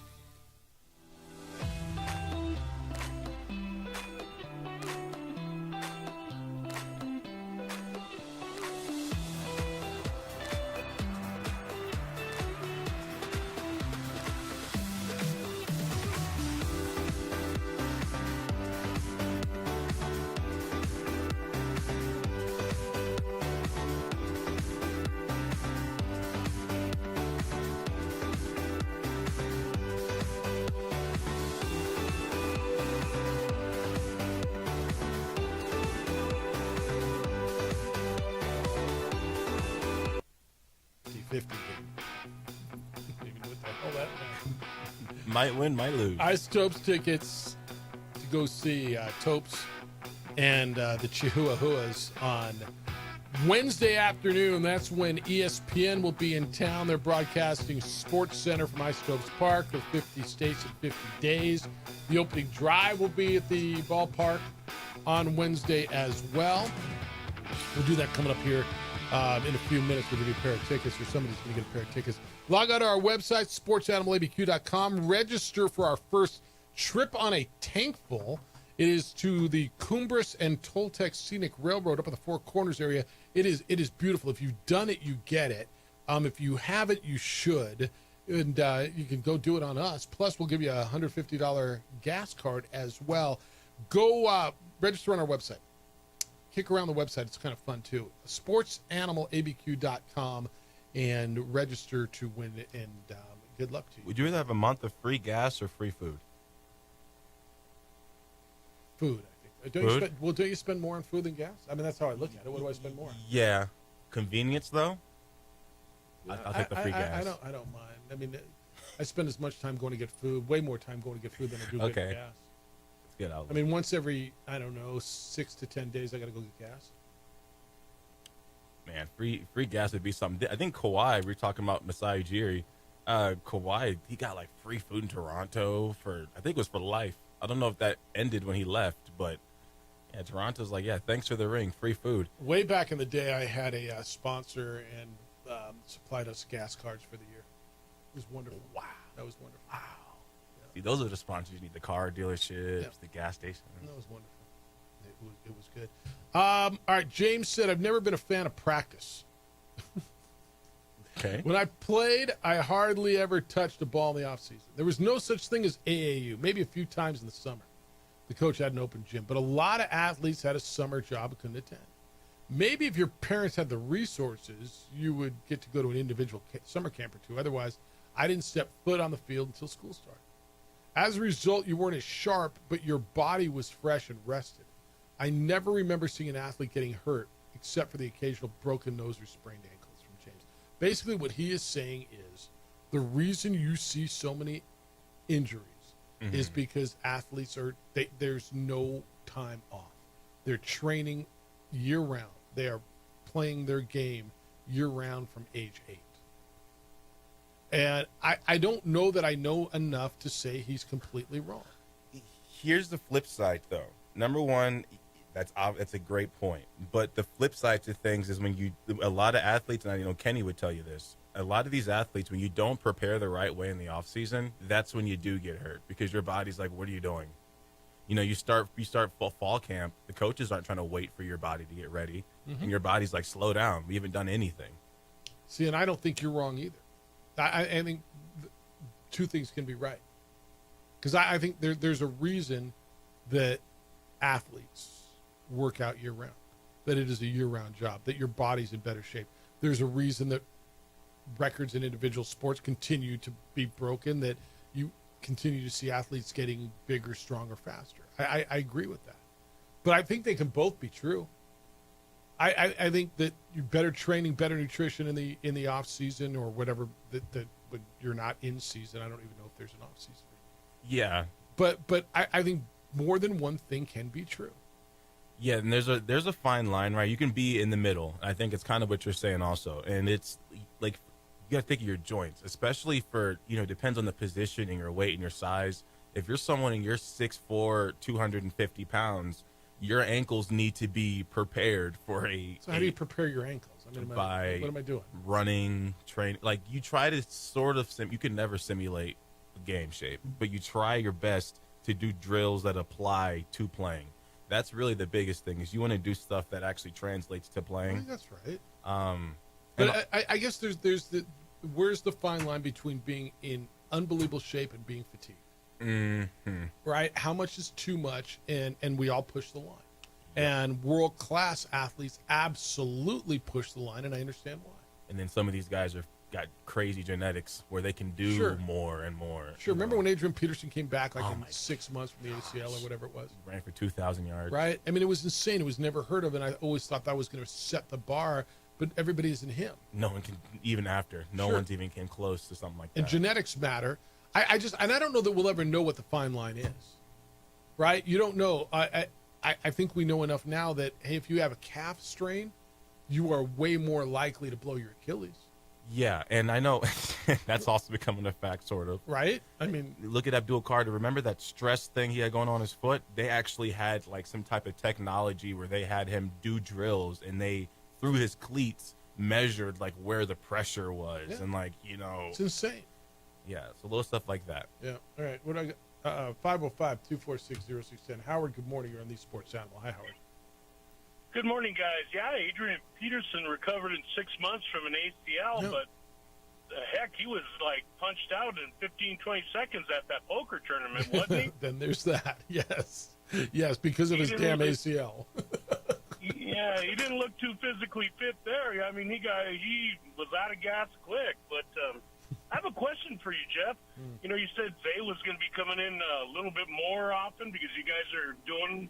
Might win, might lose. Isotopes tickets to go see Topes and the Chihuahuas on Wednesday afternoon. That's when ESPN will be in town. They're broadcasting Sports Center from Isotopes Park of 50 states in 50 days. The opening drive will be at the ballpark on Wednesday as well. We'll do that coming up here in a few minutes. We'll give you a pair of tickets, or somebody's going to get a pair of tickets. Log on to our website, sportsanimалabq.com. Register for our first trip on a tankful. It is to the Cumbres and Toltec Scenic Railroad up at the Four Corners area. It is beautiful. If you've done it, you get it. If you haven't, you should. And you can go do it on us. Plus, we'll give you a $150 gas card as well. Go register on our website. Kick around the website. It's kind of fun, too. sportsanimалabq.com. And register to win it, and good luck to you. Would you rather have a month of free gas or free food? Food, I think. Don't you spend more on food than gas? I mean, that's how I look at it. What do I spend more on? Yeah. Convenience, though? I'll take the free gas. I don't mind. I mean, I spend as much time going to get food, way more time going to get food than I do getting gas. Let's get out. I mean, once every, 6 to 10 days, I got to go get gas. Man, free gas would be something. I think Kawhi, we were talking about Masai Ujiri. Kawhi, he got like free food in Toronto I think it was for life. I don't know if that ended when he left, but yeah, Toronto's like, yeah, thanks for the ring, free food. Way back in the day, I had a sponsor and supplied us gas cards for the year. It was wonderful. Wow. That was wonderful. Wow. Yeah. See, those are the sponsors you need: the car dealerships, the gas station. That was wonderful. It was good. All right, James said, I've never been a fan of practice. Okay. When I played, I hardly ever touched a ball in the offseason. There was no such thing as AAU, maybe a few times in the summer. The coach had an open gym, but a lot of athletes had a summer job and couldn't attend. Maybe if your parents had the resources, you would get to go to an individual summer camp or two. Otherwise, I didn't step foot on the field until school started. As a result, you weren't as sharp, but your body was fresh and rested. I never remember seeing an athlete getting hurt, except for the occasional broken nose or sprained ankles from James. Basically, what he is saying is the reason you see so many injuries is because athletes there's no time off. They're training year-round. They are playing their game year-round from age 8. And I don't know that I know enough to say he's completely wrong. Here's the flip side, though. Number one, that's a great point. But the flip side to things is when a lot of athletes, and I know Kenny would tell you this, a lot of these athletes, when you don't prepare the right way in the off season, that's when you do get hurt because your body's like, what are you doing? You start fall camp. The coaches aren't trying to wait for your body to get ready, and your body's like, slow down. We haven't done anything. See, and I don't think you're wrong either. I think two things can be right, because I think there's a reason that athletes work out year round. that it is a year-round job, that your body's in better shape. There's a reason that records in individual sports continue to be broken, that you continue to see athletes getting bigger, stronger, faster. I agree with that. But I think they can both be true. I think that you better training, better nutrition in the off season or whatever that when you're not in season. I don't even know if there's an off season. Yeah. But I think more than one thing can be true. Yeah, and there's a fine line, right? You can be in the middle. I think it's kind of what you're saying also. And it's like you got to think of your joints, especially for, depends on the position and your weight and your size. If you're someone and you're 6'4", 250 pounds, your ankles need to be prepared for So how do you prepare your ankles? I mean, by what am I doing? Running, training. Like you try to sort of you can never simulate game shape, but you try your best to do drills that apply to playing. That's really the biggest thing, is you want to do stuff that actually translates to playing. That's right. But I guess where's the fine line between being in unbelievable shape and being fatigued? Mm-hmm. Right? How much is too much? And we all push the line. Yeah. And world-class athletes absolutely push the line, and I understand why. And then some of these guys got crazy genetics where they can do more and more. Sure. Remember when Adrian Peterson came back in 6 months from the ACL or whatever it was? He ran for 2,000 yards. Right? I mean, it was insane. It was never heard of, and I always thought that was going to set the bar, but everybody isn't him. No one can, even after. No one's even came close to something like that. And genetics matter. I don't know that we'll ever know what the fine line is. Right? You don't know. I think we know enough now that, hey, if you have a calf strain, you are way more likely to blow your Achilles. Yeah, and I know that's also becoming a fact, sort of. Right? I mean, look at Abdul Carter. Remember that stress thing he had going on his foot? They actually had like some type of technology where they had him do drills, and they, through his cleats, measured like where the pressure was, and like, it's insane. Yeah, so little stuff like that. Yeah. All right. What I got? 505-246-0610. Howard, good morning. You're on the Sports Animal. Hi, Howard. Good morning, guys. Yeah, Adrian Peterson recovered in 6 months from an ACL, but heck, he was like punched out in 15, 20 seconds at that poker tournament, wasn't he? Then there's that. Yes. Yes, because of his damn ACL. Yeah, he didn't look too physically fit there. I mean, he was out of gas quick. But I have a question for you, Jeff. You said Zay was going to be coming in a little bit more often because you guys are doing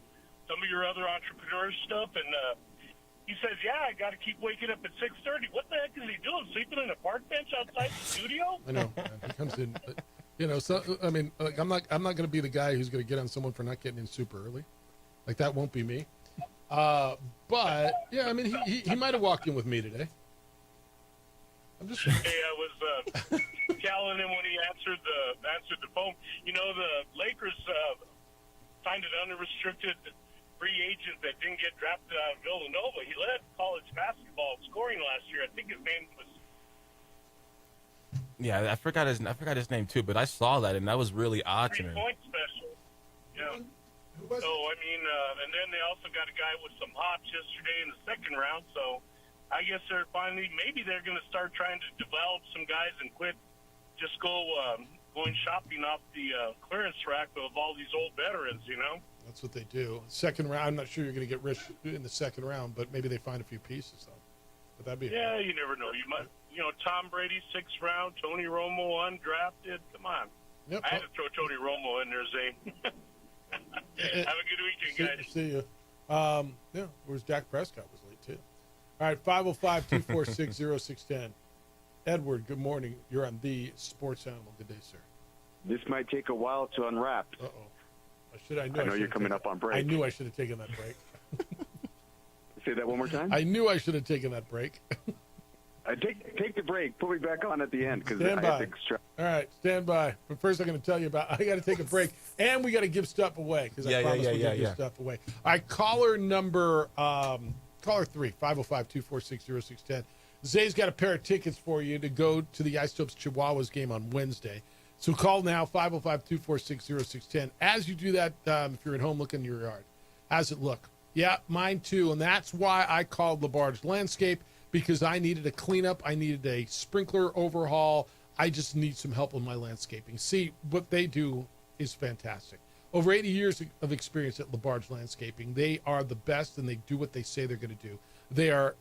some of your other entrepreneur stuff, and he says, I got to keep waking up at 6:30. What the heck is he doing, sleeping in a park bench outside the studio? I know. He comes in, I'm not going to be the guy who's going to get on someone for not getting in super early. Like, that won't be me. But, yeah, I mean, he might have walked in with me today. I'm just... Hey, I was telling him when he answered the phone. The Lakers signed an unrestricted free agent that didn't get drafted out of Villanova. He led college basketball scoring last year. I think his name was... Yeah, I forgot his name too, but I saw that, and that was really odd to me. 3-point special. Yeah. So, and then they also got a guy with some hops yesterday in the second round, so I guess maybe they're going to start trying to develop some guys and quit just going shopping off the clearance rack of all these old veterans, That's what they do. Second round, I'm not sure you're going to get rich in the second round, but maybe they find a few pieces, though. But that'd be you never know. You might, Tom Brady, 6th round, Tony Romo, undrafted. Come on. Yep. I had to throw Tony Romo in there, Zane. Have a good weekend, guys. See you. Where's Dak Prescott was late, too. All right, 505-246-0610. Edward, good morning. You're on the Sports Animal. Good day, sir. This might take a while to unwrap. Uh-oh. I know you're coming up on break. I knew I should have taken that break. Say that one more time? I knew I should have taken that break. Take the break. Put me back on at the end because I have to extract. All right, stand by. But first, I'm going to tell you about. I got to take a break, and we got to give stuff away because I promised we'd give stuff away. All right, caller 3, 505-246-0610. Zay's got a pair of tickets for you to go to the Isotopes Chihuahuas game on Wednesday. So call now, 505-246-0610. As you do that, if you're at home looking in your yard, how's it look? Yeah, mine too. And that's why I called LaBarge Landscape, because I needed a cleanup. I needed a sprinkler overhaul. I just need some help with my landscaping. See, what they do is fantastic. Over 80 years of experience at LaBarge Landscaping. They are the best, and they do what they say they're going to do. They are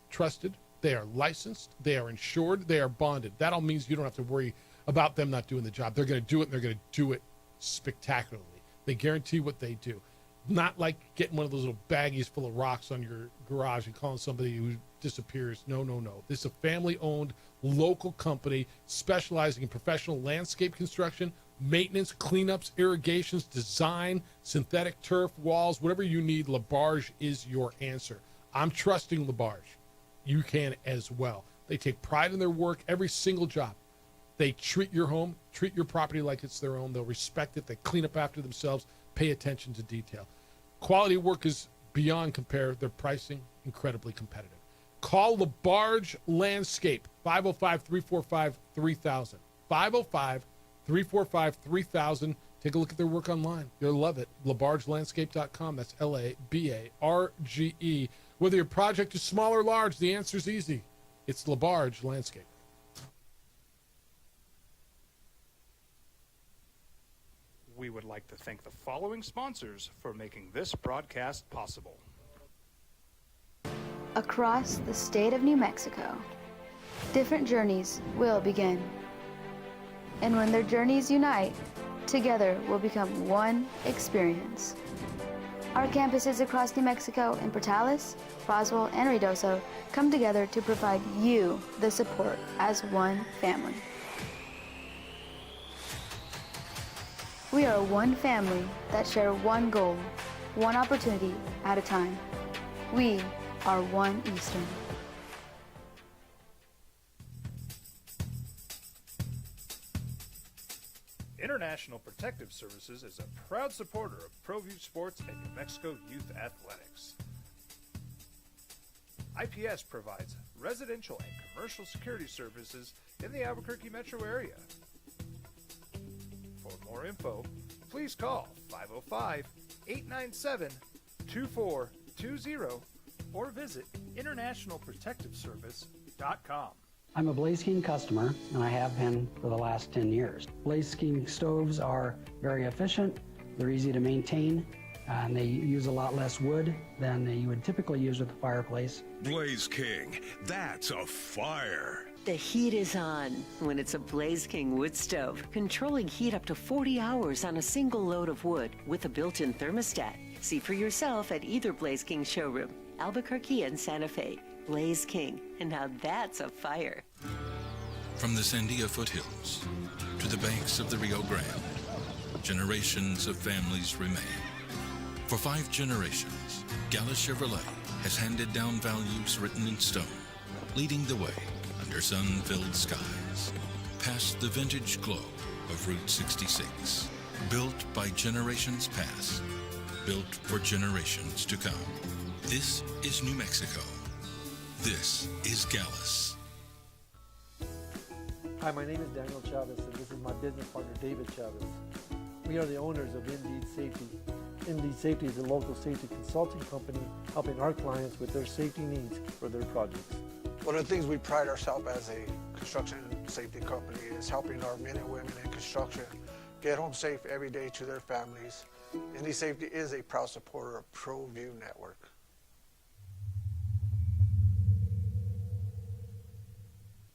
trusted. They are licensed. They are insured. They are bonded. That all means you don't have to worry about them not doing the job. They're going to do it, and they're going to do it spectacularly. They guarantee what they do. Not like getting one of those little baggies full of rocks on your garage and calling somebody who disappears. No. This is a family-owned local company specializing in professional landscape construction, maintenance, cleanups, irrigations, design, synthetic turf, walls, whatever you need. LaBarge is your answer. I'm trusting LaBarge. You can as well. They take pride in their work, every single job. They treat your home, treat your property like it's their own. They'll respect it. They clean up after themselves, pay attention to detail. Quality work is beyond compare. Their pricing, incredibly competitive. Call LaBarge Landscape, 505-345-3000. 505-345-3000. Take a look at their work online. You'll love it. LaBargeLandscape.com. That's LaBarge. Whether your project is small or large, the answer's easy. It's LaBarge Landscape. We would like to thank the following sponsors for making this broadcast possible. Across the state of New Mexico, different journeys will begin. And when their journeys unite, together will become one experience. Our campuses across New Mexico in Portales, Roswell, and Ruidoso come together to provide you the support as one family. We are one family that share one goal, one opportunity at a time. We are One Eastern. International Protective Services is a proud supporter of ProView Sports and New Mexico Youth Athletics. IPS provides residential and commercial security services in the Albuquerque metro area. For more info, please call 505-897-2420 or visit internationalprotectiveservice.com. I'm a Blaze King customer, and I have been for the last 10 years. Blaze King stoves are very efficient, they're easy to maintain, and they use a lot less wood than you would typically use with a fireplace. Blaze King, that's a fire. The heat is on when it's a Blaze King wood stove, controlling heat up to 40 hours on a single load of wood with a built-in thermostat. See for yourself at either Blaze King showroom, Albuquerque and Santa Fe. Blaze King, and now that's a fire. From the Sandia foothills to the banks of the Rio Grande, generations of families remain. For 5 generations, Gala Chevrolet has handed down values written in stone, leading the way under sun-filled skies, past the vintage glow of Route 66. Built by generations past, built for generations to come. This is New Mexico. This is Gallus. Hi, my name is Daniel Chavez, and this is my business partner, David Chavez. We are the owners of Indeed Safety. Indeed Safety is a local safety consulting company helping our clients with their safety needs for their projects. One of the things we pride ourselves as a construction safety company is helping our men and women in construction get home safe every day to their families. Indeed Safety is a proud supporter of ProView Network.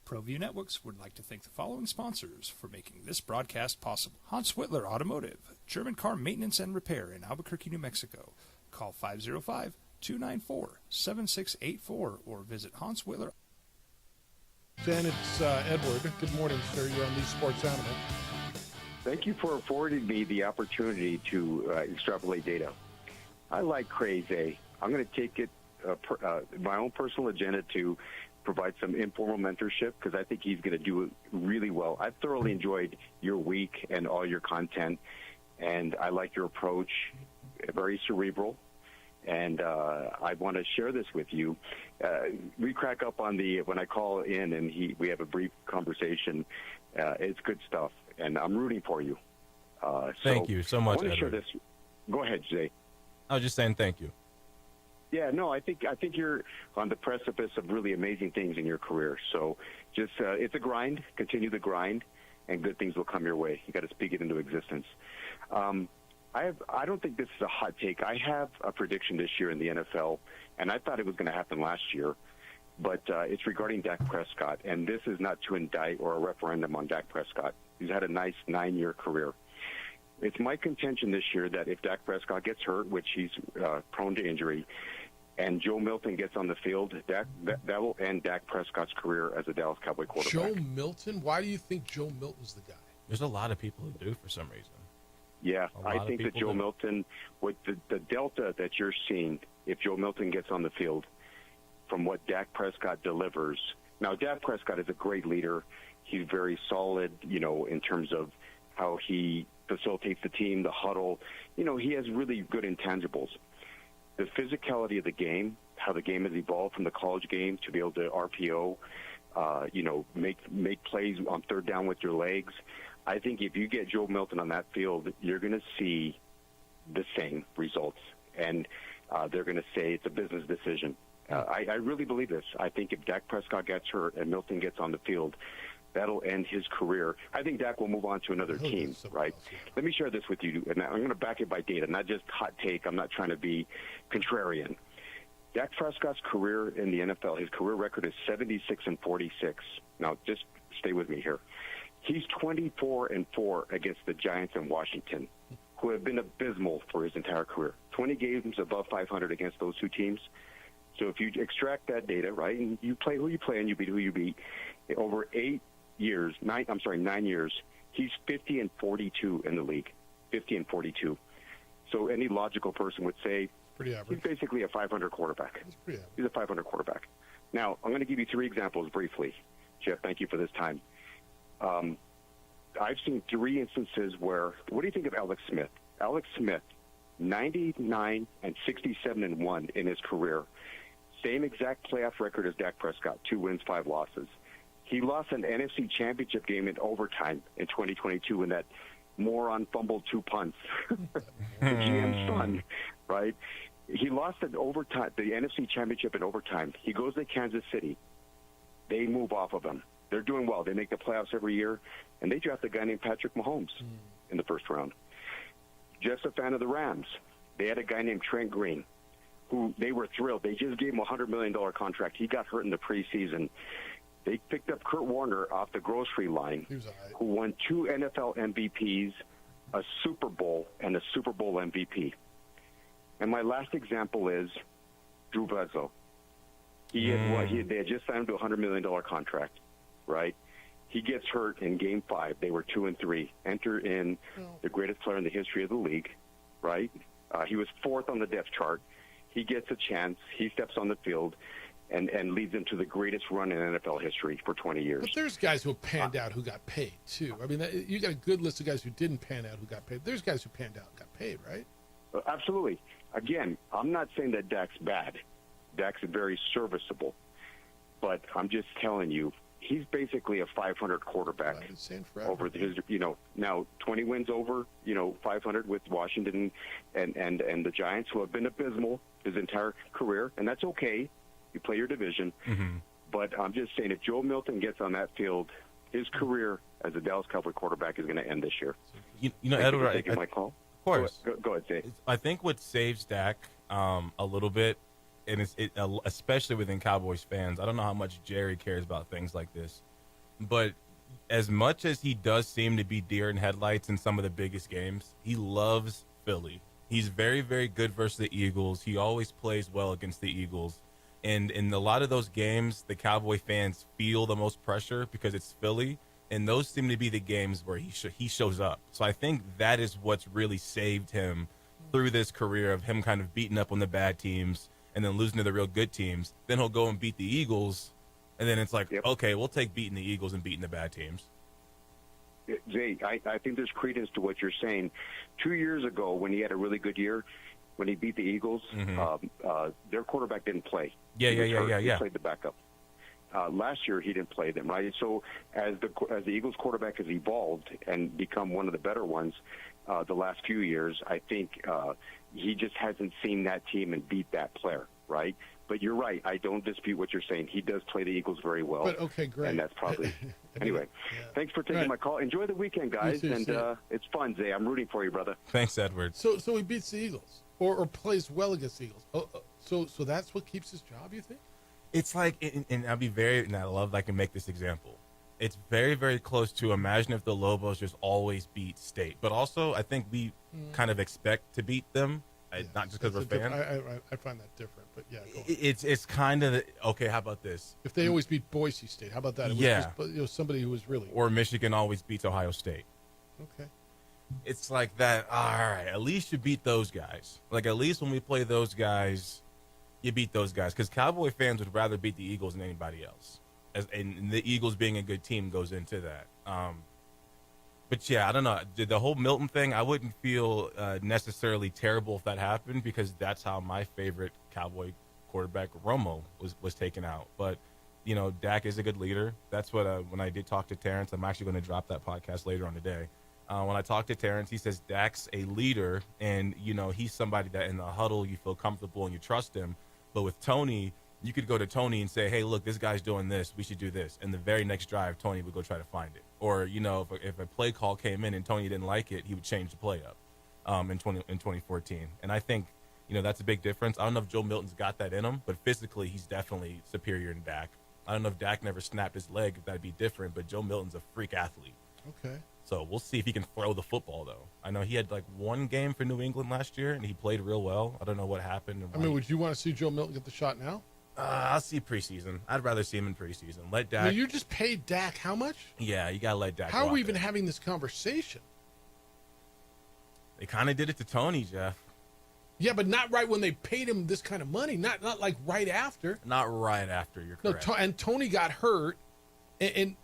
ProView Networks would like to thank the following sponsors for making this broadcast possible. Hans Whitler Automotive, German car maintenance and repair in Albuquerque, New Mexico. Call 505-294-7684 or visit Hans Whitler. Dan, it's Edward. Good morning, sir. You're on the Sports Animal. Thank you for affording me the opportunity to extrapolate data. I like Craze A. I'm going to take it my own personal agenda to provide some informal mentorship because I think he's going to do it really well. I've thoroughly enjoyed your week and all your content, and I like your approach, very cerebral, and I want to share this with you. We crack up on when I call in and we have a brief conversation. It's good stuff, and I'm rooting for you. Thank you so much, I want to share Edward. this. Go ahead, Jay. I was just saying thank you. Yeah, no, I think you're on the precipice of really amazing things in your career. So just it's a grind. Continue the grind, and good things will come your way. You got to speak it into existence. I don't think this is a hot take. I have a prediction this year in the NFL, and I thought it was going to happen last year, but it's regarding Dak Prescott. And this is not to indict or a referendum on Dak Prescott. He's had a nice 9-year career. It's my contention this year that if Dak Prescott gets hurt, which he's prone to injury, and Joe Milton gets on the field, that will end Dak Prescott's career as a Dallas Cowboy quarterback. Joe Milton? Why do you think Joe Milton's the guy? There's a lot of people who do for some reason. Yeah, I think that Joe Milton, with the delta that you're seeing, if Joe Milton gets on the field, from what Dak Prescott delivers. Now, Dak Prescott is a great leader. He's very solid, in terms of how he facilitates the team, the huddle. He has really good intangibles. The physicality of the game, how the game has evolved from the college game to be able to RPO, make plays on third down with your legs. I think if you get Joe Milton on that field, you're going to see the same results, and they're going to say it's a business decision. I really believe this. I think if Dak Prescott gets hurt and Milton gets on the field, that'll end his career. I think Dak will move on to another team, right? Let me share this with you, and I'm going to back it by data, not just hot take. I'm not trying to be contrarian. Dak Prescott's career in the NFL, his career record is 76-46. Now, just stay with me here. He's 24-4 against the Giants and Washington, who have been abysmal for his entire career. 20 games above 500 against those two teams. So if you extract that data, right, and you play who you play and you beat who you beat, over 9 years, he's 50-42 in the league. 50-42. So any logical person would say pretty average. He's basically a 500 quarterback. He's a 500 quarterback. Now, I'm going to give you 3 examples briefly. Jeff, thank you for this time. I've seen 3 instances where, what do you think of Alex Smith? Alex Smith, 99-67-1 in his career. Same exact playoff record as Dak Prescott, 2 wins, 5 losses. He lost an NFC Championship game in overtime in 2022 when that moron fumbled 2 punts. The GM's son, right? He lost the NFC Championship in overtime. He goes to Kansas City. They move off of him. They're doing well. They make the playoffs every year, and they draft a guy named Patrick Mahomes in the first round. Just a fan of the Rams. They had a guy named Trent Green, who they were thrilled. They just gave him a $100 million contract. He got hurt in the preseason. They picked up Kurt Warner off the grocery line, who won 2 NFL MVPs, a Super Bowl, and a Super Bowl MVP. And my last example is Drew Bledsoe. They had just signed him to a $100 million contract, right? He gets hurt in Game 5. They were 2-3. Enter in the greatest player in the history of the league, right? He was 4th on the depth chart. He gets a chance. He steps on the field and leads them to the greatest run in NFL history for 20 years. But there's guys who panned out who got paid, too. I mean, you got a good list of guys who didn't pan out who got paid. There's guys who panned out and got paid, right? Absolutely. Again, I'm not saying that Dak's bad. Dak's very serviceable. But I'm just telling you, he's basically a 500 quarterback over his, now 20 wins over, 500 with Washington and the Giants, who have been abysmal his entire career, and that's okay. You play your division. Mm-hmm. But I'm just saying, if Joe Milton gets on that field, his career as a Dallas Cowboy quarterback is going to end this year. Edward, taking my call. Of course. Go ahead, Jay. I think what saves Dak a little bit, and especially within Cowboys fans, I don't know how much Jerry cares about things like this, but as much as he does seem to be deer in headlights in some of the biggest games, he loves Philly. He's very, very good versus the Eagles. He always plays well against the Eagles. And in a lot of those games, the Cowboy fans feel the most pressure because it's Philly, and those seem to be the games where he shows up. So I think that is what's really saved him through this career of him kind of beating up on the bad teams and then losing to the real good teams. Then he'll go and beat the Eagles, and then it's like, okay, we'll take beating the Eagles and beating the bad teams. Jay, I think there's credence to what you're saying. 2 years ago, when he had a really good year, when he beat the Eagles, their quarterback didn't play. He played the backup. Last year, he didn't play them, right? So as the Eagles quarterback has evolved and become one of the better ones the last few years, I think he just hasn't seen that team and beat that player, right? But you're right. I don't dispute what you're saying. He does play the Eagles very well. But okay, great. And that's probably anyway. Thanks for taking my call. Enjoy the weekend, guys, too, and it's fun, Zay. I'm rooting for you, brother. Thanks, Edward. So he beats the Eagles, or plays well against the Eagles. So that's what keeps his job, you think? It's like, and I love that I can make this example. It's very, very close to imagine if the Lobos just always beat State. But also, I think we kind of expect to beat them, not just because we're fans. I find that different, but yeah. Go on. It's kind of, okay, how about this? If they always beat Boise State, how about that? It was just, somebody who was really. Or Michigan always beats Ohio State. Okay. It's like that, all right, at least you beat those guys. Like, at least when we play those guys, you beat those guys. Because Cowboy fans would rather beat the Eagles than anybody else. And the Eagles being a good team goes into that. But yeah, I don't know. The whole Milton thing, I wouldn't feel necessarily terrible if that happened, because that's how my favorite Cowboy quarterback, Romo, was taken out. But, you know, Dak is a good leader. That's what, when I did talk to Terrence, I'm actually going to drop that podcast later on today. When I talked to Terrence, he says Dak's a leader, and, you know, he's somebody that in the huddle you feel comfortable and you trust him. But with Tony, you could go to Tony and say, hey, look, this guy's doing this. We should do this. And the very next drive, Tony would go try to find it. Or, you know, if a play call came in and Tony didn't like it, he would change the play up in 2014. And I think, you know, that's a big difference. I don't know if Joe Milton's got that in him, but physically he's definitely superior than Dak. I don't know if Dak never snapped his leg, if that'd be different, but Joe Milton's a freak athlete. Okay. So we'll see if he can throw the football, though. I know he had like one game for New England last year, and he played real well. I don't know what happened. I mean, would you want to see Joe Milton get the shot now? I'll see preseason. I'd rather see him in preseason. Let Dak. I mean, you just paid Dak how much? Yeah, you gotta let Dak. How are we even having this conversation? They kind of did it to Tony, Jeff. Yeah, but not right when they paid him this kind of money. Not like right after. Not right after. You're correct. No, and Tony got hurt, and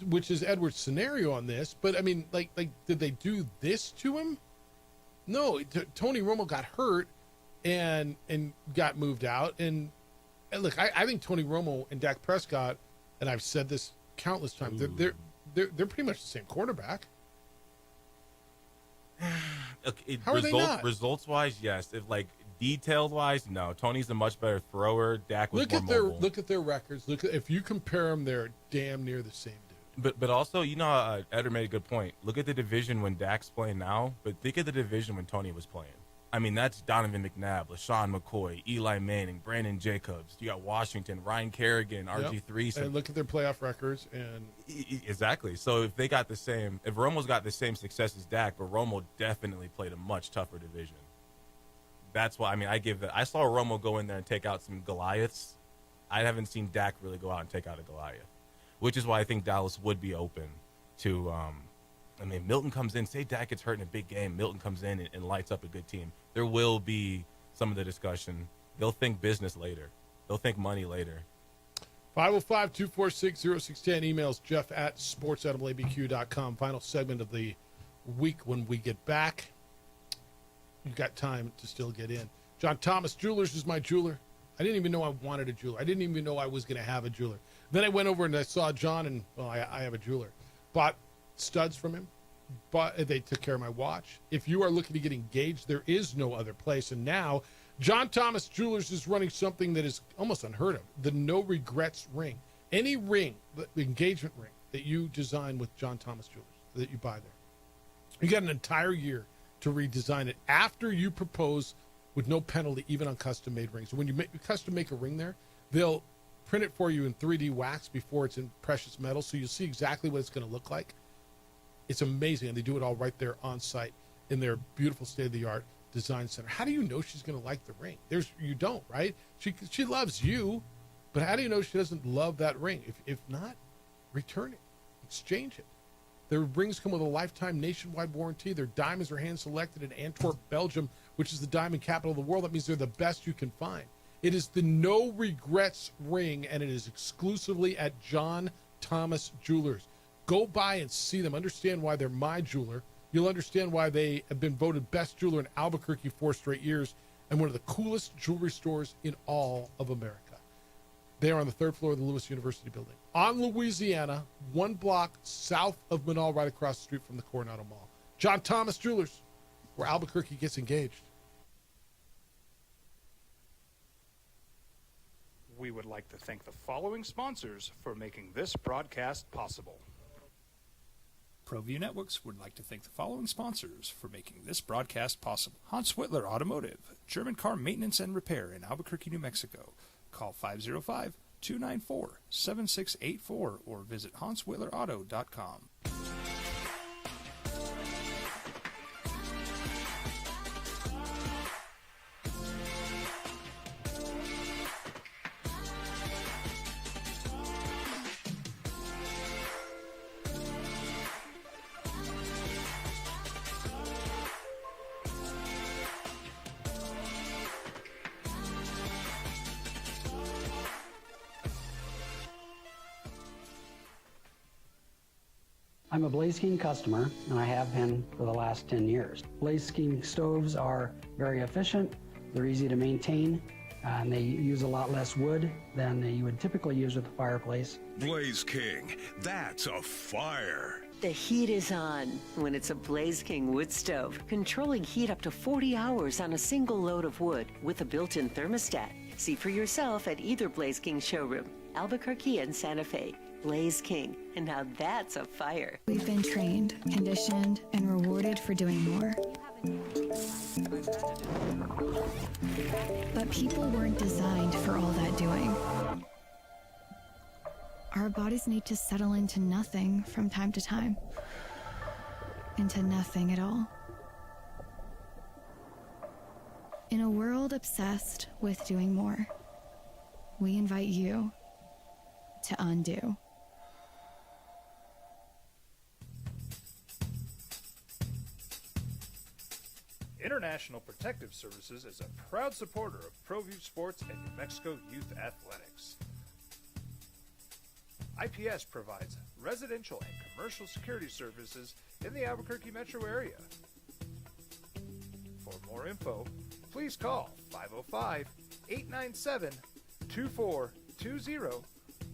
which is Edward's scenario on this. But I mean, like did they do this to him? No, Tony Romo got hurt, and got moved out. And look, I think Tony Romo and Dak Prescott, and I've said this countless times, they're pretty much the same quarterback. Okay, How are they not? Results wise, yes. If like detailed wise, no. Tony's a much better thrower. Dak was more mobile. Look at their records. If you compare them, they're damn near the same dude. But also, you know, Eder made a good point. Look at the division when Dak's playing now, but think of the division when Tony was playing. I mean, that's Donovan McNabb, LaShawn McCoy, Eli Manning, Brandon Jacobs. You got Washington, Ryan Kerrigan, RG3. So, and look at their playoff records. And exactly. So if they got the same, if Romo's got the same success as Dak, but Romo definitely played a much tougher division. That's why, I mean, I saw Romo go in there and take out some Goliaths. I haven't seen Dak really go out and take out a Goliath, which is why I think Dallas would be open to, I mean, Milton comes in, say Dak gets hurt in a big game, Milton comes in and lights up a good team. There will be some of the discussion. They'll think business later. They'll think money later. 505-246-0610. Emails jeff@sportsanimalabq.com. Final segment of the week when we get back. You've got time to still get in. John Thomas Jewelers is my jeweler. I didn't even know I wanted a jeweler. I didn't even know I was going to have a jeweler. Then I went over and I saw John, and, well, I have a jeweler. Bought studs from him. They took care of my watch. If you are looking to get engaged, there is no other place. And now, John Thomas Jewelers is running something that is almost unheard of, the No Regrets ring. Any ring, the engagement ring that you design with John Thomas Jewelers, that you buy there, you got an entire year to redesign it after you propose with no penalty, even on custom-made rings. When you custom make a ring there, they'll print it for you in 3D wax before it's in precious metal, so you'll see exactly what it's going to look like. It's amazing, and they do it all right there on site in their beautiful state-of-the-art design center. How do you know she's going to like the ring? You don't, right? She loves you, but how do you know she doesn't love that ring? If not, return it, exchange it. Their rings come with a lifetime nationwide warranty. Their diamonds are hand-selected in Antwerp, Belgium, which is the diamond capital of the world. That means they're the best you can find. It is the No Regrets ring, and it is exclusively at John Thomas Jewelers. Go by and see them. Understand why they're my jeweler. You'll understand why they have been voted best jeweler in Albuquerque 4 straight years and one of the coolest jewelry stores in all of America. They are on the 3rd floor of the Lewis University building. On Louisiana, 1 block south of Manal, right across the street from the Coronado Mall. John Thomas Jewelers, where Albuquerque gets engaged. We would like to thank the following sponsors for making this broadcast possible. ProView Networks would like to thank the following sponsors for making this broadcast possible. Hans Whitler Automotive, German car maintenance and repair in Albuquerque, New Mexico. Call 505-294-7684 or visit HansWhitlerAuto.com. I'm a Blaze King customer, and I have been for the last 10 years. Blaze King stoves are very efficient, they're easy to maintain, and they use a lot less wood than you would typically use with a fireplace. Blaze King, that's a fire. The heat is on when it's a Blaze King wood stove, controlling heat up to 40 hours on a single load of wood with a built-in thermostat. See for yourself at either Blaze King showroom, Albuquerque and Santa Fe. Blaze King, and now that's a fire. We've been trained, conditioned, and rewarded for doing more. But people weren't designed for all that doing. Our bodies need to settle into nothing from time to time. Into nothing at all. In a world obsessed with doing more, we invite you to undo. International Protective Services is a proud supporter of ProView Sports and New Mexico Youth Athletics. IPS provides residential and commercial security services in the Albuquerque metro area. For more info, please call 505-897-2420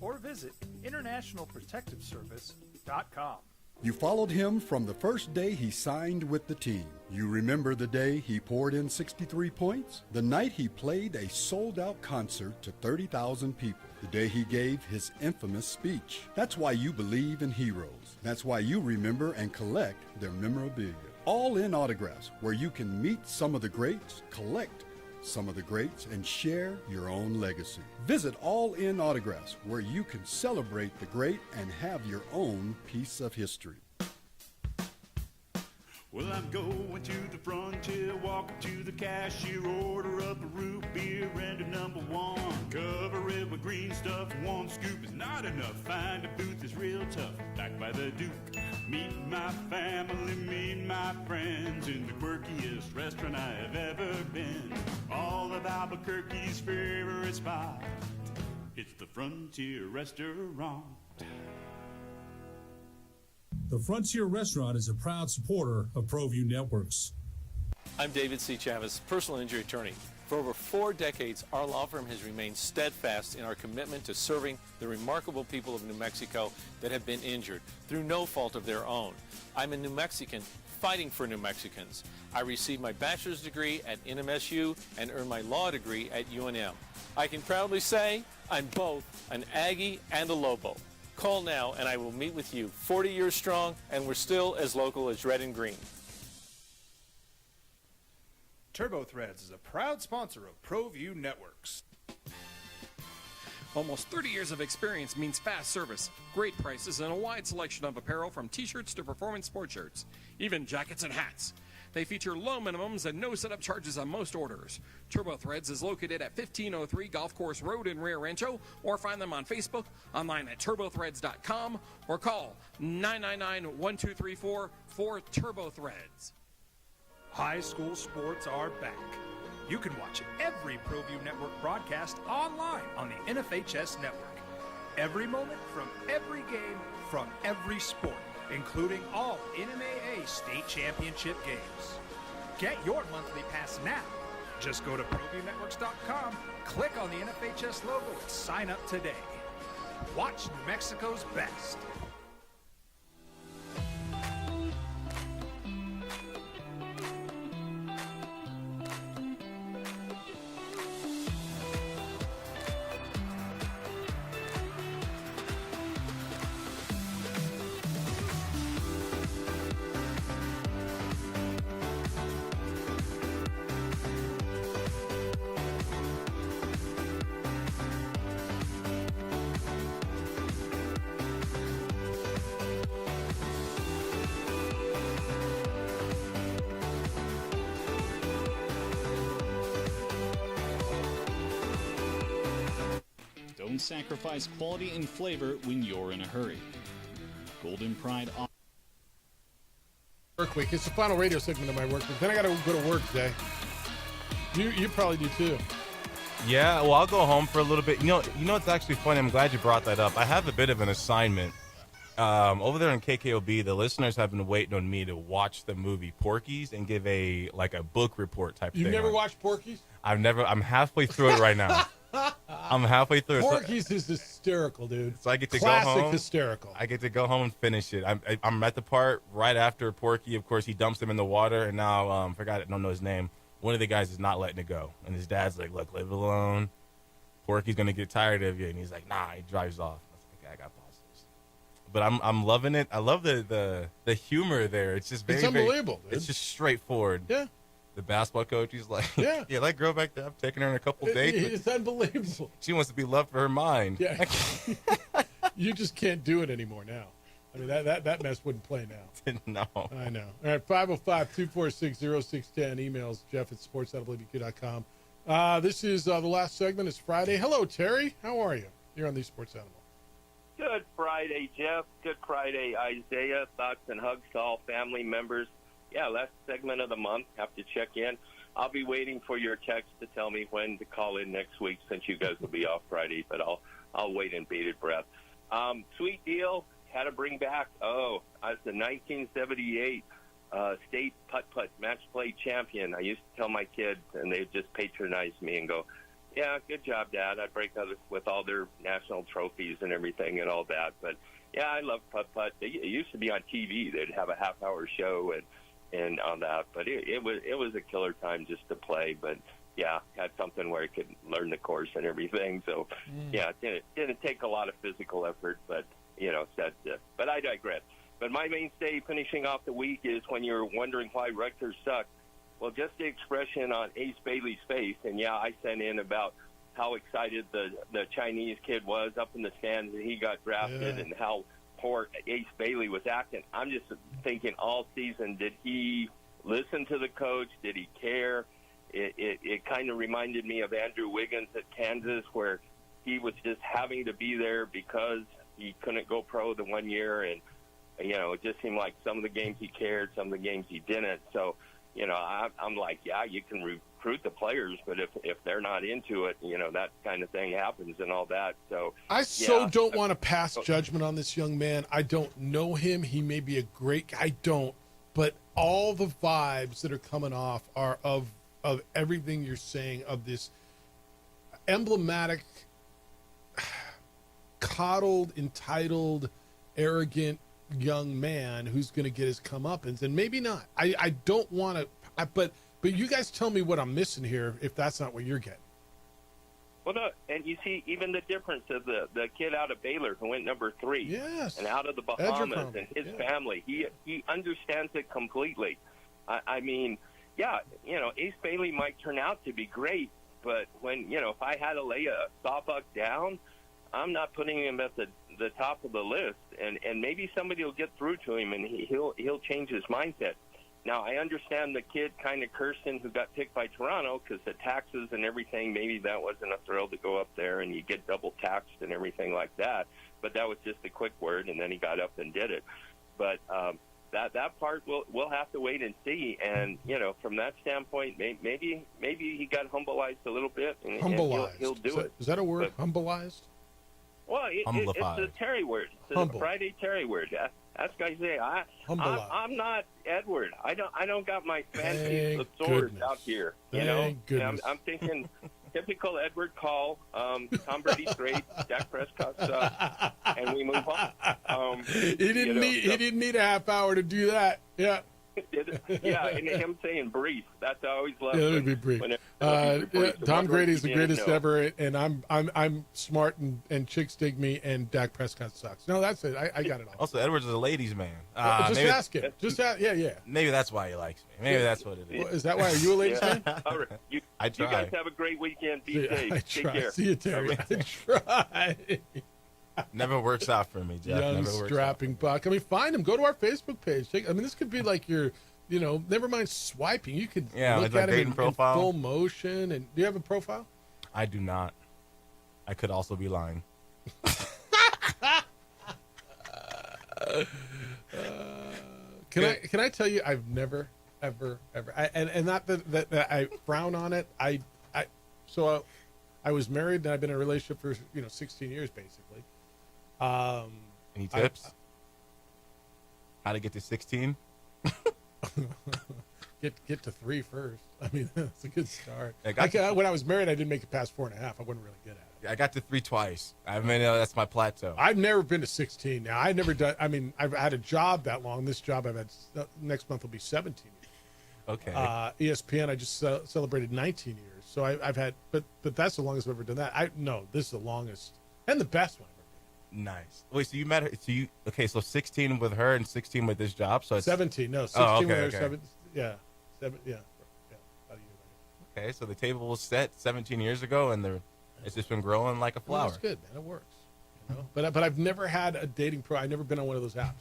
or visit internationalprotectiveservice.com. You followed him from the first day he signed with the team. You remember the day he poured in 63 points? The night he played a sold-out concert to 30,000 people. The day he gave his infamous speech. That's why you believe in heroes. That's why you remember and collect their memorabilia. All in Autographs, where you can meet some of the greats, collect some of the greats, and share your own legacy. Visit All In Autographs, where you can celebrate the great and have your own piece of history. Well, I'm going to the frontier, walking to the cashier, order up a root beer and a number one. Cover it with green stuff, one scoop is not enough. Find a booth that's real tough, back by the Duke. Meet my family, meet my friends in the quirkiest restaurant I have ever been. All of Albuquerque's favorite spot, it's the Frontier Restaurant. The Frontier Restaurant is a proud supporter of ProView Networks. I'm David C. Chavez, personal injury attorney. For over 4 decades, our law firm has remained steadfast in our commitment to serving the remarkable people of New Mexico that have been injured through no fault of their own. I'm a New Mexican fighting for New Mexicans. I received my bachelor's degree at NMSU and earned my law degree at UNM. I can proudly say I'm both an Aggie and a Lobo. Call now and I will meet with you. 40 years strong, and we're still as local as red and green. TurboThreads is a proud sponsor of ProView Networks. Almost 30 years of experience means fast service, great prices, and a wide selection of apparel from t-shirts to performance sports shirts, even jackets and hats. They feature low minimums and no setup charges on most orders. TurboThreads is located at 1503 Golf Course Road in Rio Rancho, or find them on Facebook, online at turbothreads.com, or call 999-1234 for TurboThreads. High school sports are back. You can watch every ProView Network broadcast online on the NFHS network. Every moment from every game from every sport, including all NMAA state championship games. Get your monthly pass now. Just go to ProViewNetworks.com, click on the NFHS logo, and sign up today. Watch New Mexico's best. sacrifice quality and flavor when you're in a hurry. Golden Pride Work week. It's the final radio segment of my work week. Then I got to go to work today. You probably do too. Yeah, well, I'll go home for a little bit. You know, it's actually funny. I'm glad you brought that up. I have a bit of an assignment. Over there in KKOB, the listeners have been waiting on me to watch the movie Porky's and give a book report type thing. You've never watched Porky's? I'm halfway through it right now. I'm halfway through it. Porky's is hysterical, dude. So I get to Classic go home. Hysterical. I get to go home and finish it. I'm at the part right after Porky. Of course, he dumps him in the water, and now I don't know his name. One of the guys is not letting it go, and his dad's like, "Look, leave it alone. Porky's gonna get tired of you," and he's like, "Nah." He drives off. I was like, "I got pause this." But I'm loving it. I love the humor there. It's just it's unbelievable. Very, it's just straightforward. Yeah. The basketball coach, he's like, yeah, that girl back there, I've taken her on a couple dates. It's unbelievable. She wants to be loved for her mind. Yeah. You just can't do it anymore now. I mean, that mess wouldn't play now. No. I know. All right, 505-246-0610. Emails, jeff@sportsanimalbq.com. This is the last segment. It's Friday. Hello, Terry. How are you? You're on the Sports Animal. Good Friday, Jeff. Good Friday, Isaiah. Thoughts and hugs to all family members. Yeah, last segment of the month. Have to check in. I'll be waiting for your text to tell me when to call in next week since you guys will be off Friday, but I'll wait in bated breath. Sweet deal. Had to bring back, I was the 1978 state putt-putt match play champion. I used to tell my kids, and they'd just patronize me and go, "Yeah, good job, Dad." I'd break others with all their national trophies and everything and all that. But, yeah, I love putt-putt. It used to be on TV. They'd have a half-hour show and on that. But it was a killer time just to play. But, yeah, had something where I could learn the course and everything. So, yeah, it didn't take a lot of physical effort, but, but I digress. But my mainstay finishing off the week is when you're wondering why Rutgers suck. Well, just the expression on Ace Bailey's face, and, yeah, I sent in about how excited the Chinese kid was up in the stands and he got drafted and how poor Ace Bailey was acting. I'm just thinking all season, did he listen to the coach? Did he care? It kind of reminded me of Andrew Wiggins at Kansas, where he was just having to be there because he couldn't go pro the 1 year. And, it just seemed like some of the games he cared, some of the games he didn't. So, I'm like, yeah, you can recruit the players, but if they're not into it, that kind of thing happens and all that. So I don't want to pass judgment on this young man. I don't know him. He may be a great guy. I don't. But all the vibes that are coming off are of everything you're saying, of this emblematic, coddled, entitled, arrogant young man who's going to get his comeuppance, and maybe not. I don't want to, but you guys tell me what I'm missing here if that's not what you're getting. Well, no, and you see even the difference of the kid out of Baylor who went number 3, yes, and out of the Bahamas and his family. He understands it completely. I mean, yeah, Ace Bailey might turn out to be great, but when if I had to lay a sawbuck down, I'm not putting him at the top of the list, and maybe somebody will get through to him and he'll change his mindset. Now, I understand the kid kind of Kirsten who got picked by Toronto because the taxes and everything, maybe that wasn't a thrill to go up there and you get double taxed and everything like that. But that was just a quick word, and then he got up and did it. But that part we'll have to wait and see. And, from that standpoint, maybe he got humbleized a little bit. And he'll do it. Is that a word, humbleized? Well, it's a Terry word. It's a Friday Terry word. Ask Isaiah. I'm not Edward. I don't got my fancy swords out here. Goodness. I'm thinking typical Edward Call. Tom Brady's great. Dak Prescott sucks, and we move on. He didn't need a half hour to do that. Yeah. Yeah, and him saying brief. That's I always love. Yeah, that would be brief. Tom Brady's the greatest ever, and I'm smart and chicks dig me, and Dak Prescott sucks. No, that's it. I got it all. Also, Edwards is a ladies' man. Just ask him. Yeah. Maybe that's why he likes me. Maybe that's what it is. Well, is that why? Are you a ladies' man? All right. I try. You guys have a great weekend. Be safe. I Take try. care. See you, Terry. I try. Never works out for me, Jeff. Young Never works strapping buck. I mean, find him. Go to our Facebook page. This could be like your, never mind swiping. You could look at him in full motion. And do you have a profile? I do not. I could also be lying. Can I tell you, I've never, ever, and not that I frown on it. I was married and I've been in a relationship for 16 years basically. Any tips? How to get to 16? Get to 3 first. I mean, that's a good start. When I was married, I didn't make it past 4.5. I wasn't really good at it. I got to 3 twice. I mean, that's my plateau. I've never been to 16. Now, I've never done. I mean, I've had a job that long. This job I've had next month will be 17. Okay. ESPN, I just celebrated 19 years. So I've had, but that's the longest I've ever done that. This is the longest and the best one. Nice. Wait, so you met her? So 16 with her and 16 with this job. So it's 17. No, 16 with her. Okay. 7. Yeah. About a year later. Okay, so the table was set 17 years ago, and it's just been growing like a flower. Well, that's good, man. It works. But I've never had a dating pro. I've never been on one of those apps.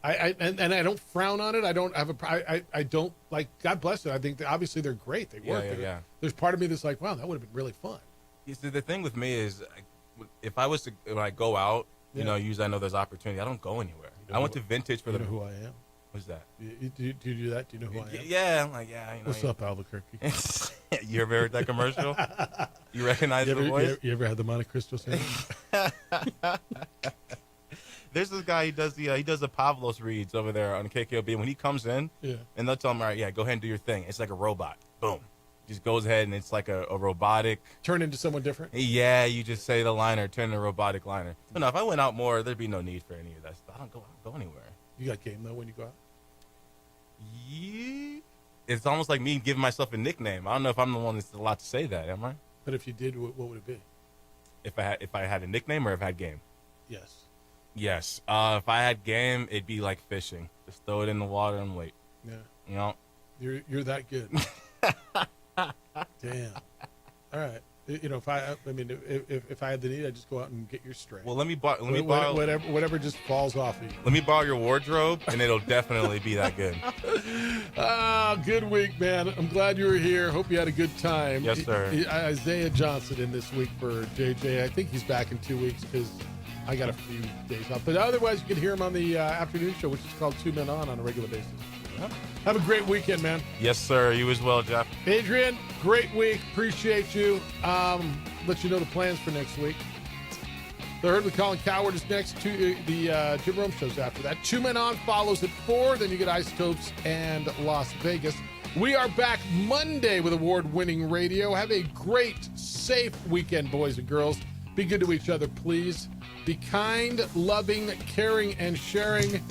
And I don't frown on it. I don't have I don't like. God bless it. I think that obviously they're great. They work. Yeah. There's part of me that's like, wow, that would have been really fun. You see, the thing with me is, if I was to when I go out, usually I know there's opportunity. I don't go anywhere. I went to Vintage for you know who I am. What's that? Do you do that? Do you know who I am? Yeah, I'm like, yeah. What's up, Albuquerque? You ever heard that commercial? You recognize the voice? You ever had the Monte Cristo sandwich? There's this guy. He does the Pavlos reads over there on KKOB. When he comes in, and they'll tell him, all right, go ahead and do your thing. It's like a robot. Boom. Just goes ahead and it's like a robotic. Turn into someone different? Yeah, you just say the liner, turn into a robotic liner. But no, if I went out more, there'd be no need for any of that stuff. I don't go anywhere. You got game, though, when you go out? Yeah. It's almost like me giving myself a nickname. I don't know if I'm the one that's allowed to say that, am I? But if you did, what would it be? If I had a nickname or if I had game? Yes. Yes. If I had game, it'd be like fishing. Just throw it in the water and wait. Yeah. You're that good. Damn. All right. If I had the need, I'd just go out and get your string. Well, let me borrow whatever just falls off of you. Let me borrow your wardrobe, and it'll definitely be that good. Good week, man. I'm glad you were here. Hope you had a good time. Yes, sir. Isaiah Johnson in this week for JJ. I think he's back in 2 weeks because I got a few days off. But otherwise, you can hear him on the afternoon show, which is called 2 Men On a regular basis. Have a great weekend, man. Yes, sir. You as well, Jeff. Adrian, great week. Appreciate you. Let you know the plans for next week. The Herd with Colin Coward is next. The Jim Rome show's after that. 2 Men On follows at 4. Then you get Isotopes and Las Vegas. We are back Monday with award-winning radio. Have a great, safe weekend, boys and girls. Be good to each other, please. Be kind, loving, caring, and sharing.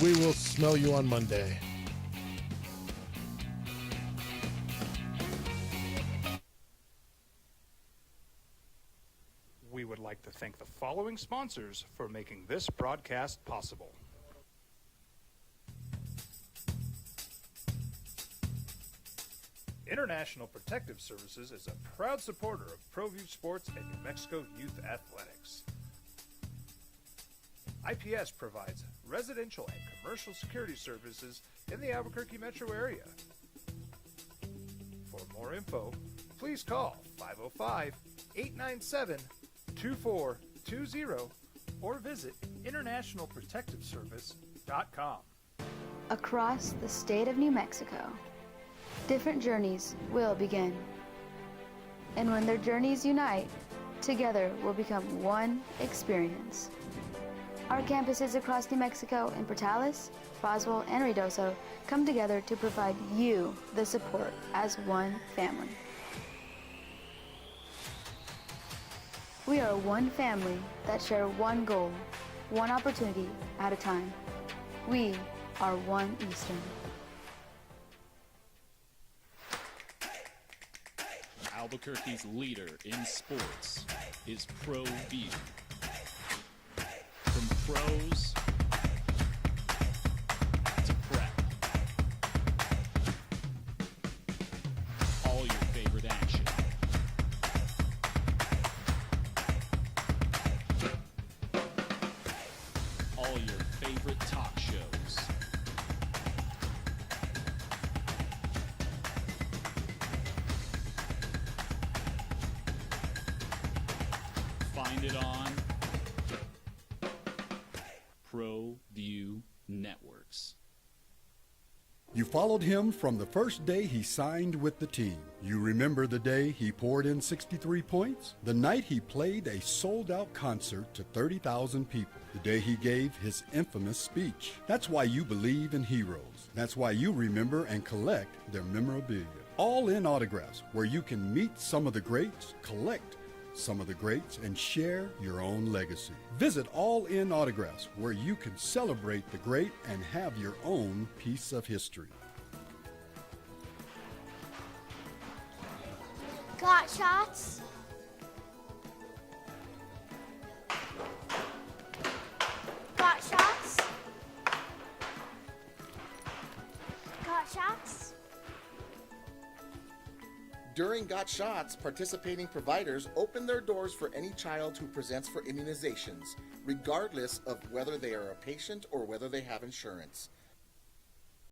We will smell you on Monday. We would like to thank the following sponsors for making this broadcast possible. International Protective Services is a proud supporter of ProView Sports and New Mexico Youth Athletics. IPS provides residential and commercial security services in the Albuquerque metro area. For more info, please call 505-897-2420 or visit internationalprotectiveservice.com. Across the state of New Mexico, different journeys will begin. And when their journeys unite, together will become one experience. Our campuses across New Mexico in Portales, Roswell, and Ruidoso come together to provide you the support as one family. We are one family that share one goal, one opportunity at a time. We are One Eastern. Albuquerque's leader in sports is ProView. From pros to prep, all your favorite action. All your favorite talk shows. Find find it on ProView Networks. You followed him from the first day he signed with the team. You remember the day he poured in 63 points? The night he played a sold-out concert to 30,000 people. The day he gave his infamous speech. That's why you believe in heroes. That's why you remember and collect their memorabilia. All in Autographs, where you can meet some of the greats, collect some of the greats, and share your own legacy. Visit All In Autographs, where you can celebrate the great and have your own piece of history. Got shots? Got shots? Got shots? During Got Shots, participating providers open their doors for any child who presents for immunizations, regardless of whether they are a patient or whether they have insurance.